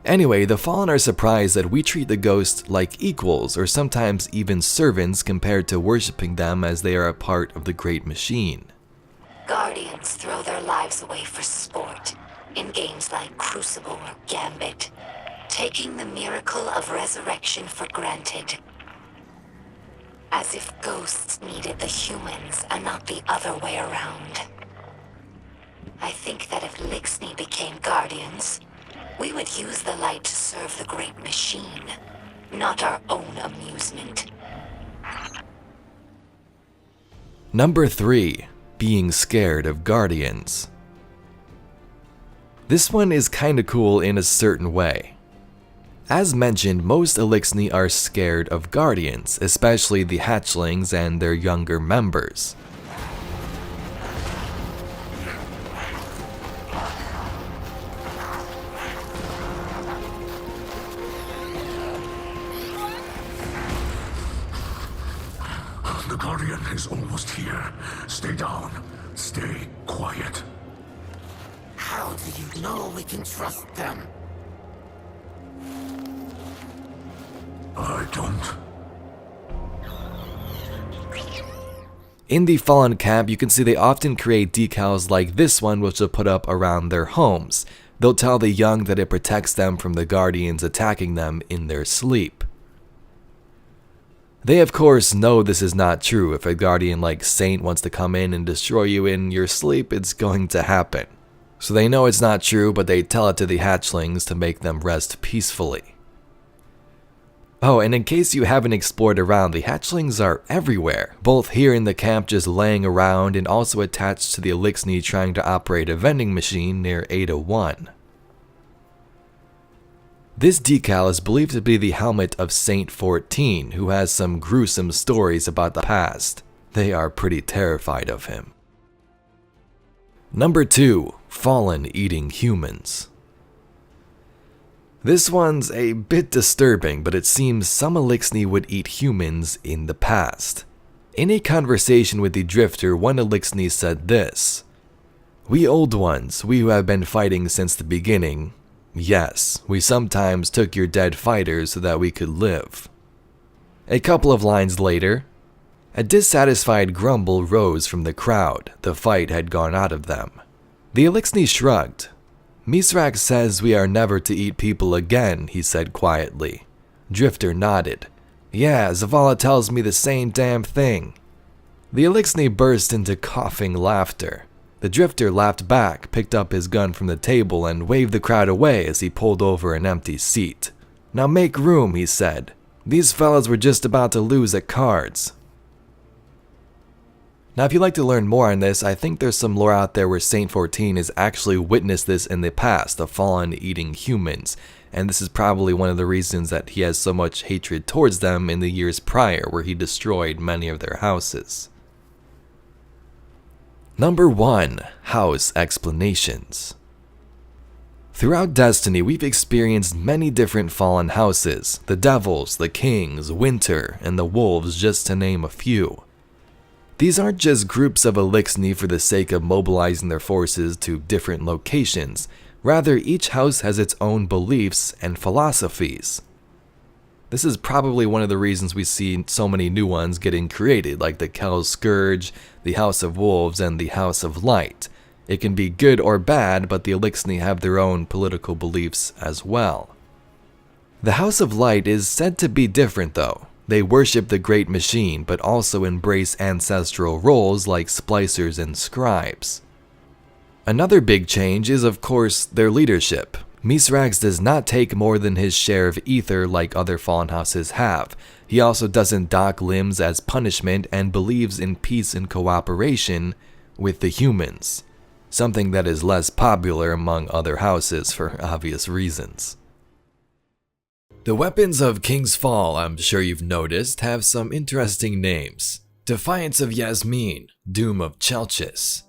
Anyway, the Fallen are surprised that we treat the ghosts like equals, or sometimes even servants, compared to worshipping them as they are a part of the great machine. Guardians throw their lives away for sport, in games like Crucible or Gambit, taking the miracle of resurrection for granted. As if ghosts needed the humans and not the other way around. I think that if Eliksni became guardians, we would use the light to serve the great machine, not our own amusement. Number 3. Being scared of guardians. This one is kinda cool in a certain way. As mentioned, most Eliksni are scared of guardians, especially the Hatchlings and their younger members. The Guardian is almost here. Stay down. Stay quiet. How do you know we can trust them? I don't. In the Fallen camp, you can see they often create decals like this one, which they'll put up around their homes. They'll tell the young that it protects them from the Guardians attacking them in their sleep. They of course know this is not true. If a Guardian like Saint wants to come in and destroy you in your sleep, it's going to happen. So they know it's not true, but they tell it to the Hatchlings to make them rest peacefully. Oh, and in case you haven't explored around, the Hatchlings are everywhere, both here in the camp just laying around and also attached to the Eliksni trying to operate a vending machine near Ada 1. This decal is believed to be the helmet of Saint 14, who has some gruesome stories about the past. They are pretty terrified of him. Number 2. Fallen eating humans. This one's a bit disturbing, but it seems some Eliksni would eat humans in the past. In a conversation with the Drifter, one Eliksni said this: "We old ones, we who have been fighting since the beginning, yes, we sometimes took your dead fighters so that we could live." A couple of lines later, a dissatisfied grumble rose from the crowd. The fight had gone out of them. The Eliksni shrugged. "Misrak says we are never to eat people again," he said quietly. Drifter nodded. "Yeah, Zavala tells me the same damn thing." The Eliksni burst into coughing laughter. The Drifter laughed back, picked up his gun from the table, and waved the crowd away as he pulled over an empty seat. "Now make room," he said. "These fellas were just about to lose at cards." Now, if you'd like to learn more on this, I think there's some lore out there where Saint 14 has actually witnessed this in the past, the Fallen eating humans, and this is probably one of the reasons that he has so much hatred towards them in the years prior, where he destroyed many of their houses. Number 1. House explanations. Throughout Destiny, we've experienced many different Fallen houses, the Devils, the Kings, Winter, and the Wolves, just to name a few. These aren't just groups of Eliksni for the sake of mobilizing their forces to different locations. Rather, each house has its own beliefs and philosophies. The This is probably one of the reasons we see so many new ones getting created, like the Kell Scourge, the House of Wolves, and the House of Light. It can be good or bad, but the Eliksni have their own political beliefs as well. The House of Light is said to be different though. They worship the Great Machine, but also embrace ancestral roles like splicers and scribes. Another big change is of course their leadership. Misrax does not take more than his share of ether like other fallen houses have. He also doesn't dock limbs as punishment and believes in peace and cooperation with the humans. Something that is less popular among other houses for obvious reasons. The weapons of King's Fall, I'm sure you've noticed, have some interesting names. Defiance of Yasmin, Doom of Chelchis.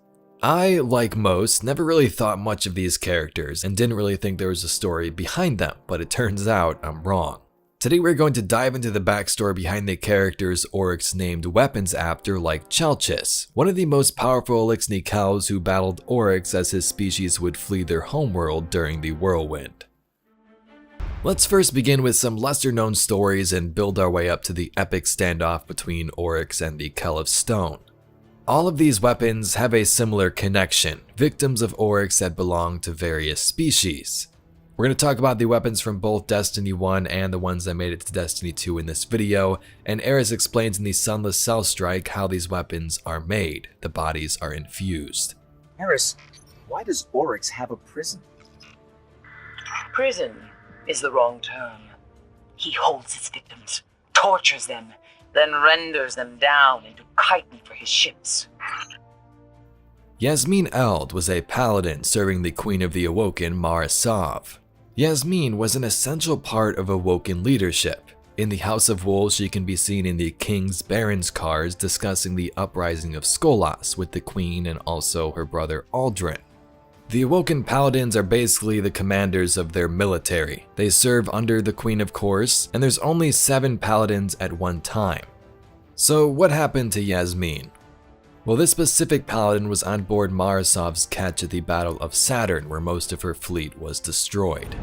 I, like most, never really thought much of these characters and didn't really think there was a story behind them, but it turns out I'm wrong. Today we're going to dive into the backstory behind the characters Oryx named weapons after, like Chelchis, one of the most powerful Eliksni cows who battled Oryx as his species would flee their homeworld during the Whirlwind. Let's first begin with some lesser known stories and build our way up to the epic standoff between Oryx and the Kell of Stone. All of these weapons have a similar connection, victims of Oryx that belong to various species. We're going to talk about the weapons from both Destiny 1 and the ones that made it to Destiny 2 in this video, and Eris explains in the Sunless Cell Strike how these weapons are made. The bodies are infused. Eris, why does Oryx have a prison? Prison is the wrong term. He holds his victims, tortures them, then renders them down into chitin for his ships. Yasmin Eld was a paladin serving the Queen of the Awoken, Mara Sov. Yasmin was an essential part of Awoken leadership. In the House of Wolves, she can be seen in the King's Baron's cards discussing the uprising of Skolas with the Queen and also her brother Aldrin. The Awoken Paladins are basically the commanders of their military. They serve under the Queen of course, and there's only 7 paladins at one time. So what happened to Yasmin? Well, this specific paladin was on board Marasov's ketch at the Battle of Saturn, where most of her fleet was destroyed.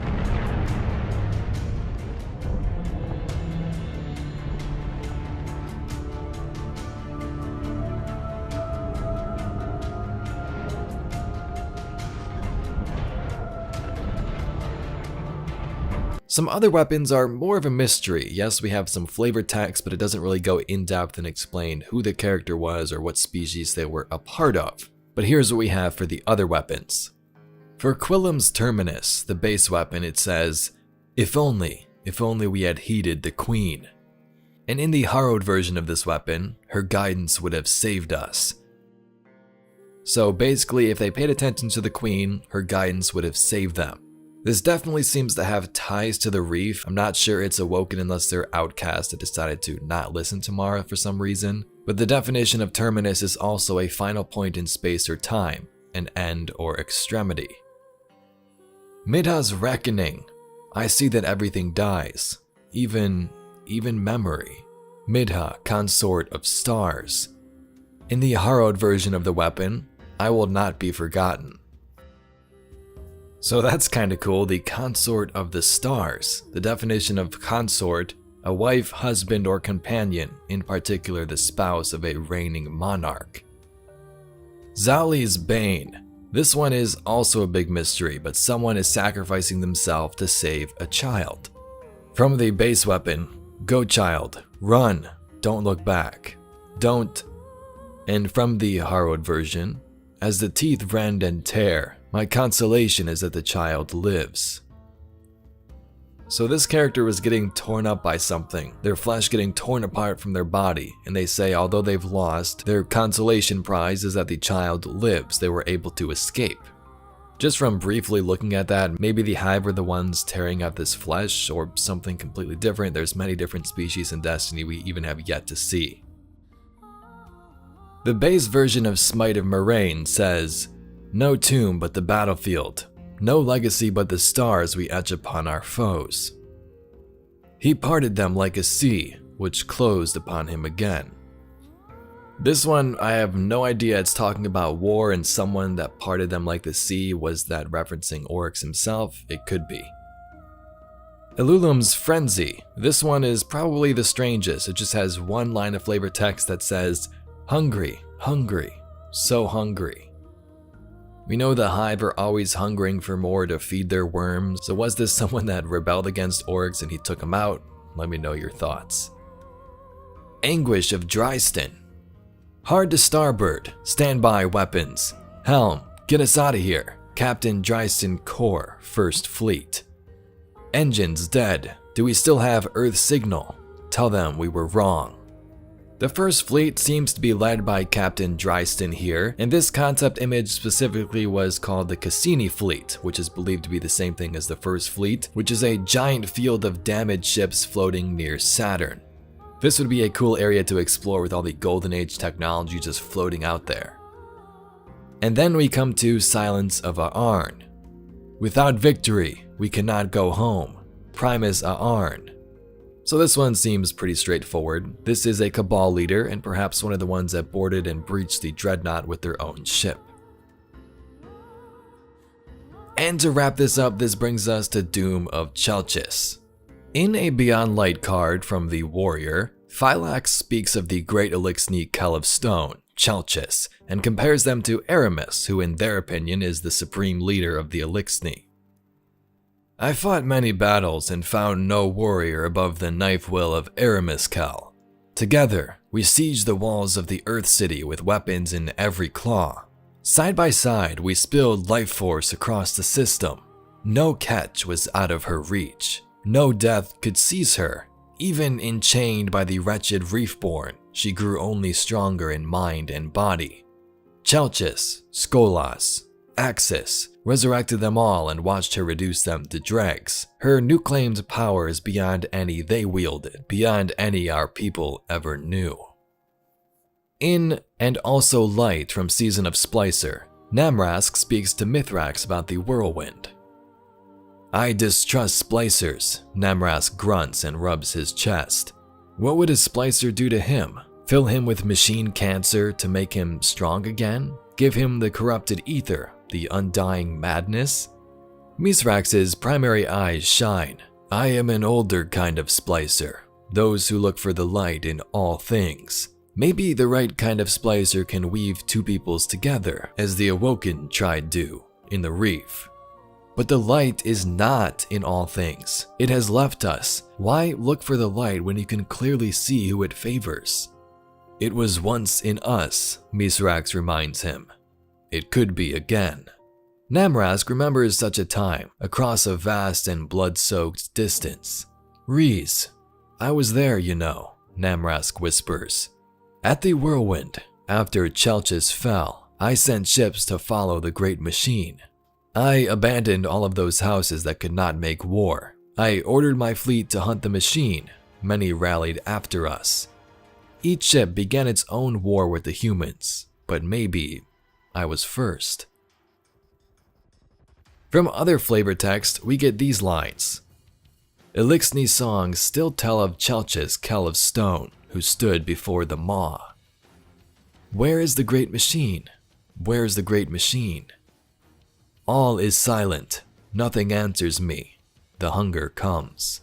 Some other weapons are more of a mystery. Yes, we have some flavor text, but it doesn't really go in depth and explain who the character was or what species they were a part of. But here's what we have for the other weapons. For Quillam's Terminus, the base weapon, it says, if only we had heeded the Queen. And in the harrowed version of this weapon, her guidance would have saved us. So basically, if they paid attention to the Queen, her guidance would have saved them. This definitely seems to have ties to the Reef. I'm not sure it's Awoken unless they're outcast that decided to not listen to Mara for some reason. But the definition of Terminus is also a final point in space or time, an end or extremity. Midha's Reckoning. I see that everything dies, even memory. Midha, consort of stars. In the harrowed version of the weapon, I will not be forgotten. So that's kinda cool, the consort of the stars. The definition of consort, a wife, husband, or companion, in particular the spouse of a reigning monarch. Zali's Bane. This one is also a big mystery, but someone is sacrificing themselves to save a child. From the base weapon, go child, run, don't look back, don't. And from the harrowed version, as the teeth rend and tear, my consolation is that the child lives. So this character was getting torn up by something, their flesh getting torn apart from their body, and they say although they've lost, their consolation prize is that the child lives, they were able to escape. Just from briefly looking at that, maybe the Hive are the ones tearing up this flesh, or something completely different. There's many different species in Destiny we even have yet to see. The base version of Smite of Moraine says, no tomb but the battlefield, no legacy but the stars we etch upon our foes. He parted them like a sea, which closed upon him again. This one, I have no idea. It's talking about war, and someone that parted them like the sea. Was that referencing Oryx himself? It could be. Ilulum's Frenzy. This one is probably the strangest. It just has one line of flavor text that says, "Hungry, hungry, so hungry." We know the Hive are always hungering for more to feed their worms, so was this someone that rebelled against Oryx and he took them out? Let me know your thoughts. Anguish of Dryston. Hard to starboard, standby weapons. Helm, get us out of here. Captain Dryston Corps, First Fleet. Engines dead. Do we still have Earth signal? Tell them we were wrong. The First Fleet seems to be led by Captain Dryston here, and this concept image specifically was called the Cassini Fleet, which is believed to be the same thing as the First Fleet, which is a giant field of damaged ships floating near Saturn. This would be a cool area to explore with all the Golden Age technology just floating out there. And then we come to Silence of Aarn. Without victory, we cannot go home. Primus Aarn. So this one seems pretty straightforward. This is a Cabal leader and perhaps one of the ones that boarded and breached the Dreadnought with their own ship. And to wrap this up, this brings us to Doom of Chelchis. In a Beyond Light card from the Warrior, Phylax speaks of the great Eliksni Kell of Stone, Chelchis, and compares them to Aramis, who in their opinion is the supreme leader of the Eliksni. I fought many battles and found no warrior above the knife will of Aramis Kell. Together, we sieged the walls of the Earth City with weapons in every claw. Side by side, we spilled life force across the system. No catch was out of her reach. No death could seize her. Even enchained by the wretched Reefborn, she grew only stronger in mind and body. Chelchis, Skolas, Axis resurrected them all and watched her reduce them to dregs. Her new claimed power is beyond any they wielded, beyond any our people ever knew. In And Also Light from Season of Splicer, Namrask speaks to Mithrax about the whirlwind. I distrust splicers, Namrask grunts and rubs his chest. What would a splicer do to him? Fill him with machine cancer to make him strong again? Give him the corrupted ether, the undying madness? Mithrax's primary eyes shine. I am an older kind of splicer, those who look for the light in all things. Maybe the right kind of splicer can weave two peoples together, as the Awoken tried do in the Reef. But the light is not in all things. It has left us. Why look for the light when you can clearly see who it favors? It was once in us, Mithrax reminds him. It could be again. Namrask remembers such a time, across a vast and blood-soaked distance. Rees, I was there, you know, Namrask whispers. At the whirlwind, after Chelchis fell, I sent ships to follow the great machine. I abandoned all of those houses that could not make war. I ordered my fleet to hunt the machine. Many rallied after us. Each ship began its own war with the humans, but maybe I was first. From other flavor text, we get these lines. Eliksni songs still tell of Chelchis Kell of Stone, who stood before the Maw. Where is the great machine? Where is the great machine? All is silent. Nothing answers me. The hunger comes.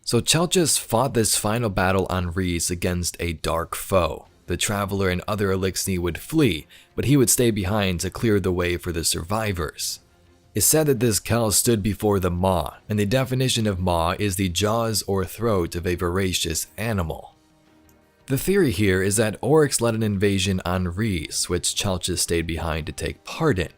So Chelchis fought this final battle on Rees against a dark foe. The Traveler and other Eliksni would flee, but he would stay behind to clear the way for the survivors. It's said that this Kell stood before the Maw, and the definition of Maw is the jaws or throat of a voracious animal. The theory here is that Oryx led an invasion on Rees, which Chelchis stayed behind to take part in.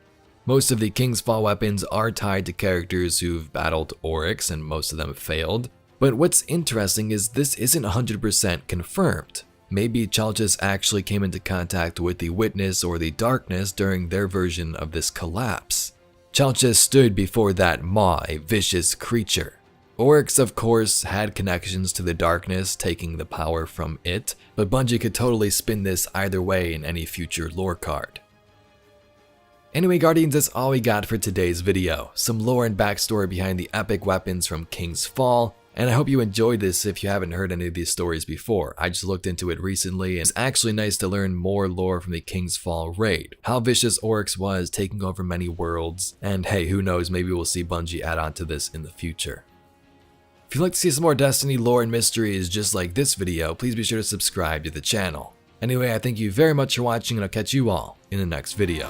Most of the King's Fall weapons are tied to characters who've battled Oryx, and most of them failed. But what's interesting is this isn't 100% confirmed. Maybe Chelchis actually came into contact with the Witness or the Darkness during their version of this collapse. Chelchis stood before that Maw, a vicious creature. Oryx, of course, had connections to the Darkness, taking the power from it, but Bungie could totally spin this either way in any future lore card. Anyway, Guardians, that's all we got for today's video. Some lore and backstory behind the epic weapons from King's Fall, and I hope you enjoyed this if you haven't heard any of these stories before. I just looked into it recently, and it's actually nice to learn more lore from the King's Fall raid. How vicious Oryx was, taking over many worlds, and hey, who knows, maybe we'll see Bungie add on to this in the future. If you'd like to see some more Destiny lore and mysteries just like this video, please be sure to subscribe to the channel. Anyway, I thank you very much for watching, and I'll catch you all in the next video.